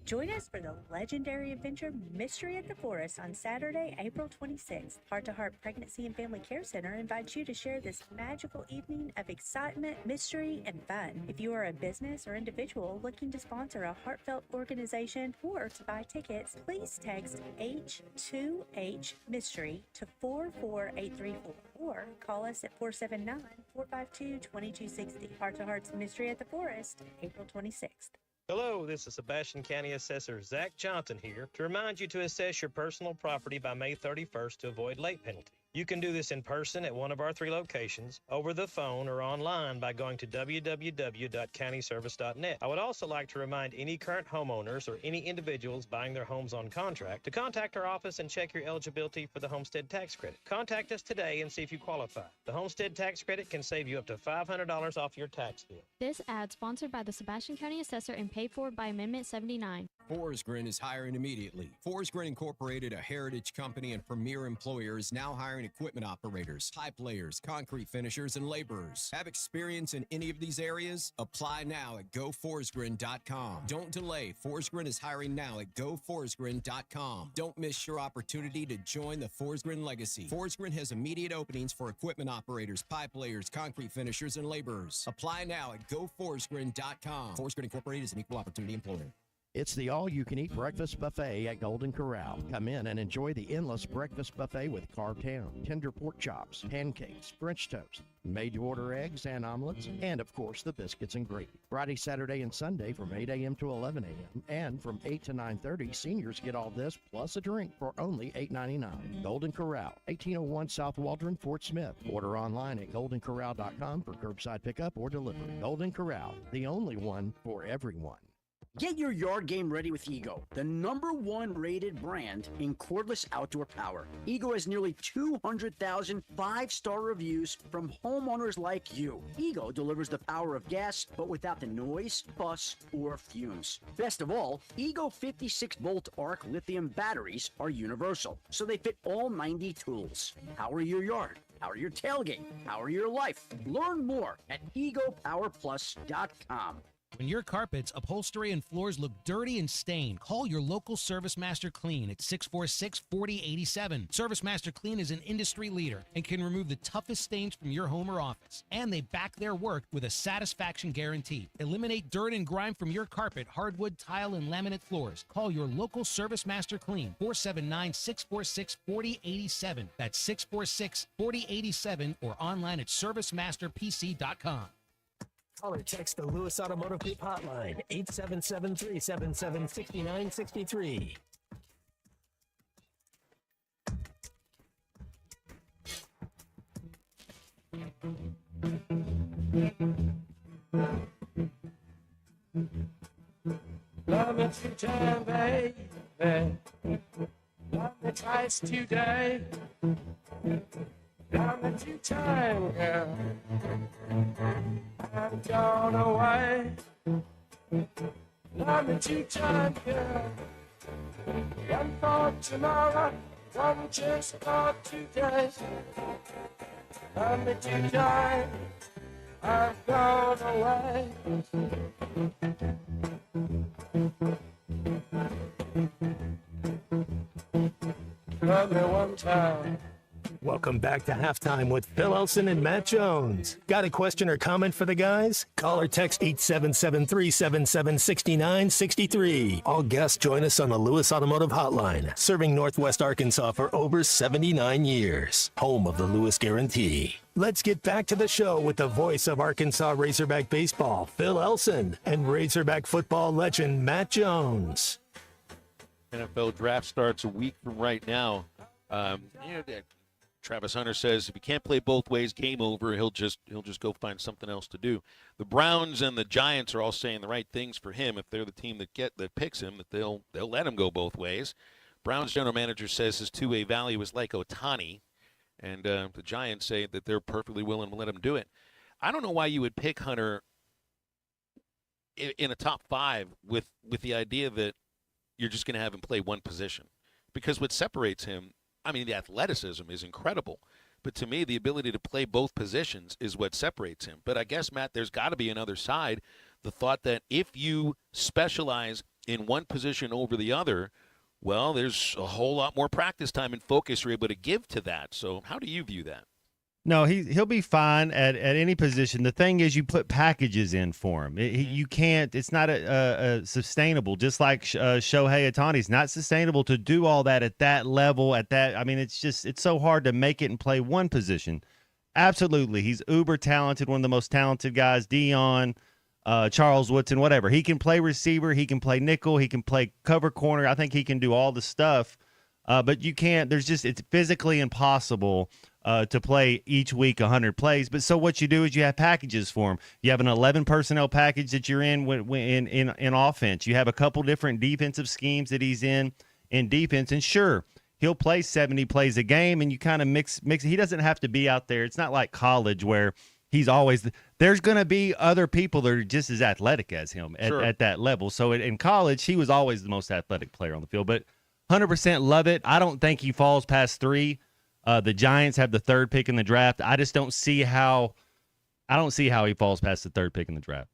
Join us for the legendary adventure Mystery at the Forest on Saturday, April 26th. Heart to Heart Pregnancy and Family Care Center invites you to share this magical evening of excitement, mystery, and fun. If you are a business or individual looking to sponsor a heartfelt organization or to buy tickets, please text H2H Mystery to 44834 or call us at 479-452-2260. Heart to Heart's Mystery at the Forest, April 26th. Hello, this is Sebastian County Assessor Zach Johnson here to remind you to assess your personal property by May 31st to avoid late penalty. You can do this in person at one of our 3 locations, over the phone, or online by going to www.countyservice.net. I would also like to remind any current homeowners or any individuals buying their homes on contract to contact our office and check your eligibility for the homestead tax credit. Contact us today and see if you qualify. The homestead tax credit can save you up to $500 off your tax bill. This ad sponsored by the Sebastian County Assessor and paid for by Amendment 79. Forsgren is hiring immediately. Forsgren Incorporated, a heritage company and premier employer, is now hiring equipment operators, pipe layers, concrete finishers, and laborers. Have experience in any of these areas? Apply now at GoForsgren.com. Don't delay. Forsgren is hiring now at GoForsgren.com. Don't miss your opportunity to join the Forsgren legacy. Forsgren has immediate openings for equipment operators, pipe layers, concrete finishers, and laborers. Apply now at GoForsgren.com. Forsgren Incorporated is an equal opportunity employer. It's the all-you-can-eat breakfast buffet at Golden Corral. Come in and enjoy the endless breakfast buffet with carved ham, tender pork chops, pancakes, French toast, made-to-order eggs and omelets, and, of course, the biscuits and gravy. Friday, Saturday, and Sunday from 8 a.m. to 11 a.m. And from 8 to 9:30, seniors get all this plus a drink for only $8.99. Golden Corral, 1801 South Waldron, Fort Smith. Order online at goldencorral.com for curbside pickup or delivery. Golden Corral, the only one for everyone. Get your yard game ready with Ego, the #1 rated brand in cordless outdoor power. Ego has nearly 200,000 5-star reviews from homeowners like you. Ego delivers the power of gas, but without the noise, fuss, or fumes. Best of all, Ego 56-volt arc lithium batteries are universal, so they fit all 90 tools. Power your yard. Power your tailgate. Power your life. Learn more at egopowerplus.com. When your carpets, upholstery, and floors look dirty and stained, call your local Service Master Clean at 646-4087. Service Master Clean is an industry leader and can remove the toughest stains from your home or office. And they back their work with a satisfaction guarantee. Eliminate dirt and grime from your carpet, hardwood, tile, and laminate floors. Call your local Service Master Clean, 479-646-4087. That's 646-4087 or online at servicemasterpc.com. Call or text the Lewis Automotive Group hotline, 877-377-6963. Love me two-time, baby. Love me twice today. Love me two-time, girl. I'm gone away. Love me two-time, girl. One for tomorrow, one just for today. Love me two-time. I've gone away. Love me one time. Welcome back to Halftime with Phil Elson and Matt Jones. Got a question or comment for the guys? Call or text 877-377-6963. All guests join us on the Lewis Automotive Hotline, serving Northwest Arkansas for over 79 years. Home of the Lewis Guarantee. Let's get back to the show with the voice of Arkansas Razorback baseball, Phil Elson, and Razorback football legend, Matt Jones. NFL draft starts a week from right now. Travis Hunter says if he can't play both ways, game over. He'll just go find something else to do. The Browns and the Giants are all saying the right things for him. If they're the team that picks him, that they'll let him go both ways. Browns general manager says his two-way value is like Ohtani, and the Giants say that they're perfectly willing to let him do it. I don't know why you would pick Hunter in a top 5 with the idea that you're just going to have him play one position, because what separates him, I mean, the athleticism is incredible, but to me, the ability to play both positions is what separates him. But I guess, Matt, there's got to be another side, the thought that if you specialize in one position over the other, well, there's a whole lot more practice time and focus you're able to give to that. So how do you view that? No, he'll be fine at any position. The thing is, you put packages in for him. You can't. It's not a sustainable. Just like Shohei Ohtani's not sustainable to do all that at that level. I mean, it's so hard to make it and play one position. Absolutely, he's uber talented. One of the most talented guys. Dion, Charles Woodson, whatever. He can play receiver. He can play nickel. He can play cover corner. I think he can do all the stuff. But you can't. It's physically impossible to play each week 100 plays. But so what you do is you have packages for him. You have an 11 personnel package that you're in offense. You have a couple different defensive schemes that he's in defense. And sure, he'll play 70 plays a game, and you kind of mix. He doesn't have to be out there. It's not like college where he's always there's going to be other people that are just as athletic as him at that level. So in college, he was always the most athletic player on the field. But 100% love it. I don't think he falls past 3. The Giants have the 3rd pick in the draft. I just don't see how. I don't see how he falls past the 3rd pick in the draft.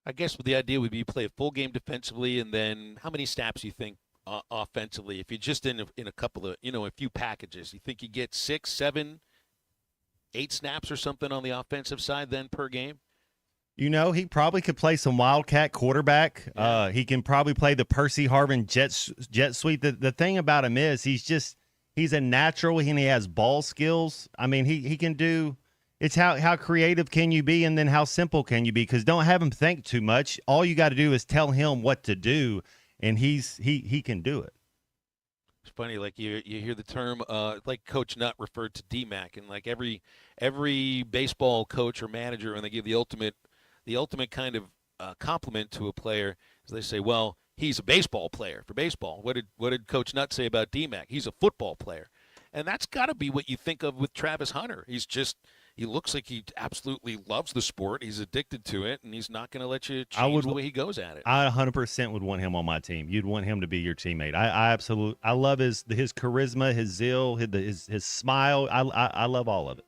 I guess the idea would be you play a full game defensively, and then how many snaps you think offensively? If you're just in a couple of a few packages, you think you get 6, 7, 8 snaps or something on the offensive side then per game? He probably could play some wildcat quarterback. Yeah. He can probably play the Percy Harvin jet sweep. The thing about him is he's a natural and he has ball skills. I mean, he can do – it's how creative can you be and then how simple can you be, because don't have him think too much. All you got to do is tell him what to do, and he can do it. It's funny, like you hear the term, like Coach Nutt referred to DMAC, and like every baseball coach or manager, when they give the ultimate kind of compliment to a player, is they say, well, he's a baseball player for baseball. What did Coach Nutt say about DMAC? He's a football player. And that's got to be what you think of with Travis Hunter. He looks like he absolutely loves the sport. He's addicted to it, and he's not going to let you change the way he goes at it. I 100% would want him on my team. You'd want him to be your teammate. I love his charisma, his zeal, his smile. I love all of it.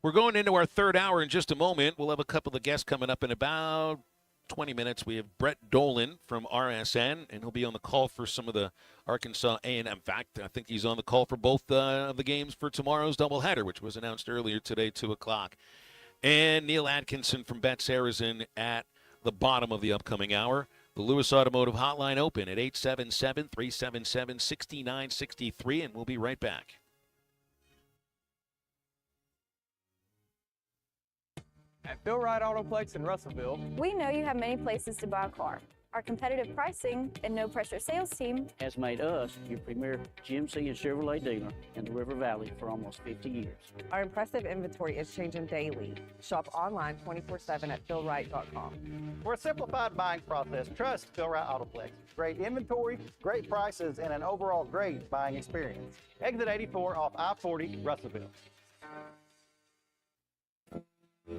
We're going into our 3rd hour in just a moment. We'll have a couple of guests coming up in about 20 minutes. We have Brett Dolan from RSN, and he'll be on the call for some of the Arkansas A&M. In fact, I think he's on the call for both of the games for tomorrow's doubleheader, which was announced earlier today, 2 o'clock. And Neil Atkinson from Bet Saracen at the bottom of the upcoming hour. The Lewis Automotive Hotline open at 877-377-6963, and we'll be right back. At Phil Wright Autoplex in Russellville, we know you have many places to buy a car. Our competitive pricing and no-pressure sales team has made us your premier GMC and Chevrolet dealer in the River Valley for almost 50 years. Our impressive inventory is changing daily. Shop online 24/7 at philwright.com. For a simplified buying process, trust Phil Wright Autoplex. Great inventory, great prices, and an overall great buying experience. Exit 84 off I-40, Russellville.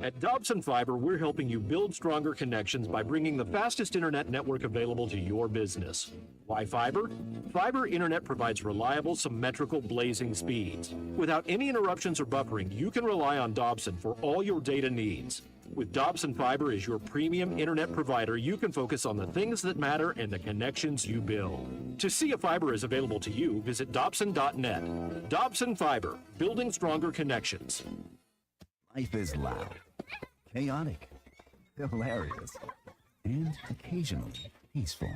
At Dobson Fiber, we're helping you build stronger connections by bringing the fastest internet network available to your business. Why fiber? Fiber internet provides reliable, symmetrical, blazing speeds. Without any interruptions or buffering, you can rely on Dobson for all your data needs. With Dobson Fiber as your premium internet provider, you can focus on the things that matter and the connections you build. To see if fiber is available to you, visit Dobson.net. Dobson Fiber, building stronger connections. Life is loud, chaotic, hilarious, and occasionally peaceful.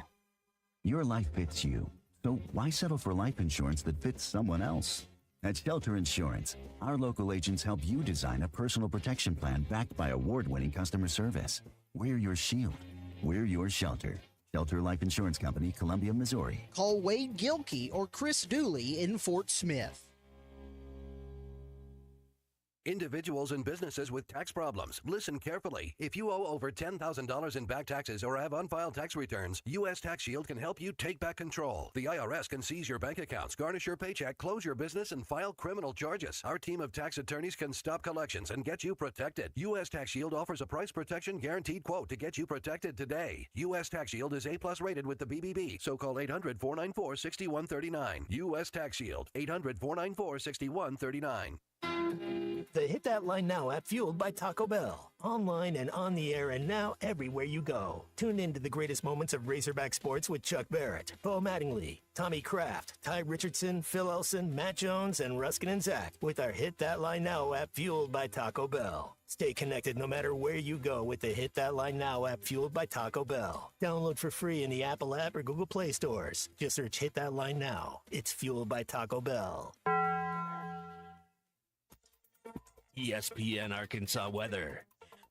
Your life fits you, so why settle for life insurance that fits someone else? At Shelter Insurance, our local agents help you design a personal protection plan backed by award-winning customer service. We're your shield. We're your shelter. Shelter Life Insurance Company, Columbia, Missouri. Call Wade Gilkey or Chris Dooley in Fort Smith. Individuals and businesses with tax problems, listen carefully. If you owe over $10,000 in back taxes or have unfiled tax returns, U.S. Tax Shield can help you take back control. The IRS can seize your bank accounts, garnish your paycheck, close your business, and file criminal charges. Our team of tax attorneys can stop collections and get you protected. U.S. Tax Shield offers a price protection guaranteed quote to get you protected today. U.S. Tax Shield is A+ rated with the BBB, so call 800-494-6139. U.S. Tax Shield, 800-494-6139. The Hit That Line Now app, fueled by Taco Bell. Online and on the air and now everywhere you go. Tune in to the greatest moments of Razorback sports with Chuck Barrett, Bo Mattingly, Tommy Kraft, Ty Richardson, Phil Elson, Matt Jones, and Ruskin and Zach with our Hit That Line Now app, fueled by Taco Bell. Stay connected no matter where you go with the Hit That Line Now app, fueled by Taco Bell. Download for free in the Apple app or Google Play stores. Just search Hit That Line Now. It's fueled by Taco Bell. ESPN Arkansas weather.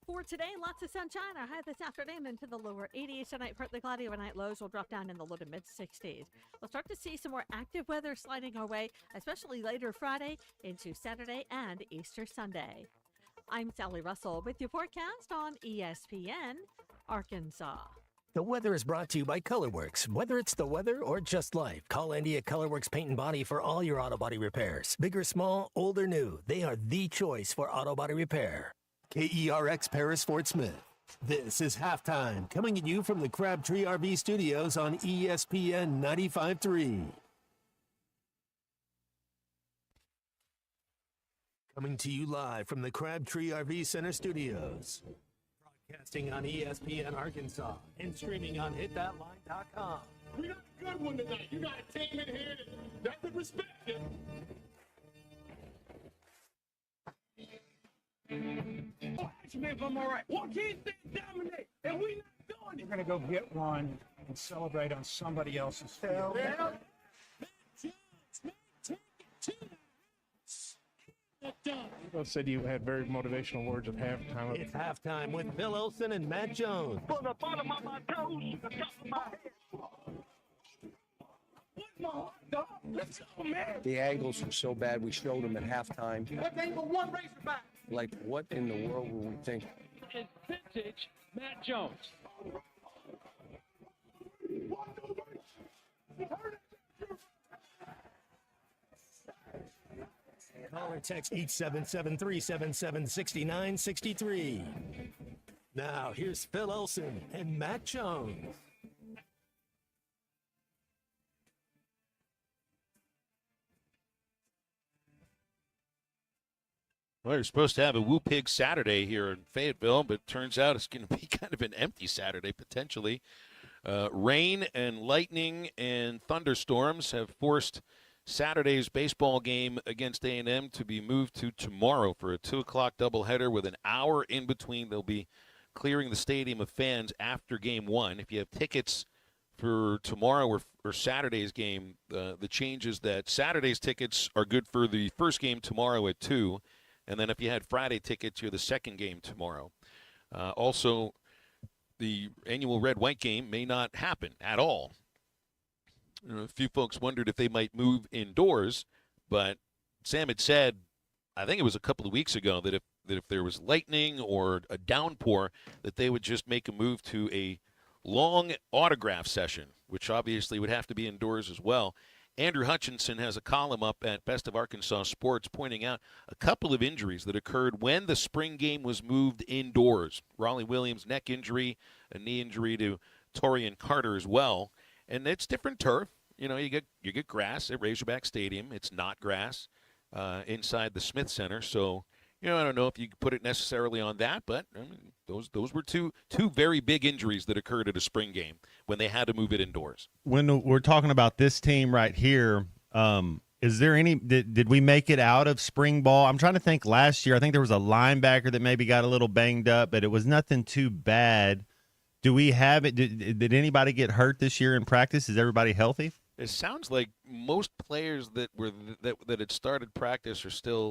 For today, lots of sunshine. Our high this afternoon into the lower 80s. Tonight, partly cloudy. Overnight lows will drop down in the low to mid 60s. We'll start to see some more active weather sliding our way, especially later Friday into Saturday and Easter Sunday. I'm Sally Russell with your forecast on ESPN Arkansas. The weather is brought to you by Colorworks. Whether it's the weather or just life, call Andy at Colorworks Paint and Body for all your auto body repairs. Big or small, old or new, they are the choice for auto body repair. KERX Paris Fort Smith. This is Halftime, coming at you from the Crabtree RV Studios on ESPN 95.3. Coming to you live from the Crabtree RV Center Studios. Broadcasting on ESPN Arkansas and streaming on hitthatline.com. We got a good one tonight. You got a team in here that could respect you. Oh, actually, if I'm all right. One kid thing dominate, and we not doing it. We're going to go get one and celebrate on somebody else's field. People said you had very motivational words at halftime. It's halftime with Phil Olsen and Matt Jones. From the bottom of my toes to the top of my head. What's my heart, dog? Let's go, man. The angles were so bad, we showed them at halftime. That ain't but one Razorback. Like, what in the world were we thinking? It's vintage Matt Jones. Call or text 877-377-6963. Now, here's Phil Olsen and Matt Jones. Well, you're supposed to have a Woo Pig Saturday here in Fayetteville, but it turns out it's going to be kind of an empty Saturday, potentially. Rain and lightning and thunderstorms have forced Saturday's baseball game against A&M to be moved to tomorrow for a 2 o'clock doubleheader with an hour in between. They'll be clearing the stadium of fans after Game 1. If you have tickets for tomorrow or Saturday's game, the change is that Saturday's tickets are good for the first game tomorrow at 2, and then if you had Friday tickets, you're the second game tomorrow. Also, the annual red-white game may not happen at all. You know, a few folks wondered if they might move indoors, but Sam had said, I think it was a couple of weeks ago, that if there was lightning or a downpour, that they would just make a move to a long autograph session, which obviously would have to be indoors as well. Andrew Hutchinson has a column up at Best of Arkansas Sports pointing out a couple of injuries that occurred when the spring game was moved indoors. Raleigh Williams' neck injury, a knee injury to Torian Carter as well. And it's different turf. You know, you get grass at Razorback Stadium. It's not grass inside the Smith Center. So, you know, I don't know if you could put it necessarily on that, but I mean, those were two very big injuries that occurred at a spring game when they had to move it indoors. When we're talking about this team right here, is there any did we make it out of spring ball? I'm trying to think. Last year, I think there was a linebacker that maybe got a little banged up, but it was nothing too bad. Do we have it? Did anybody get hurt this year in practice? Is everybody healthy? It sounds like most players that had started practice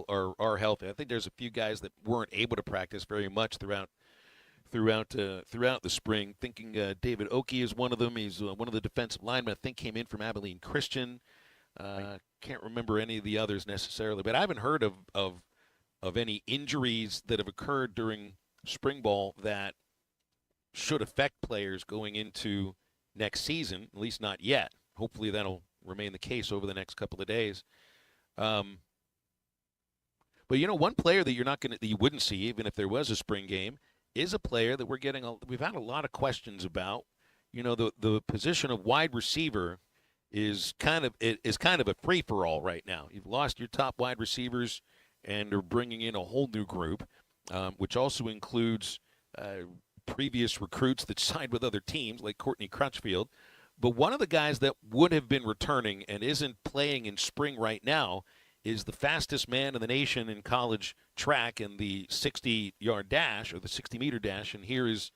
are healthy. I think there's a few guys that weren't able to practice very much throughout the spring. Thinking David Oki is one of them. He's one of the defensive linemen. I think came in from Abilene Christian. Can't remember any of the others necessarily, but I haven't heard of any injuries that have occurred during spring ball that should affect players going into next season, at least not yet. Hopefully that'll remain the case over the next couple of days. But you know, one player that you wouldn't see even if there was a spring game is a player that we've had a lot of questions about. You know, the position of wide receiver is kind of a free for all right now. You've lost your top wide receivers and are bringing in a whole new group, which also includes previous recruits that signed with other teams like Courtney Crutchfield. But one of the guys that would have been returning and isn't playing in spring right now is the fastest man in the nation in college track in the 60-yard dash or the 60-meter dash. And here is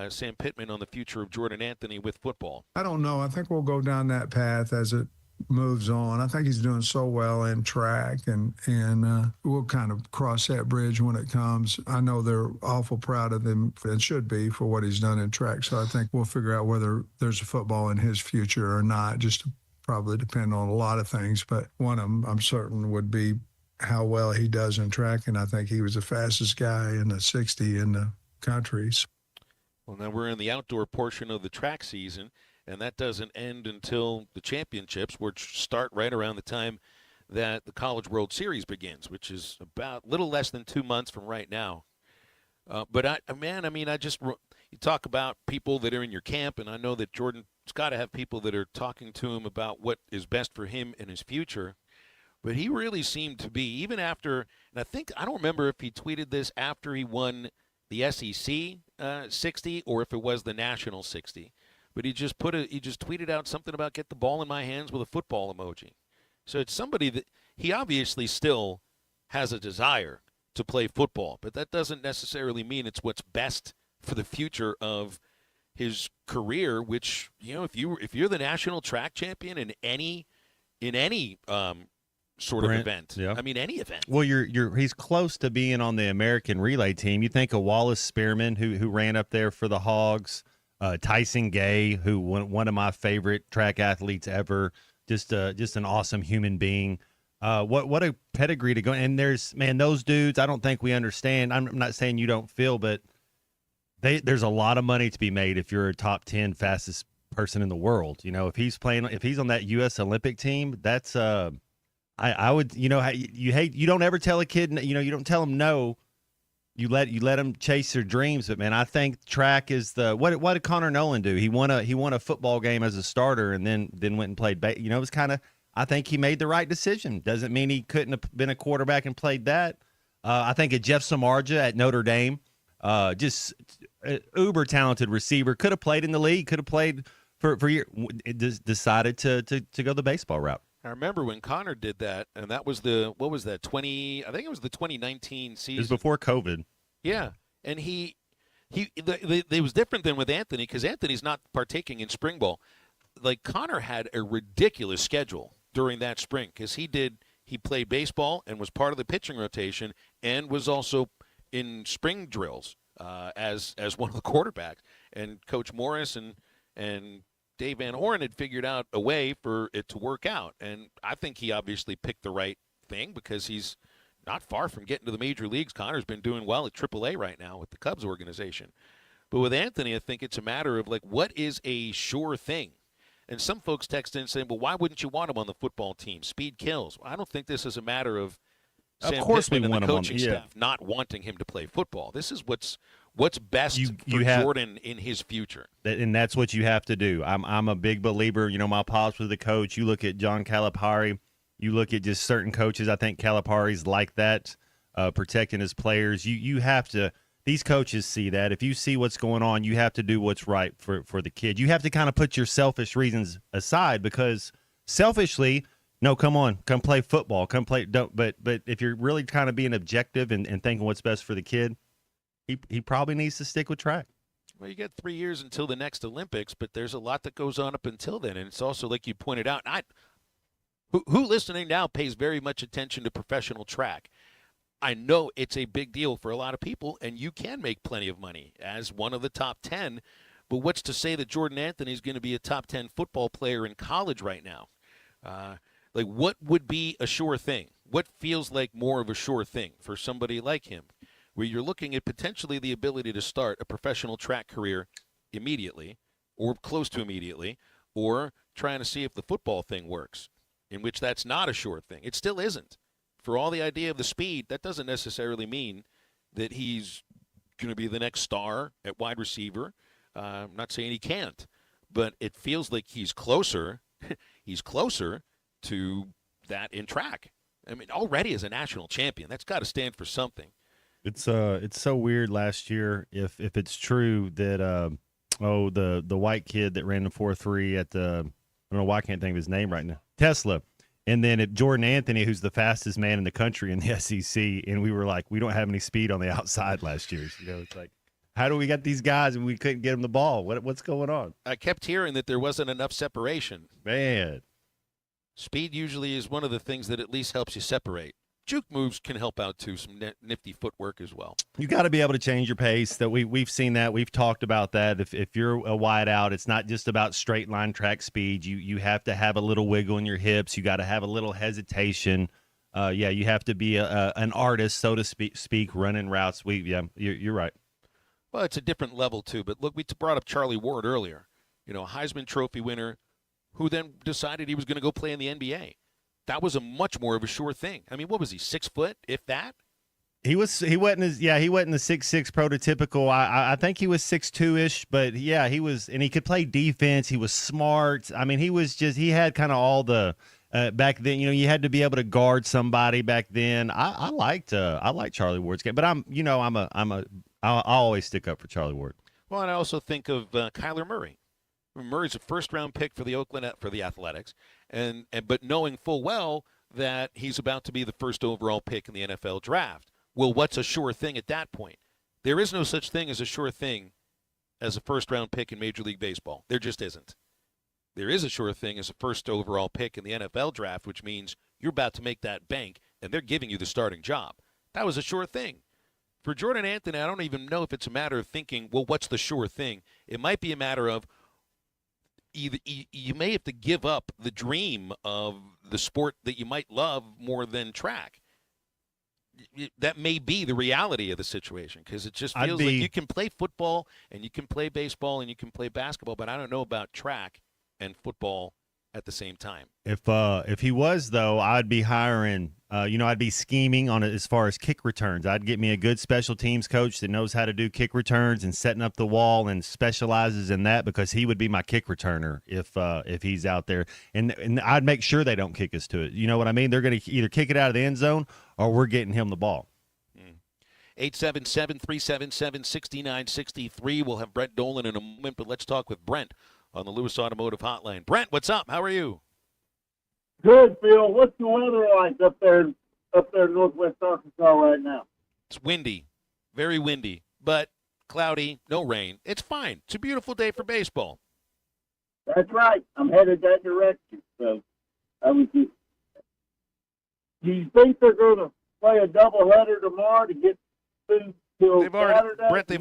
Sam Pittman on the future of Jordan Anthony with football. I don't know. I think we'll go down that path as it moves on. I think he's doing so well in track, and we'll kind of cross that bridge when it comes. I know they're awful proud of him and should be for what he's done in track. So I think we'll figure out whether there's a football in his future or not, just to probably depend on a lot of things. But one of them I'm certain would be how well he does in track. And I think he was the fastest guy in the 60 in the country. Well, now we're in the outdoor portion of the track season, and that doesn't end until the championships, which start right around the time that the College World Series begins, which is about a little less than 2 months from right now. You talk about people that are in your camp, and I know that Jordan's got to have people that are talking to him about what is best for him in his future. But he really seemed to be, even after, and I don't remember if he tweeted this after he won the SEC 60 or if it was the National 60. But he just tweeted out something about get the ball in my hands with a football emoji. So it's somebody that he obviously still has a desire to play football, but that doesn't necessarily mean it's what's best for the future of his career, which, if you're the national track champion in any sort of event. Yeah. I mean, any event. Well, he's close to being on the American relay team. You think of Wallace Spearman, who ran up there for the Hogs, Tyson Gay, who one of my favorite track athletes ever, just an awesome human being. What a pedigree to go. And those dudes, I don't think we understand. I'm not saying you don't feel, but there's a lot of money to be made if you're a top 10 fastest person in the world. If he's on that U.S. Olympic team, that's I would, you don't ever tell a kid, you don't tell them no. You let them chase their dreams. But man, I think track is what did Connor Nolan do? He won a football game as a starter and then went and played. It was kind of, I think he made the right decision. Doesn't mean he couldn't have been a quarterback and played that. I think Jeff Samardzija at Notre Dame, just uber talented receiver, could have played in the league, could have played for years. Decided to go the baseball route. I remember when Connor did that, and that was I think it was the 2019 season. It was before COVID. Yeah, and it was different than with Anthony, because Anthony's not partaking in spring ball. Like, Connor had a ridiculous schedule during that spring, because he played baseball and was part of the pitching rotation and was also in spring drills as one of the quarterbacks. And Coach Morris and Dave Van Horn had figured out a way for it to work out. And I think he obviously picked the right thing, because he's not far from getting to the major leagues. Connor's been doing well at AAA right now with the Cubs organization. But with Anthony, I think it's a matter of, like, what is a sure thing? And some folks text in saying, well, why wouldn't you want him on the football team? Speed kills. Well, I don't think this is a matter of Sam Pittman and the coaching staff not wanting him to play football. This is what's best for Jordan in his future. And that's what you have to do. I'm a big believer. My pops was the coach. You look at John Calipari. You look at just certain coaches. I think Calipari's like that, protecting his players. You have to – these coaches see that. If you see what's going on, you have to do what's right for the kid. You have to kind of put your selfish reasons aside, because selfishly, no, come on, come play football. Come play – don't. But if you're really kind of being objective and thinking what's best for the kid, he probably needs to stick with track. Well, you get 3 years until the next Olympics, but there's a lot that goes on up until then. And it's also, like you pointed out, who listening now pays very much attention to professional track. I know it's a big deal for a lot of people, and you can make plenty of money as one of the top 10. But what's to say that Jordan Anthony is going to be a top 10 football player in college right now? Like, what would be a sure thing? What feels like more of a sure thing for somebody like him, where you're looking at potentially the ability to start a professional track career immediately or close to immediately, or trying to see if the football thing works, in which that's not a sure thing. It still isn't. For all the idea of the speed, that doesn't necessarily mean that he's going to be the next star at wide receiver. I'm not saying he can't, but it feels like he's closer. He's closer to that in track. I mean, already as a national champion, that's got to stand for something. It's so weird last year if it's true that the white kid that ran the 4.3 at the, I don't know why I can't think of his name right now, Tesla. And then if Jordan Anthony, who's the fastest man in the country in the SEC, and we were like, we don't have any speed on the outside last year. You know, it's like, how do we get these guys and we couldn't get them the ball? What's going on? I kept hearing that there wasn't enough separation. Man. Speed usually is one of the things that at least helps you separate. Juke moves can help out too, some nifty footwork as well. You got to be able to change your pace. That we've seen that. We've talked about that. If you're a wide out, it's not just about straight line track speed. You have to have a little wiggle in your hips. You got to have a little hesitation. You have to be an artist, so to speak, running routes. You're right. Well, it's a different level too. But look, we brought up Charlie Ward earlier. You know, Heisman Trophy winner, who then decided he was going to go play in the NBA. That was a much more of a sure thing. I mean, what was he, 6 foot, if that? He wasn't the 6'6" prototypical. I think he was 6'2"-ish, but yeah, he was, and he could play defense. He was smart. I mean, he had kind of all the back then. You know, you had to be able to guard somebody back then. I liked Charlie Ward's game, but I always stick up for Charlie Ward. Well, and I also think of Kyler Murray. Murray's a first-round pick for the Athletics, but knowing full well that he's about to be the first overall pick in the NFL draft. Well, what's a sure thing at that point? There is no such thing as a sure thing as a first-round pick in Major League Baseball. There just isn't. There is a sure thing as a first overall pick in the NFL draft, which means you're about to make that bank, and they're giving you the starting job. That was a sure thing. For Jordan Anthony, I don't even know if it's a matter of thinking, well, what's the sure thing? It might be a matter of you may have to give up the dream of the sport that you might love more than track. That may be the reality of the situation, because it just feels like you can play football and you can play baseball and you can play basketball, but I don't know about track and football at the same time. If he was, though, I'd be hiring. I'd be scheming on it as far as kick returns. I'd get me a good special teams coach that knows how to do kick returns and setting up the wall and specializes in that, because he would be my kick returner if he's out there. And I'd make sure they don't kick us to it. You know what I mean? They're going to either kick it out of the end zone or we're getting him the ball. 877-377-6963. We'll have Brent Dolan in a moment, but let's talk with Brent on the Lewis Automotive Hotline. Brent, what's up? How are you? Good, Phil. What's the weather like up there in northwest Arkansas right now? It's windy, very windy, but cloudy, no rain. It's fine. It's a beautiful day for baseball. That's right. I'm headed that direction. So, do you think they're going to play a doubleheader tomorrow to get through till Saturday? Brent, they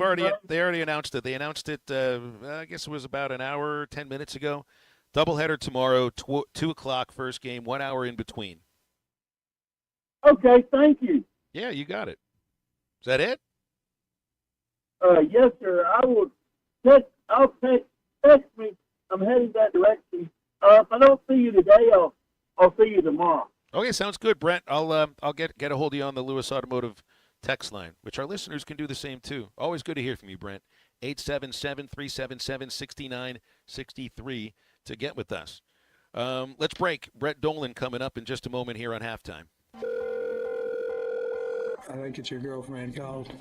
already announced it. They announced it, I guess it was about an hour, 10 minutes ago. Doubleheader tomorrow, 2 o'clock first game, 1 hour in between. Okay, thank you. Yeah, you got it. Is that it? Yes, sir. I'll text me. I'm heading that direction. If I don't see you today, I'll see you tomorrow. Okay, sounds good, Brent. I'll get a hold of you on the Lewis Automotive text line, which our listeners can do the same too. Always good to hear from you, Brent. 877-377-6963 to get with us. Let's break. Brett Dolan coming up in just a moment here on Halftime. I think it's your girlfriend called.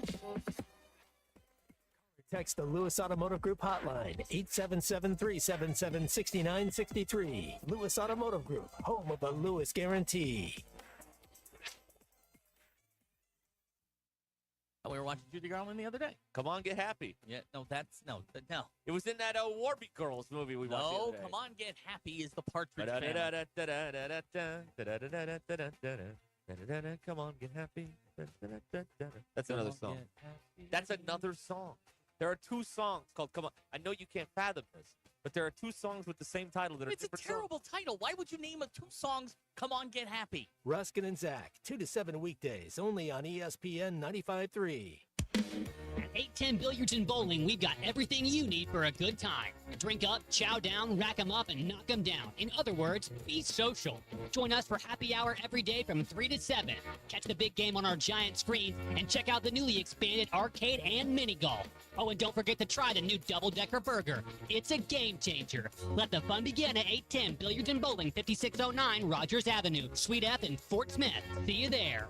Text the Lewis Automotive Group hotline, 877-377-6963. Lewis Automotive Group, home of the Lewis Guarantee. We were watching Judy Garland the other day. Come on, get happy. Yeah, no. It was in that Warby Girls movie we watched. No, Come on, get happy is the Partridge Family. Come on, get happy. That's another song. That's another song. There are two songs called Come On. I know you can't fathom this, but there are two songs with the same title that are different. It's a terrible title. Why would you name two songs Come On, Get Happy? Ruskin and Zach, 2 to 7 weekdays, only on ESPN 95.3. At 810 Billiards and Bowling, we've got everything you need for a good time. Drink up, chow down, rack 'em up, and knock 'em down. In other words, be social. Join us for happy hour every day from 3 to 7. Catch the big game on our giant screen and check out the newly expanded arcade and mini golf. Oh, and don't forget to try the new double-decker burger. It's a game changer. Let the fun begin at 810 Billiards and Bowling, 5609 Rogers Avenue, Suite F in Fort Smith. See you there.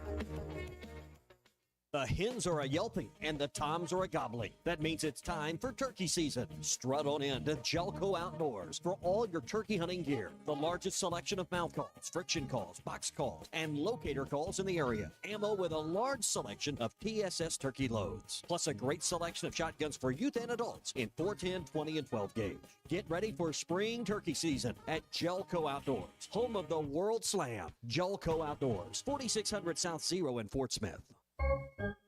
The hens are a yelping and the toms are a gobbling. That means it's time for turkey season. Strut on in to Jelco Outdoors for all your turkey hunting gear. The largest selection of mouth calls, friction calls, box calls, and locator calls in the area. Ammo with a large selection of TSS turkey loads. Plus a great selection of shotguns for youth and adults in 410, 20, and 12 gauge. Get ready for spring turkey season at Jelco Outdoors, home of the World Slam. Jelco Outdoors, 4600 South Zero in Fort Smith.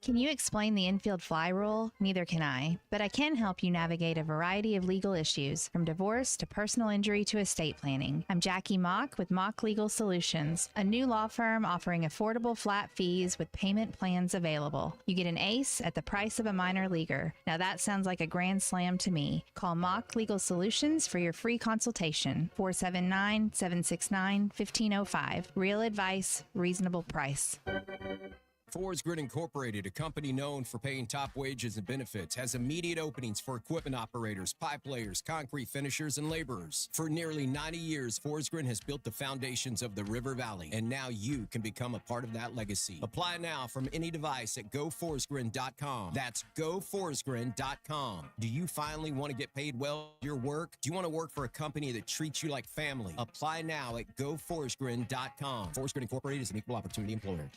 Can you explain the infield fly rule? Neither can I, but I can help you navigate a variety of legal issues, from divorce to personal injury to estate planning. I'm Jackie Mock with Mock Legal Solutions, a new law firm offering affordable flat fees with payment plans available. You get an ace at the price of a minor leaguer. Now that sounds like a grand slam to me. Call Mock Legal Solutions for your free consultation. 479-769-1505. Real advice, reasonable price. Forest Grid Incorporated, a company known for paying top wages and benefits, has immediate openings for equipment operators, pipe layers, concrete finishers, and laborers. For nearly 90 years, Forest Grid has built the foundations of the River Valley, and now you can become a part of that legacy. Apply now from any device at GoForestGrid.com. That's GoForestGrid.com. Do you finally want to get paid well for your work? Do you want to work for a company that treats you like family? Apply now at GoForestGrid.com. Forest Grid Incorporated is an equal opportunity employer.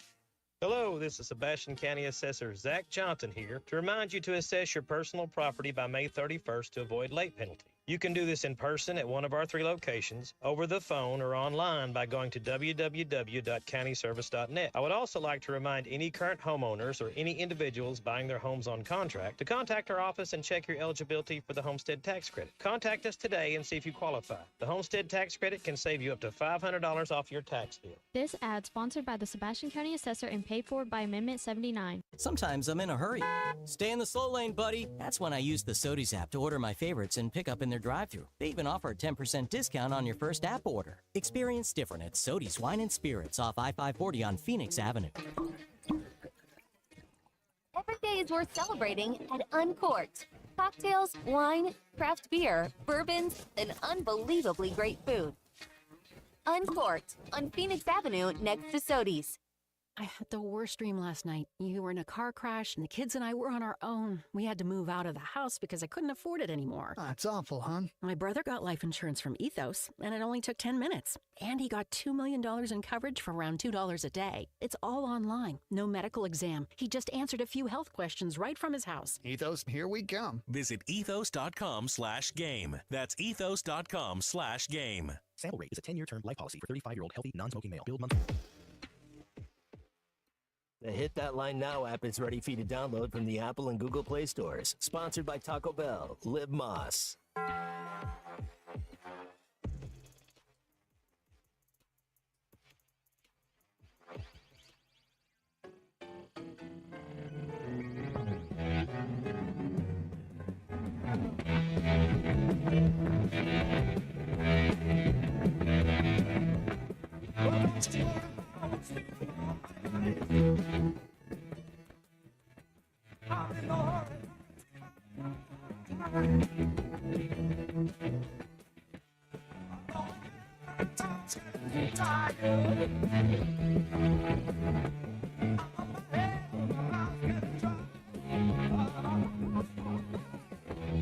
Hello, this is Sebastian County Assessor Zach Johnson here to remind you to assess your personal property by May 31st to avoid late penalty. You can do this in person at one of our 3 locations, over the phone, or online by going to www.countyservice.net. I would also like to remind any current homeowners or any individuals buying their homes on contract to contact our office and check your eligibility for the homestead tax credit. Contact us today and see if you qualify. The homestead tax credit can save you up to $500 off your tax bill. This ad sponsored by the Sebastian County Assessor and paid for by Amendment 79. Sometimes I'm in a hurry. Stay in the slow lane, buddy. That's when I use the Sodies app to order my favorites and pick up in their drive-thru. They even offer a 10% discount on your first app order. Experience different at Sodies Wine and Spirits off I-540 on Phoenix Avenue. Every day is worth celebrating at Uncorked. Cocktails, wine, craft beer, bourbons, and unbelievably great food. Uncorked on Phoenix Avenue next to Sodies. I had the worst dream last night. You were in a car crash, and the kids and I were on our own. We had to move out of the house because I couldn't afford it anymore. That's awful, hon. My brother got life insurance from Ethos, and it only took 10 minutes. And he got $2 million in coverage for around $2 a day. It's all online. No medical exam. He just answered a few health questions right from his house. Ethos, here we come. Visit ethos.com/game. That's ethos.com/game. Sample rate is a 10-year term life policy for 35-year-old healthy, non-smoking male. Build monthly. The Hit That Line Now app is ready for you to download from the Apple and Google Play stores. Sponsored by Taco Bell. Live Moss.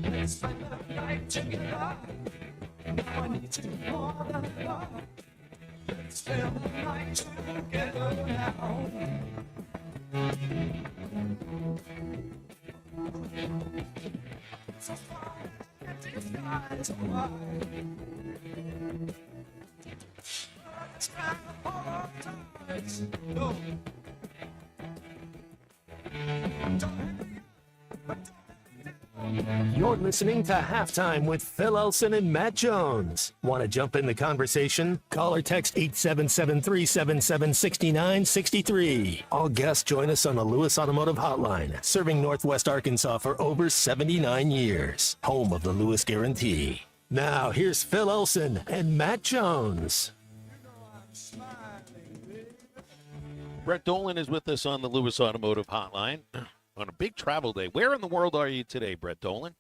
Let's spend the night together. Now I need you more than love. Let's spend the night together now. So far, empty skies are wide. It's kind of hard times. No. Don't You're listening to Halftime with Phil Elson and Matt Jones. Want to jump in the conversation? Call or text 877-377-6963. All guests join us on the Lewis Automotive Hotline, serving Northwest Arkansas for over 79 years. Home of the Lewis Guarantee. Now, here's Phil Elson and Matt Jones. Brett Dolan is with us on the Lewis Automotive Hotline on a big travel day. Where in the world are you today, Brett Dolan?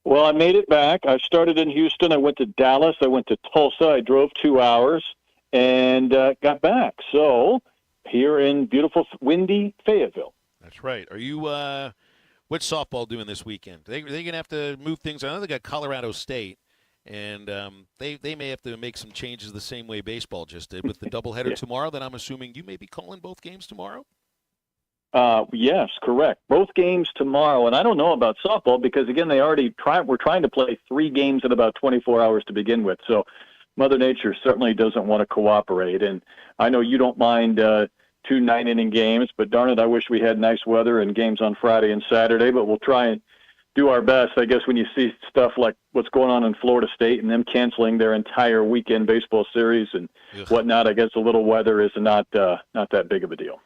Well, I made it back. I started in Houston. I went to Dallas. I went to Tulsa. I drove 2 hours and got back. So here in beautiful, windy Fayetteville. That's right. Are you what's softball doing this weekend? They going to have to move things. I know they got Colorado State. And they may have to make some changes the same way baseball just did with the doubleheader tomorrow. Then I'm assuming you may be calling both games tomorrow? Yes, correct. Both games tomorrow. And I don't know about softball because, again, we're trying to play 3 games in about 24 hours to begin with. So Mother Nature certainly doesn't want to cooperate. And I know you don't mind 2 9-inning games, but darn it, I wish we had nice weather and games on Friday and Saturday. But we'll try and do our best. I guess when you see stuff like what's going on in Florida State and them canceling their entire weekend baseball series and whatnot, I guess a little weather is not that big of a deal.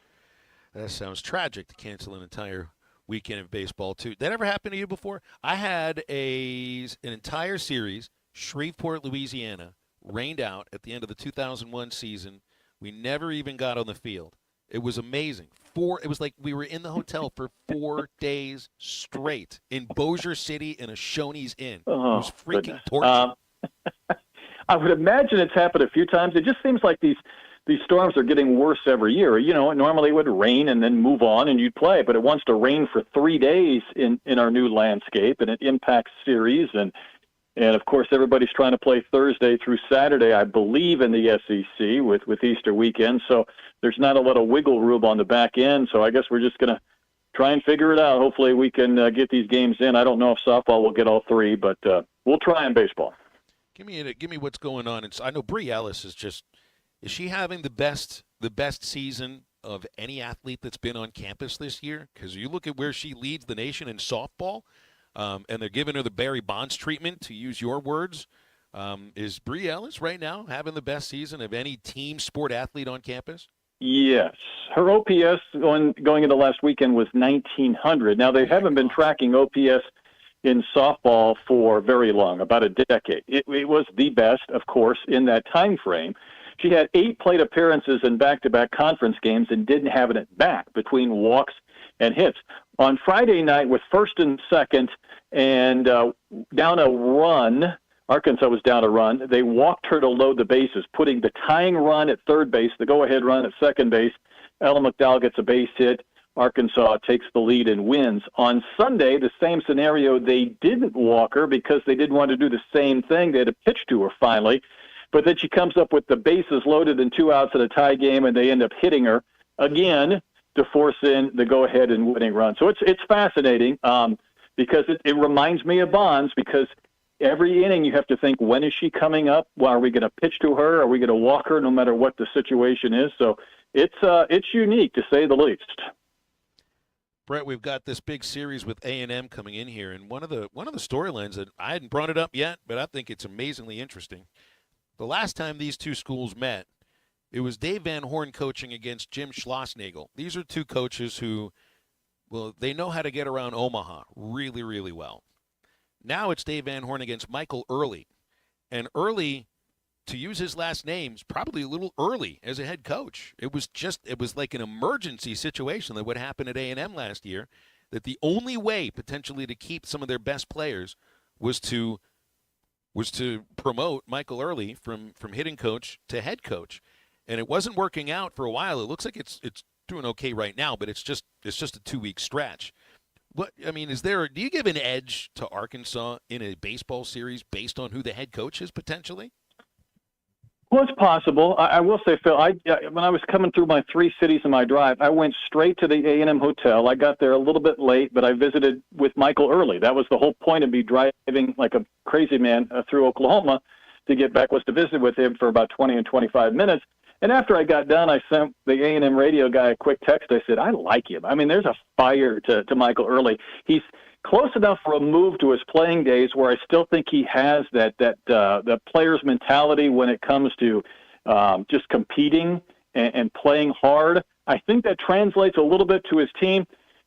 That sounds tragic to cancel an entire weekend of baseball too. That ever happened to you before? I had an entire series, Shreveport, Louisiana, rained out at the end of the 2001 season. We never even got on the field. It was amazing. It was like we were in the hotel for 4 days straight in Bossier City in a Shoney's Inn. It was freaking torture. I would imagine it's happened a few times. It just seems like these storms are getting worse every year. You know, it normally would rain and then move on and you'd play, but it wants to rain for 3 days in our new landscape, and it impacts series. And of course, everybody's trying to play Thursday through Saturday, I believe, in the SEC with Easter weekend. So there's not a lot of wiggle room on the back end. So I guess we're just going to try and figure it out. Hopefully we can get these games in. I don't know if softball will get all 3, but we'll try in baseball. Give me what's going on. I know Bree Ellis is she having the best season of any athlete that's been on campus this year? Because you look at where she leads the nation in softball. And they're giving her the Barry Bonds treatment, to use your words. Is Bree Ellis right now having the best season of any team sport athlete on campus? Yes. Her OPS going into last weekend was 1,900. Now, they haven't been tracking OPS in softball for very long, about a decade. It was the best, of course, in that time frame. She had 8 plate appearances in back-to-back conference games and didn't have it at bat between walks and hits. On Friday night, with first and second and down a run, Arkansas was down a run, they walked her to load the bases, putting the tying run at third base, the go-ahead run at second base. Ella McDowell gets a base hit. Arkansas takes the lead and wins. On Sunday, the same scenario, they didn't walk her because they didn't want to do the same thing. They had to pitch to her finally. But then she comes up with the bases loaded and 2 outs in a tie game, and they end up hitting her again to force in the go-ahead and winning run. So it's fascinating because it reminds me of Bonds, because every inning you have to think, when is she coming up? Well, are we going to pitch to her? Are we going to walk her no matter what the situation is? So it's unique, to say the least. Brett, we've got this big series with A&M coming in here, and one of the storylines that I hadn't brought it up yet, but I think it's amazingly interesting. The last time these two schools met, it was Dave Van Horn coaching against Jim Schlossnagle. These are two coaches who, well, they know how to get around Omaha really, really well. Now it's Dave Van Horn against Michael Early. And Early, to use his last name, is probably a little early as a head coach. It was like an emergency situation that would happen at A&M last year, that the only way potentially to keep some of their best players was to promote Michael Early from hitting coach to head coach. And it wasn't working out for a while. It looks like it's doing okay right now, but it's just a 2-week stretch. Do you give an edge to Arkansas in a baseball series based on who the head coach is potentially? Well, it's possible. I will say, Phil, when I was coming through my 3 cities in my drive, I went straight to the A&M hotel. I got there a little bit late, but I visited with Michael Early. That was the whole point of me driving like a crazy man through Oklahoma to get back, was to visit with him for about 20 and 25 minutes. And after I got done, I sent the A&M radio guy a quick text. I said, I like him. I mean, there's a fire to Michael Early. He's close enough removed to his playing days where I still think he has that the player's mentality when it comes to just competing and playing hard. I think that translates a little bit to his team.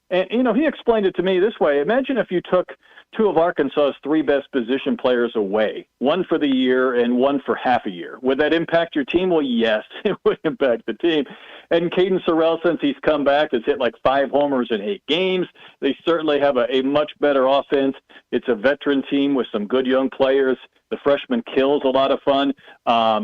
And, he explained it to me this way. Imagine if you took two of Arkansas's three best position players away, one for the year and one for half a year. Would that impact your team? Well, yes, it would impact the team. And Caden Sorrell, since he's come back, has hit like 5 homers in 8 games. They certainly have a much better offense. It's a veteran team with some good young players. The freshman Kill's a lot of fun.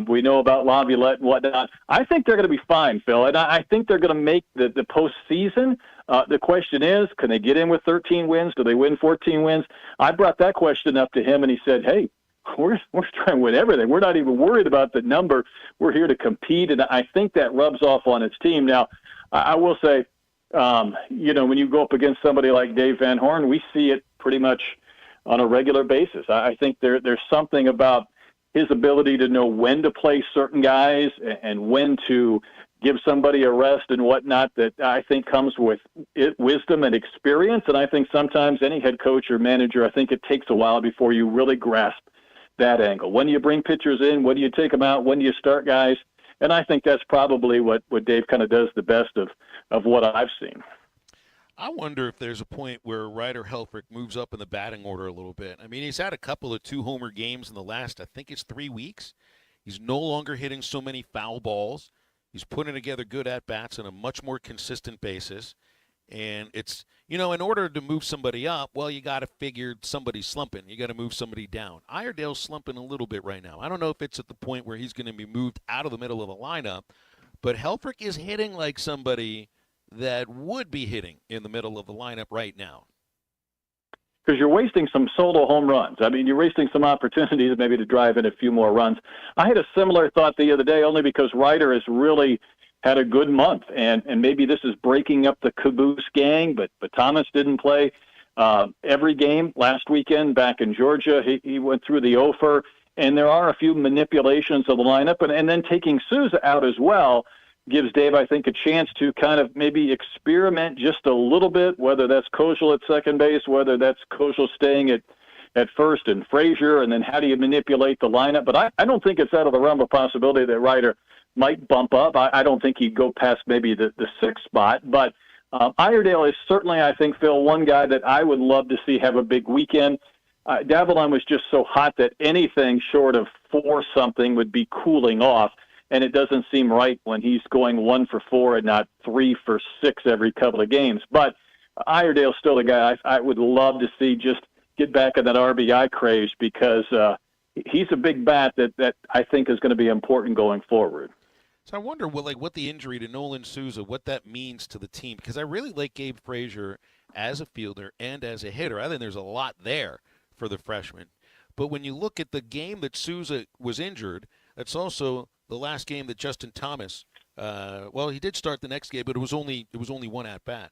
We know about Laviolette and whatnot. I think they're going to be fine, Phil, and I think they're going to make the postseason. The question is, can they get in with 13 wins? Do they win 14 wins? I brought that question up to him, and he said, hey, we're trying to win everything. We're not even worried about the number. We're here to compete, and I think that rubs off on his team. Now, I will say, when you go up against somebody like Dave Van Horn, we see it pretty much on a regular basis. I think there's something about his ability to know when to play certain guys and when to give somebody a rest and whatnot that I think comes with wisdom and experience. And I think sometimes any head coach or manager, I think it takes a while before you really grasp that angle. When do you bring pitchers in? When do you take them out? When do you start guys? And I think that's probably what Dave kind of does the best of what I've seen. I wonder if there's a point where Ryder Helfrich moves up in the batting order a little bit. I mean, he's had a couple of 2-homer games in the last, I think it's 3 weeks. He's no longer hitting so many foul balls. He's putting together good at-bats on a much more consistent basis. And it's, in order to move somebody up, well, you got to figure somebody's slumping. You got to move somebody down. Iredale's slumping a little bit right now. I don't know if it's at the point where he's going to be moved out of the middle of the lineup, but Helfrich is hitting like somebody that would be hitting in the middle of the lineup right now. Because you're wasting some solo home runs. I mean, you're wasting some opportunities maybe to drive in a few more runs. I had a similar thought the other day only because Ryder has really had a good month, and maybe this is breaking up the Caboose gang, but Thomas didn't play every game last weekend back in Georgia. He went through the offer, and there are a few manipulations of the lineup, and then taking Souza out as well gives Dave, I think, a chance to kind of maybe experiment just a little bit, whether that's Kojal at second base, whether that's Kojal staying at first and Frazier, and then how do you manipulate the lineup. But I don't think it's out of the realm of possibility that Ryder might bump up. I don't think he'd go past maybe the 6th spot. But Iredale is certainly, I think, Phil, one guy that I would love to see have a big weekend. Davalon was just so hot that anything short of 4-something would be cooling off. And it doesn't seem right when he's going 1 for 4 and not 3 for 6 every couple of games. But Iredale's still a guy I would love to see just get back in that RBI craze because he's a big bat that I think is going to be important going forward. So I wonder what the injury to Nolan Souza, what that means to the team, because I really like Gabe Frazier as a fielder and as a hitter. I think there's a lot there for the freshman. But when you look at the game that Souza was injured, that's also the last game that Justin Thomas, he did start the next game, but it was only one at bat.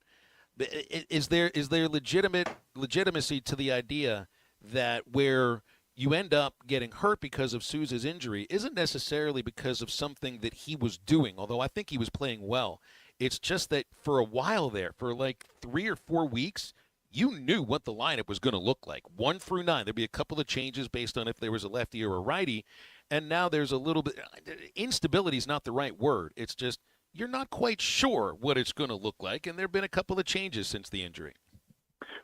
Is there legitimacy to the idea that where you end up getting hurt because of Souza's injury isn't necessarily because of something that he was doing, although I think he was playing well. It's just that for a while there, for like 3 or 4 weeks, you knew what the lineup was going to look like. 1 through 9, there'd be a couple of changes based on if there was a lefty or a righty. And now there's a little bit – instability is not the right word. It's just you're not quite sure what it's going to look like, and there have been a couple of changes since the injury.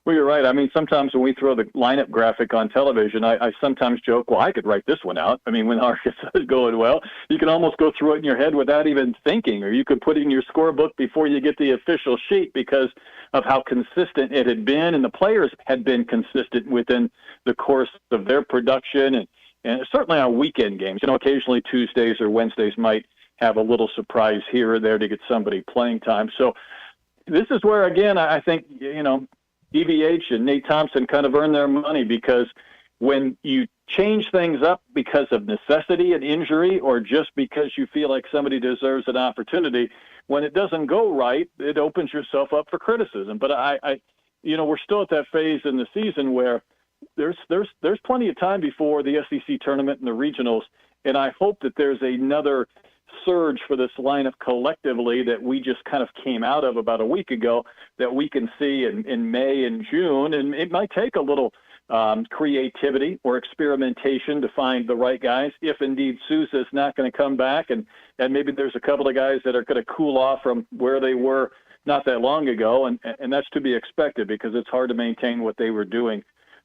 Well, you're right. I mean, sometimes when we throw the lineup graphic on television, I sometimes joke, well, I could write this one out. I mean, when Arkansas is going well, you can almost go through it in your head without even thinking, or you could put it in your scorebook before you get the official sheet because of how consistent it had been, and the players had been consistent within the course of their production, and certainly on weekend games. Occasionally Tuesdays or Wednesdays might have a little surprise here or there to get somebody playing time. So this is where, again, I think, DVH and Nate Thompson kind of earn their money because when you change things up because of necessity and injury or just because you feel like somebody deserves an opportunity, when it doesn't go right, it opens yourself up for criticism. But we're still at that phase in the season where there's plenty of time before the SEC tournament and the regionals, and I hope that there's another surge for this lineup collectively that we just kind of came out of about a week ago that we can see in May and June. And it might take a little creativity or experimentation to find the right guys if indeed Sousa is not going to come back, and maybe there's a couple of guys that are going to cool off from where they were not that long ago, and that's to be expected because it's hard to maintain what they were doing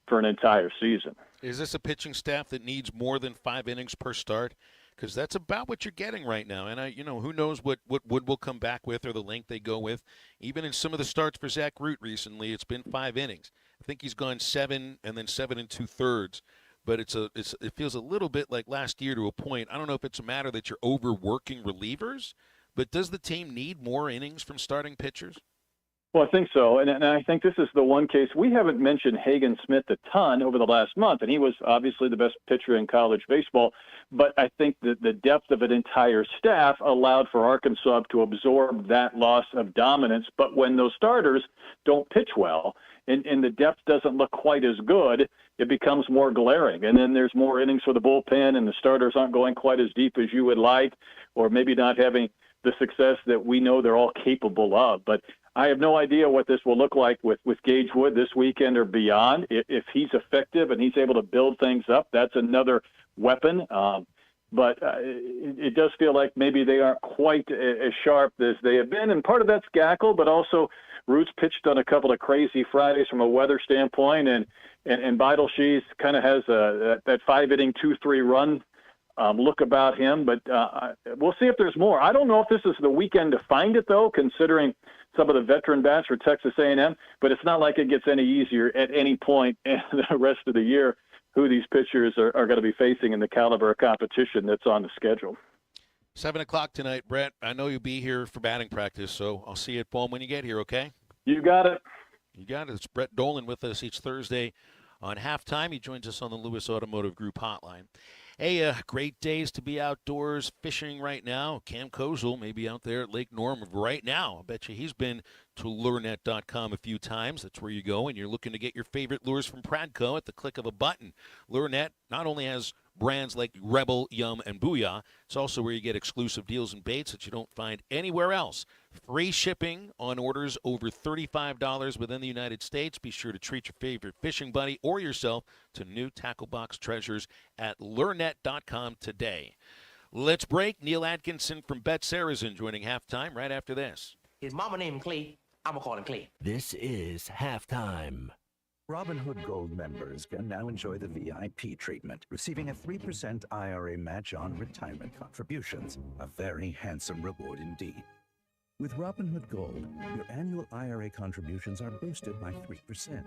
for an entire season. Is this a pitching staff that needs more than 5 innings per start? Because that's about what you're getting right now. And, who knows what Wood will come back with or the length they go with. Even in some of the starts for Zach Root recently, it's been 5 innings. I think he's gone 7 and then 7 2/3. But it feels a little bit like last year to a point. I don't know if it's a matter that you're overworking relievers, but does the team need more innings from starting pitchers? Well, I think so, and I think this is the one case we haven't mentioned Hagen Smith a ton over the last month, and he was obviously the best pitcher in college baseball, but I think that the depth of an entire staff allowed for Arkansas to absorb that loss of dominance, but when those starters don't pitch well and the depth doesn't look quite as good, it becomes more glaring, and then there's more innings for the bullpen, and the starters aren't going quite as deep as you would like, or maybe not having the success that we know they're all capable of. But I have no idea what this will look like with Gage Wood this weekend or beyond. If he's effective and he's able to build things up, that's another weapon. But it does feel like maybe they aren't quite as sharp as they have been. And part of that's Gackle, but also Roots pitched on a couple of crazy Fridays from a weather standpoint. And Beidelshees kind of has that 5-inning, 2-3 run look about him. But we'll see if there's more. I don't know if this is the weekend to find it, though, considering some of the veteran bats for Texas A&M, but it's not like it gets any easier at any point in the rest of the year who these pitchers are going to be facing in the caliber of competition that's on the schedule. 7 o'clock tonight, Brett. I know you'll be here for batting practice, so I'll see you at Bohm when you get here, okay? You got it. You got it. It's Brett Dolan with us each Thursday on Halftime. He joins us on the Lewis Automotive Group hotline. Hey, great days to be outdoors fishing right now. Cam Kozel may be out there at Lake Norm right now. I bet you he's been to lurenet.com a few times. That's where you go, and you're looking to get your favorite lures from Pradco at the click of a button. Lurenet not only has brands like Rebel, Yum, and Booyah, it's also where you get exclusive deals and baits that you don't find anywhere else. Free shipping on orders over $35 within the United States. Be sure to treat your favorite fishing buddy or yourself to new tackle box treasures at lurenet.com today. Let's break. Neil Atkinson from Bet Saracen joining Halftime right after this. His mama named Clay. I'm going to call him Clay. This is Halftime. Robinhood Gold members can now enjoy the VIP treatment, receiving a 3% IRA match on retirement contributions. A very handsome reward indeed. With Robinhood Gold, your annual IRA contributions are boosted by 3%.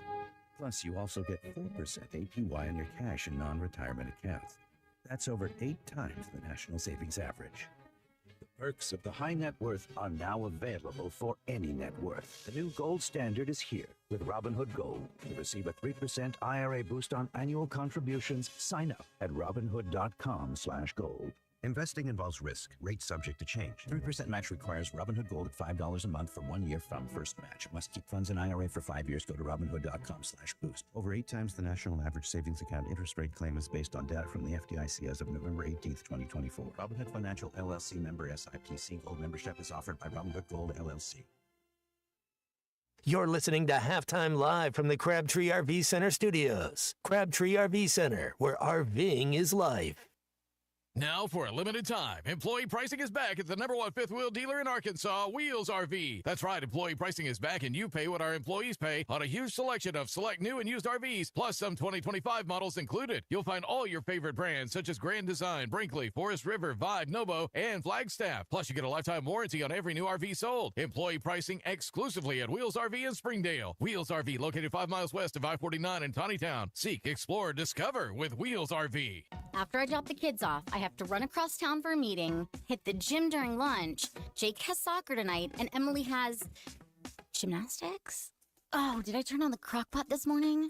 Plus, you also get 4% APY on your cash and non-retirement accounts. That's over 8 times the national savings average. The perks of the high net worth are now available for any net worth. The new gold standard is here with Robinhood Gold. To receive a 3% IRA boost on annual contributions, sign up at Robinhood.com/gold. Investing involves risk. Rates subject to change. 3% match requires Robinhood Gold at $5 a month for 1 year from first match. Must keep funds in IRA for 5 years. Go to Robinhood.com/boost. Over 8 times the national average savings account interest rate claim is based on data from the FDIC as of November 18th, 2024. Robinhood Financial LLC member SIPC. Gold membership is offered by Robinhood Gold LLC. You're listening to Halftime Live from the Crabtree RV Center studios. Crabtree RV Center, where RVing is life. Now, for a limited time, employee pricing is back at the #1 fifth wheel dealer in Arkansas, Wheels RV. That's right, employee pricing is back, and you pay what our employees pay on a huge selection of select new and used RVs, plus some 2025 models included. You'll find all your favorite brands, such as Grand Design, Brinkley, Forest River, Vibe, Nobo, and Flagstaff. Plus, you get a lifetime warranty on every new RV sold. Employee pricing exclusively at Wheels RV in Springdale. Wheels RV, located 5 miles west of I-49 in Tawnytown. Seek, explore, discover with Wheels RV. After I drop the kids off, I have to run across town for a meeting, hit the gym during lunch. Jake has soccer tonight, and Emily has gymnastics? Oh, did I turn on the crock pot this morning?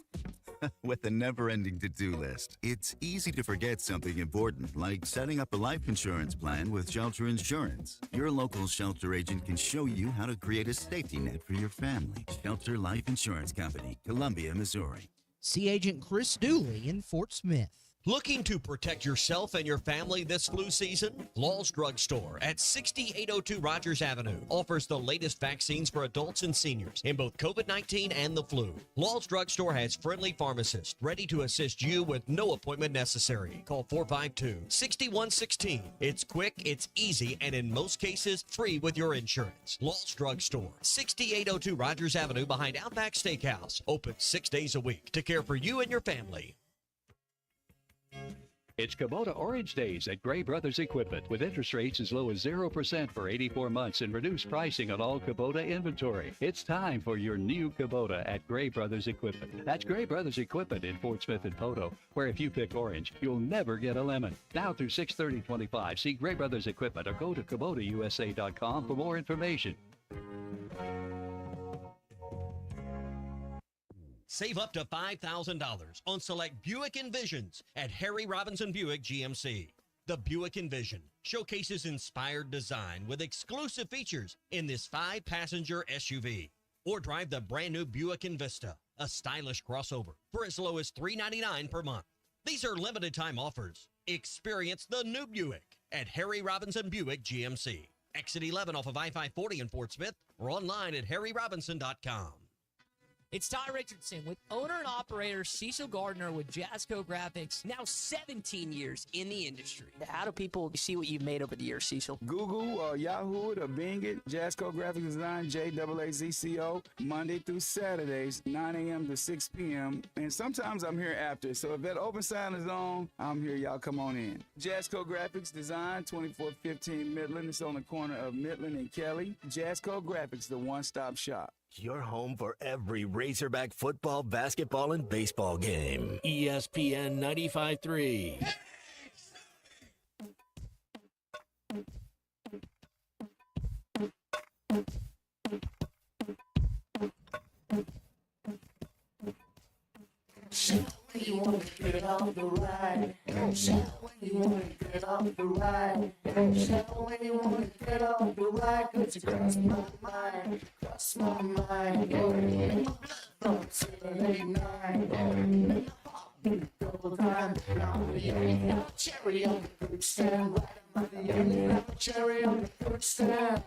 With the never-ending to-do list, it's easy to forget something important, like setting up a life insurance plan with Shelter Insurance. Your local Shelter agent can show you how to create a safety net for your family. Shelter Life Insurance Company, Columbia, Missouri. See Agent Chris Dooley in Fort Smith. Looking to protect yourself and your family this flu season? Law's Drug Store at 6802 Rogers Avenue offers the latest vaccines for adults and seniors in both COVID-19 and the flu. Law's Drug Store has friendly pharmacists ready to assist you with no appointment necessary. Call 452-6116. It's quick, it's easy, and in most cases, free with your insurance. Law's Drug Store, 6802 Rogers Avenue behind Outback Steakhouse. Open 6 days a week to care for you and your family. It's Kubota Orange Days at Gray Brothers Equipment with interest rates as low as 0% for 84 months and reduced pricing on all Kubota inventory. It's time for your new Kubota at Gray Brothers Equipment. That's Gray Brothers Equipment in Fort Smith and Poto, where if you pick orange, you'll never get a lemon. Now through 6/30/25, see Gray Brothers Equipment or go to KubotaUSA.com for more information. Save up to $5,000 on select Buick Envisions at Harry Robinson Buick GMC. The Buick Envision showcases inspired design with exclusive features in this 5-passenger SUV. Or drive the brand new Buick Envista, a stylish crossover, for as low as $399 per month. These are limited time offers. Experience the new Buick at Harry Robinson Buick GMC. Exit 11 off of I-540 in Fort Smith or online at harryrobinson.com. It's Ty Richardson with owner and operator Cecil Gardner with Jasco Graphics, now 17 years in the industry. How do people see what you've made over the years, Cecil? Google or Yahoo it or Bing it. Jasco Graphic Design, JAAZCO, Monday through Saturdays, 9 a.m. to 6 p.m. And sometimes I'm here after. So if that open sign is on, I'm here. Y'all come on in. Jasco Graphics Design, 2415 Midland. It's on the corner of Midland and Kelly. Jasco Graphics, the one-stop shop. Your home for every Razorback football, basketball, and baseball game. ESPN 95.3. Shout when you want to get off the ride. Shout when you want to get off the ride. Shout when you want to get off the ride. 'Cause you cross my mind, cross my mind. Don't say it ain't nine. Double time. I'm the only cherry on the fruit stand. Right, I'm the only cherry on the fruit stand.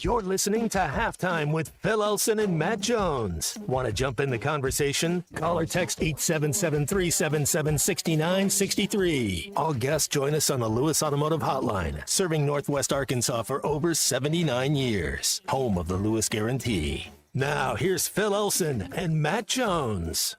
You're listening to Halftime with Phil Elson and Matt Jones. Want to jump in the conversation? Call or text 877-377-6963. All guests join us on the Lewis Automotive Hotline, serving Northwest Arkansas for over 79 years. Home of the Lewis Guarantee. Now, here's Phil Elson and Matt Jones.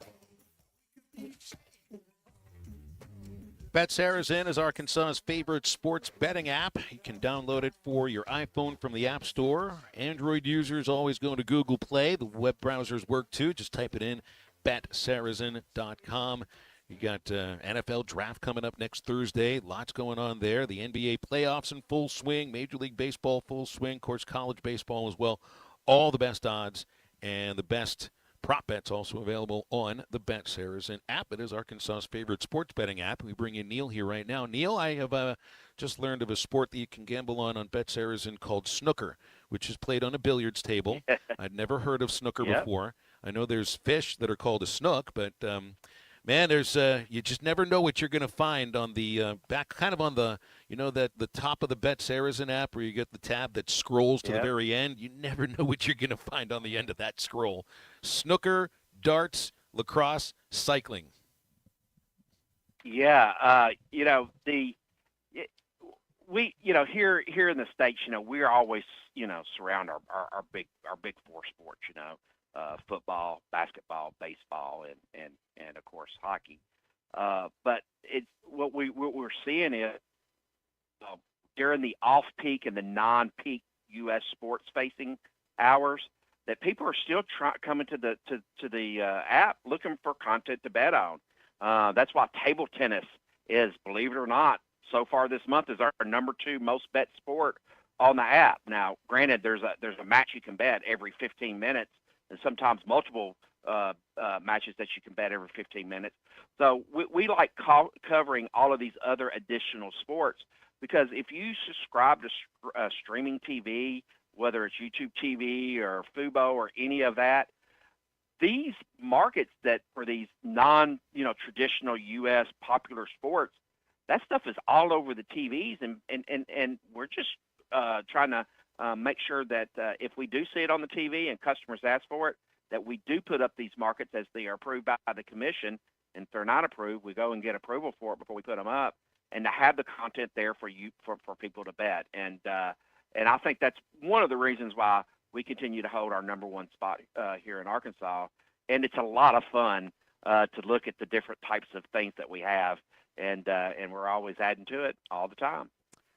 BetSarazin is Arkansas's favorite sports betting app. You can download it for your iPhone from the App Store. Android users always go to Google Play. The web browsers work too. Just type it in, betsarazin.com. You got NFL draft coming up next Thursday. Lots going on there. The NBA playoffs in full swing. Major League Baseball full swing. Of course, college baseball as well. All the best odds and the best prop bets also available on the BetSarazin app. It is Arkansas's favorite sports betting app. We bring in Neil here right now. Neil, I have just learned of a sport that you can gamble on BetSarazin called snooker, which is played on a billiards table. I'd never heard of snooker before. I know there's fish that are called a snook, but man, there's you just never know what you're going to find on the back, kind of on the, that the top of the BetSarazin app where you get the tab that scrolls to the very end. You never know what you're going to find on the end of that scroll. Snooker, darts, lacrosse, cycling. Yeah, we here in the States, we're always surround our big four sports, football, basketball, baseball, and of course hockey. But it's what we're seeing is during the off-peak and the non-peak U.S. sports-facing hours that people are still coming to the app looking for content to bet on. That's why table tennis is, believe it or not, so far this month is our number 2 most bet sport on the app. Now, granted, there's a match you can bet every 15 minutes, and sometimes multiple matches that you can bet every 15 minutes. So we like covering all of these other additional sports because if you subscribe to streaming TV, whether it's YouTube TV or Fubo or any of that, these markets that for these traditional U.S. popular sports, that stuff is all over the TVs, and we're just trying to make sure that if we do see it on the TV and customers ask for it, that we do put up these markets as they are approved by the commission. And if they're not approved, we go and get approval for it before we put them up, and to have the content there for people to bet. And I think that's one of the reasons why we continue to hold our number one spot here in Arkansas. And it's a lot of fun to look at the different types of things that we have, and we're always adding to it all the time.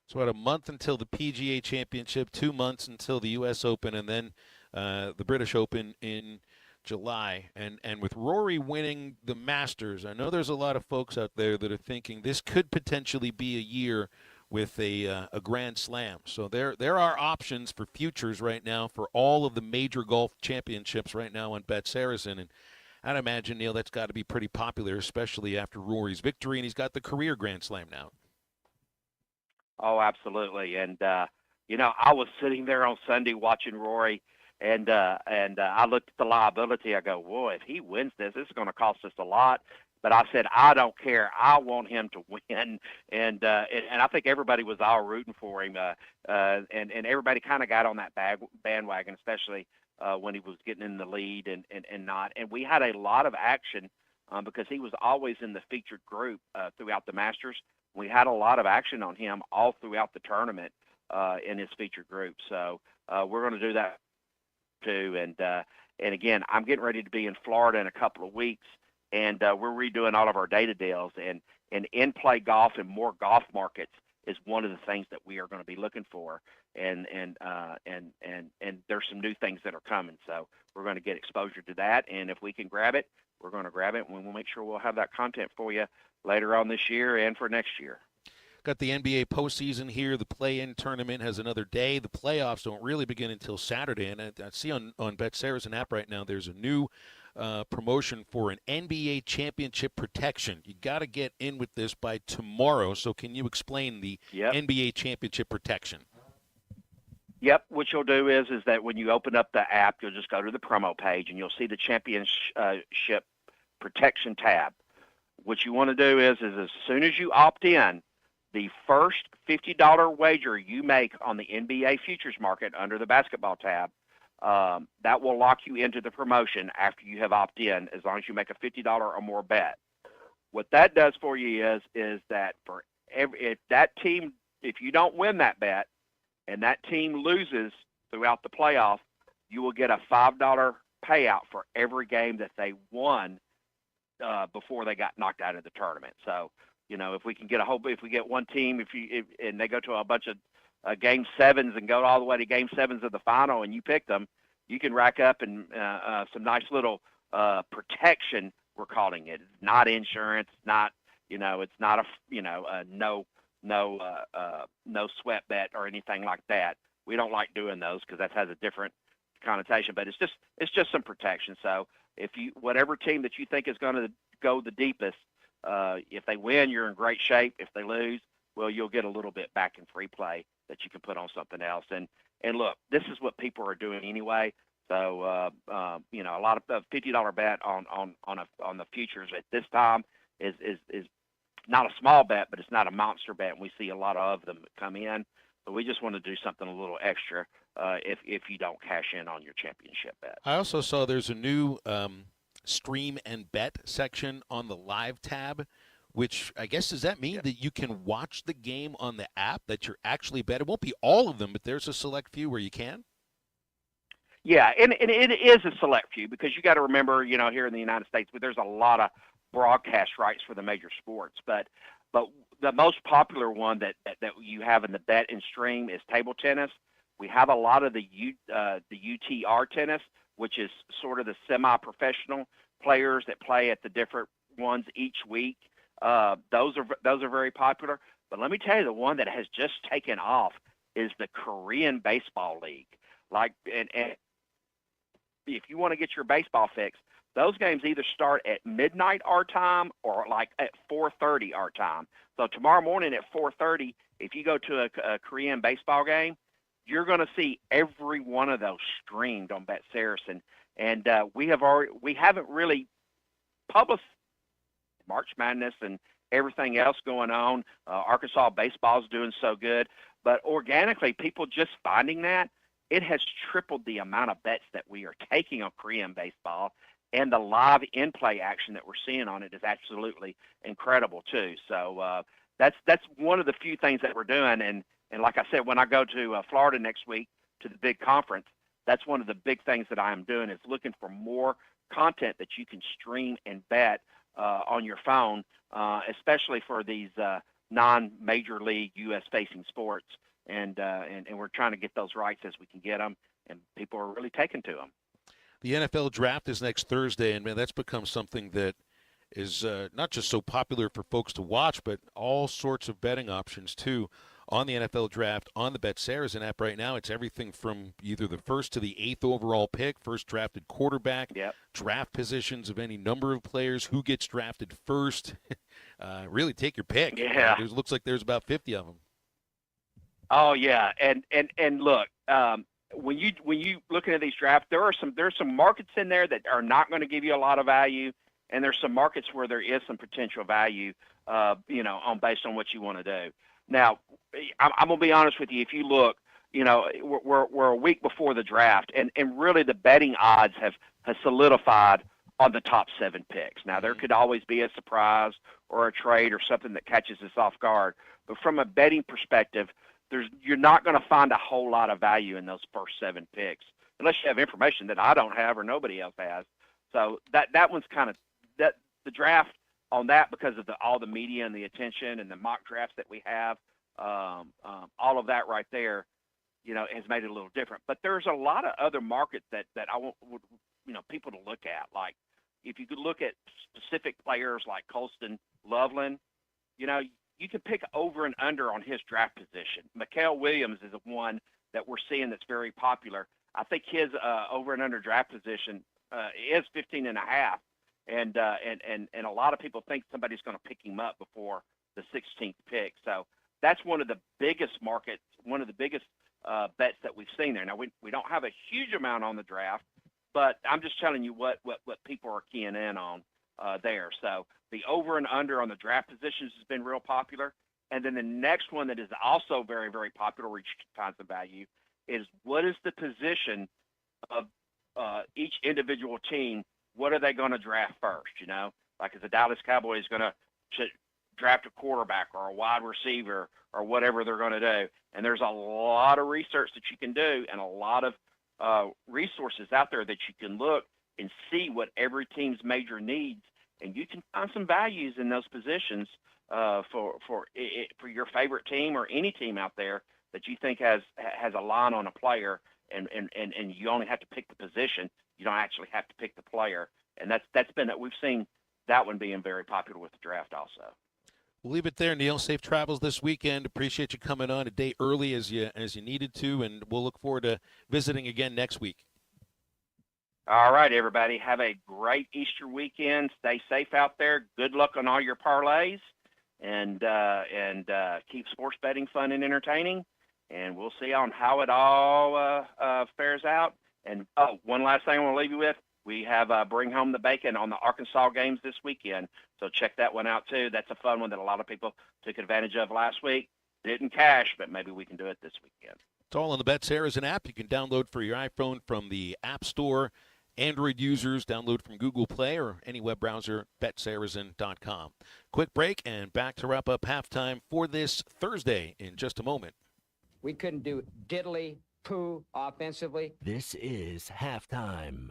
So about a month until the PGA Championship, 2 months until the U.S. Open, and then the British Open in July. And with Rory winning the Masters, I know there's a lot of folks out there that are thinking this could potentially be a year with a Grand Slam. So there are options for futures right now for all of the major golf championships right now on Bet Saracen. And I'd imagine, Neil, that's got to be pretty popular, especially after Rory's victory, and he's got the career Grand Slam now. Oh, absolutely. And, I was sitting there on Sunday watching Rory, and I looked at the liability. I go, boy, if he wins this is going to cost us a lot. But I said, I don't care. I want him to win. And I think everybody was all rooting for him. And everybody kind of got on that bandwagon, especially when he was getting in the lead and not. And we had a lot of action because he was always in the featured group throughout the Masters. We had a lot of action on him all throughout the tournament in his featured group. So we're going to do that too. And again, I'm getting ready to be in Florida in a couple of weeks, and we're redoing all of our data deals. And in-play golf and more golf markets is one of the things that we are going to be looking for. And there's some new things that are coming. So we're going to get exposure to that. And if we can grab it, we're going to grab it, and we'll make sure we'll have that content for you later on this year and for next year. Got the NBA postseason here. The play-in tournament has another day. The playoffs don't really begin until Saturday. And I see on Bet Saracen app right now there's a new promotion for an NBA championship protection. You got to get in with this by tomorrow. So can you explain the NBA championship protection? Yep. What you'll do is that when you open up the app, you'll just go to the promo page, and you'll see the championship protection tab. What you want to do is as soon as you opt in, the first $50 wager you make on the NBA futures market under the basketball tab, that will lock you into the promotion after you have opted in, as long as you make a $50 or more bet. What that does for you is that if you don't win that bet and that team loses throughout the playoff, you will get a $5 payout for every game that they won before they got knocked out of the tournament. So, if we can get if we get one team, and they go to a bunch of game sevens and go all the way to game sevens of the final, and you pick them, you can rack up and some nice little protection. We're calling it. It's not insurance. Not it's not a no sweat bet or anything like that. We don't like doing those because that has a different connotation. But it's just some protection. So if whatever team that you think is going to go the deepest, if they win, you're in great shape. If they lose, well, you'll get a little bit back in free play that you can put on something else. And look, this is what people are doing anyway. So a lot of $50 bet on the futures at this time is not a small bet, but it's not a monster bet. And we see a lot of them come in. But we just want to do something a little extra if you don't cash in on your championship bet. I also saw there's a new stream and bet section on the live tab, which I guess does that mean that you can watch the game on the app that you're actually betting? It won't be all of them, but there's a select few where you can? Yeah, and it is a select few because you got to remember, here in the United States, there's a lot of broadcast rights for the major sports, but the most popular one that you have in the bet and stream is table tennis. We have a lot of the UTR tennis, which is sort of the semi-professional players that play at the different ones each week. Those are very popular. But let me tell you, the one that has just taken off is the Korean Baseball League. And if you want to get your baseball fix, those games either start at midnight our time or like at 4:30 our time. So tomorrow morning at 4:30, if you go to a Korean baseball game, you're going to see every one of those streamed on Bet Saracen. And we haven't really published March Madness and everything else going on. Arkansas baseball is doing so good, but organically, people just finding that, it has tripled the amount of bets that we are taking on Korean baseball, and the live in-play action that we're seeing on it is absolutely incredible too. So that's one of the few things that we're doing. And like I said, when I go to Florida next week to the big conference, that's one of the big things that I am doing, is looking for more content that you can stream and bet on your phone, especially for these non-major league U.S. facing sports. And we're trying to get those rights as we can get them, and people are really taking to them. The NFL draft is next Thursday, and man, that's become something that is not just so popular for folks to watch, but all sorts of betting options too on the NFL draft on the Bet Saracen app right now. It's everything from either the first to the 8th overall pick, first drafted quarterback, draft positions of any number of players, who gets drafted first. Really take your pick. Yeah. It looks like there's about 50 of them. Oh yeah, and look, when you looking at these drafts, there's some markets in there that are not going to give you a lot of value, and there's some markets where there is some potential value, based on what you want to do. Now, I'm gonna be honest with you. If you look, we're a week before the draft, and really the betting odds have solidified on the top 7 picks. Now, there could always be a surprise or a trade or something that catches us off guard, but from a betting perspective, you're not going to find a whole lot of value in those first 7 picks unless you have information that I don't have or nobody else has. So that one's kind of the draft on that, because of all the media and the attention and the mock drafts that we have. All of that right there, has made it a little different. But there's a lot of other markets that I want people to look at. Like if you could look at specific players like Colston Loveland, you can pick over and under on his draft position. Mikael Williams is one that we're seeing that's very popular. I think his over and under draft position is 15.5, and a lot of people think somebody's going to pick him up before the 16th pick. So that's one of the biggest markets, one of the biggest bets that we've seen there. Now we don't have a huge amount on the draft, but I'm just telling you what people are keying in on there. So the over and under on the draft positions has been real popular. And then the next one that is also very, very popular, which finds the value, is what is the position of each individual team? What are they going to draft first? Like is the Dallas Cowboys going to draft a quarterback or a wide receiver or whatever they're going to do? And there's a lot of research that you can do and a lot of resources out there that you can look and see what every team's major needs, and you can find some values in those positions for your favorite team or any team out there that you think has a line on a player, and you only have to pick the position. You don't actually have to pick the player, and that's been we've seen that one being very popular with the draft also. We'll leave it there, Neil. Safe travels this weekend. Appreciate you coming on a day early as you needed to, and we'll look forward to visiting again next week. All right, everybody. Have a great Easter weekend. Stay safe out there. Good luck on all your parlays, and keep sports betting fun and entertaining. And we'll see on how it all fares out. And one last thing I want to leave you with: we have Bring Home the Bacon on the Arkansas games this weekend, so check that one out too. That's a fun one that a lot of people took advantage of last week. Didn't cash, but maybe we can do it this weekend. It's all on the Bet Saracen app. You can download for your iPhone from the App Store. Android users, download from Google Play or any web browser, betsaracen.com. Quick break and back to wrap up halftime for this Thursday in just a moment. We couldn't do diddly poo offensively. This is halftime.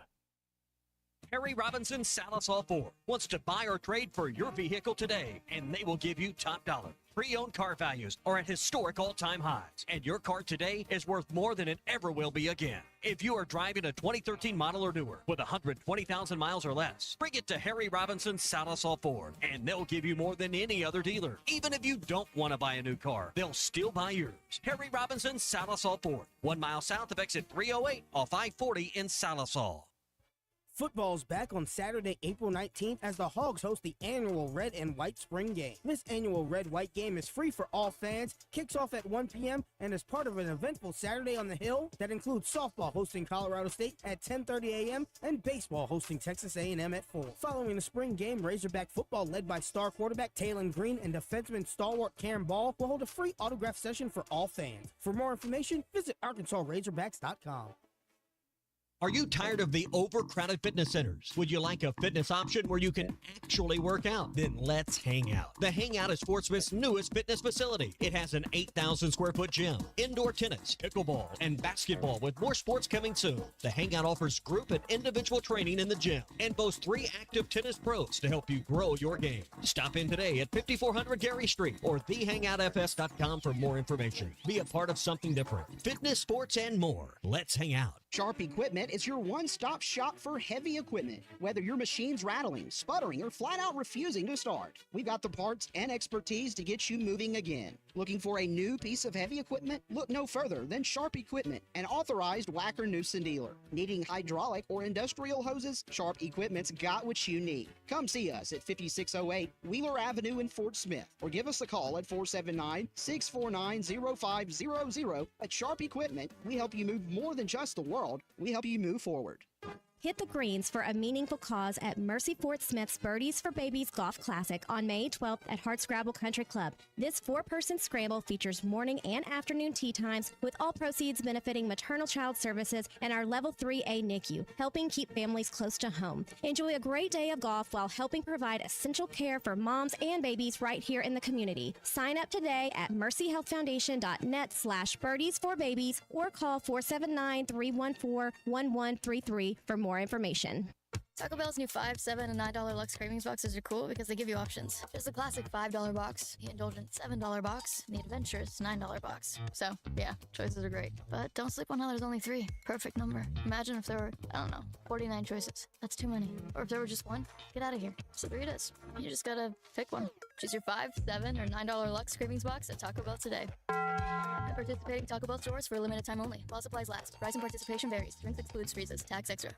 Harry Robinson Salisol Ford wants to buy or trade for your vehicle today, and they will give you top dollar. Pre-owned car values are at historic all-time highs, and your car today is worth more than it ever will be again. If you are driving a 2013 model or newer with 120,000 miles or less, bring it to Harry Robinson Salisol Ford, and they'll give you more than any other dealer. Even if you don't want to buy a new car, they'll still buy yours. Harry Robinson Salisol Ford, 1 mile south of exit 308 off I-40 in Salisol. Football's back on Saturday, April 19th as the Hogs host the annual Red and White Spring Game. This annual Red-White game is free for all fans, kicks off at 1 p.m., and is part of an eventful Saturday on the Hill that includes softball hosting Colorado State at 10:30 a.m. and baseball hosting Texas A&M at 4. Following the spring game, Razorback football led by star quarterback Taylon Green and defenseman stalwart Karen Ball will hold a free autograph session for all fans. For more information, visit ArkansasRazorbacks.com. Are you tired of the overcrowded fitness centers? Would you like a fitness option where you can actually work out? Then let's hang out. The Hangout is Fort Smith's newest fitness facility. It has an 8,000 square foot gym, indoor tennis, pickleball, and basketball with more sports coming soon. The Hangout offers group and individual training in the gym and boasts 3 active tennis pros to help you grow your game. Stop in today at 5400 Gary Street or thehangoutfs.com for more information. Be a part of something different. Fitness, sports, and more. Let's hang out. Sharp Equipment is your one-stop shop for heavy equipment. Whether your machine's rattling, sputtering, or flat out refusing to start, we've got the parts and expertise to get you moving again. Looking for a new piece of heavy equipment? Look no further than Sharp Equipment, an authorized Wacker Newson dealer. Needing hydraulic or industrial hoses? Sharp Equipment's got what you need. Come see us at 5608 Wheeler Avenue in Fort Smith, or give us a call at 479-649-0500. At Sharp Equipment, we help you move more than just the world. We help you move forward. Hit the greens for a meaningful cause at Mercy Fort Smith's Birdies for Babies Golf Classic on May 12th at Hardscrabble Country Club. This 4-person scramble features morning and afternoon tee times, with all proceeds benefiting Maternal Child Services and our Level 3A NICU, helping keep families close to home. Enjoy a great day of golf while helping provide essential care for moms and babies right here in the community. Sign up today at mercyhealthfoundation.net/birdies for babies or call 479-314-1133 for more information. Taco Bell's new $5, $7, and $9 Lux Cravings boxes are cool because they give you options. There's the classic $5 box, the indulgent $7 box, and the adventurous $9 box. So, yeah, choices are great. But don't sleep on how there's only 3. Perfect number. Imagine if there were, 49 choices. That's too many. Or if there were just one, get out of here. So 3 it is. You just gotta pick one. Choose your $5, $7, or $9 Lux Cravings box at Taco Bell today. At participating Taco Bell stores for a limited time only. While supplies last. Price and participation varies. Drinks excludes freezes. Tax extra.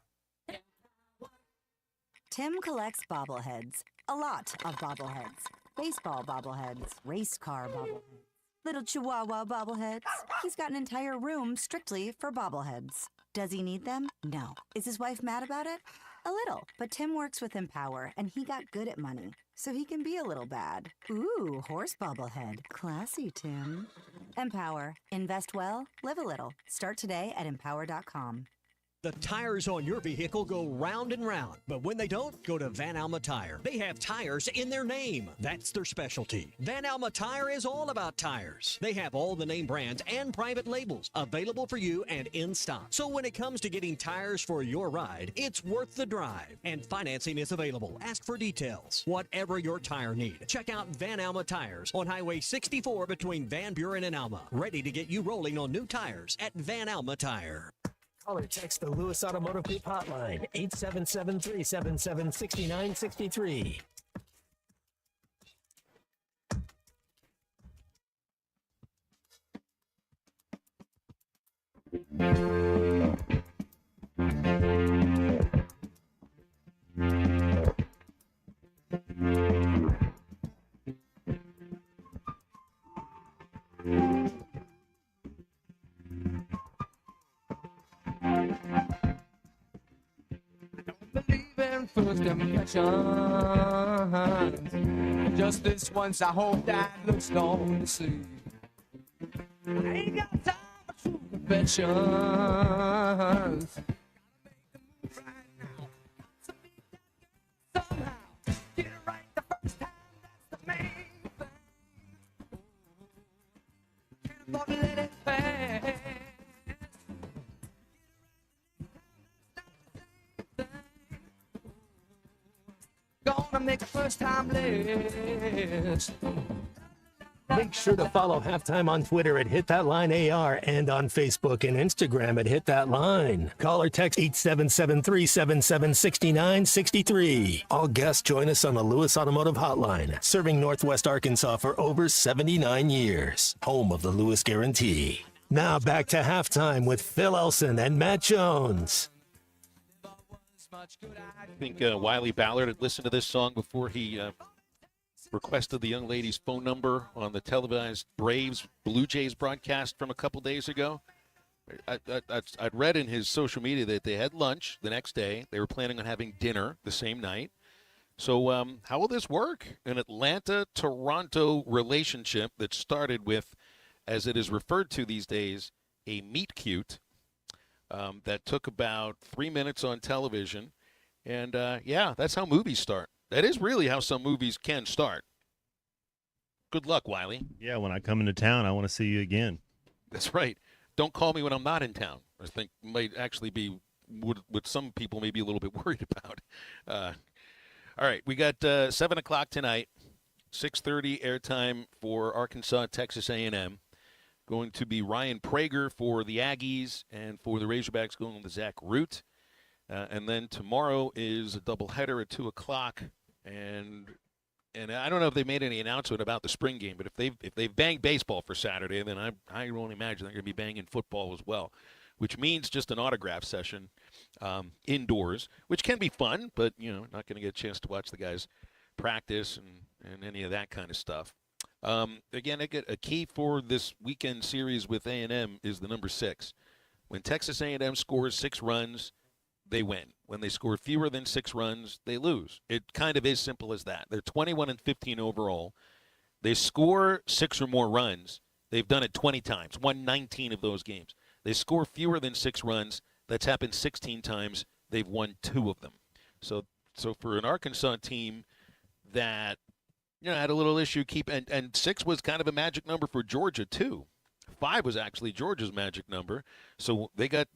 Tim collects bobbleheads. A lot of bobbleheads. Baseball bobbleheads. Race car bobbleheads. Little Chihuahua bobbleheads. He's got an entire room strictly for bobbleheads. Does he need them? No. Is his wife mad about it? A little. But Tim works with Empower, and he got good at money, so he can be a little bad. Ooh, horse bobblehead. Classy, Tim. Empower. Invest well, live a little. Start today at empower.com. The tires on your vehicle go round and round, but when they don't, go to Van Alma Tire. They have tires in their name. That's their specialty. Van Alma Tire is all about tires. They have all the name brands and private labels available for you and in stock. So when it comes to getting tires for your ride, it's worth the drive. And financing is available. Ask for details. Whatever your tire need, check out Van Alma Tires on Highway 64 between Van Buren and Alma. Ready to get you rolling on new tires at Van Alma Tire. Call or text the Lewis Automotive Group hotline, 877-377-6963. First impressions. Just this once, I hope that looks long to see. I ain't got time for true confessions. Somehow, get it right the first time. That's the main thing. Can't afford to let it pass. Gonna make a first time list. Make sure to follow Halftime on Twitter at HitThatLineAR and on Facebook and Instagram at HitThatLine. Call or text 877-377-6963. All guests join us on the Lewis Automotive Hotline, serving Northwest Arkansas for over 79 years. Home of the Lewis Guarantee. Now back to Halftime with Phil Elson and Matt Jones. I think Wiley Ballard had listened to this song before he requested the young lady's phone number on the televised Braves Blue Jays broadcast from a couple days ago. I'd read in his social media that they had lunch the next day. They were planning on having dinner the same night. So how will this work? An Atlanta-Toronto relationship that started with, as it is referred to these days, a meet-cute that took about 3 minutes on television. And, yeah, that's how movies start. That is really how some movies can start. Good luck, Wiley. Yeah, when I come into town, I want to see you again. That's right. Don't call me when I'm not in town. I think might actually be what some people may be a little bit worried about. All right, we got 7 o'clock tonight, 6:30 airtime for Arkansas, Texas A&M. Going to be Ryan Prager for the Aggies, and for the Razorbacks going with Zach Root. And then tomorrow is a doubleheader at 2 o'clock. And I don't know if they made any announcement about the spring game, but if they've banged baseball for Saturday, then I only imagine they're going to be banging football as well, which means just an autograph session indoors, which can be fun, but not going to get a chance to watch the guys practice and any of that kind of stuff. Again, a key for this weekend series with A&M is the number 6. When Texas A&M scores 6 runs, they win. When they score fewer than 6 runs, they lose. It kind of is simple as that. They're 21-15 overall. They score 6 or more runs. They've done it 20 times, won 19 of those games. They score fewer than 6 runs. That's happened 16 times. They've won 2 of them. So for an Arkansas team that had a little issue and 6 was kind of a magic number for Georgia too. 5 was actually Georgia's magic number. So they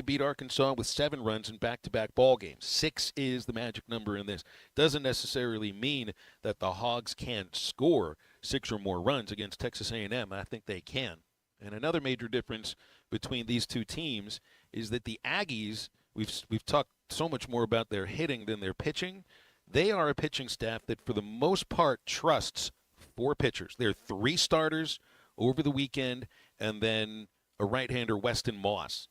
beat Arkansas with 7 runs in back-to-back ball games. 6 is the magic number in this. Doesn't necessarily mean that the Hogs can't score 6 or more runs against Texas A&M. I think they can. And another major difference between these two teams is that the Aggies, we've talked so much more about their hitting than their pitching. They are a pitching staff that for the most part trusts 4 pitchers. There are 3 starters over the weekend, and then a right-hander, Weston Moss.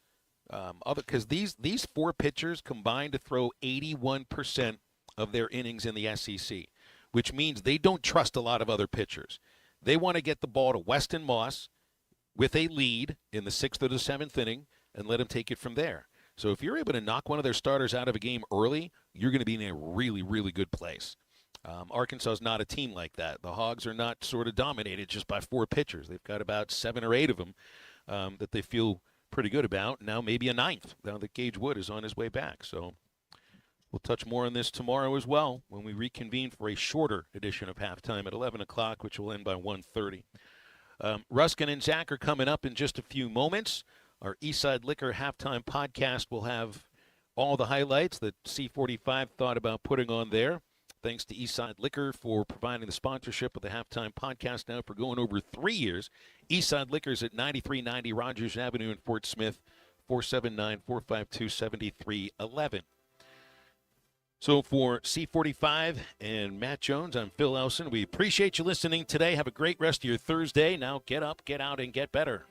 Because these 4 pitchers combined to throw 81% of their innings in the SEC, which means they don't trust a lot of other pitchers. They want to get the ball to Weston Moss with a lead in the 6th or the 7th inning and let him take it from there. So if you're able to knock one of their starters out of a game early, you're going to be in a really, really good place. Arkansas is not a team like that. The Hogs are not sort of dominated just by 4 pitchers. They've got about 7 or 8 of them that they feel pretty good about. Now maybe a 9th, now that Gage Wood is on his way back. So we'll touch more on this tomorrow as well when we reconvene for a shorter edition of Halftime at 11 o'clock, which will end by 1:30. Ruskin and Zach are coming up in just a few moments. Our Eastside Liquor Halftime podcast will have all the highlights that C45 thought about putting on there. Thanks to Eastside Liquor for providing the sponsorship of the Halftime podcast now for going over 3 years. Eastside Liquor is at 9390 Rogers Avenue in Fort Smith, 479-452-7311. So for C45 and Matt Jones, I'm Phil Elson. We appreciate you listening today. Have a great rest of your Thursday. Now get up, get out, and get better.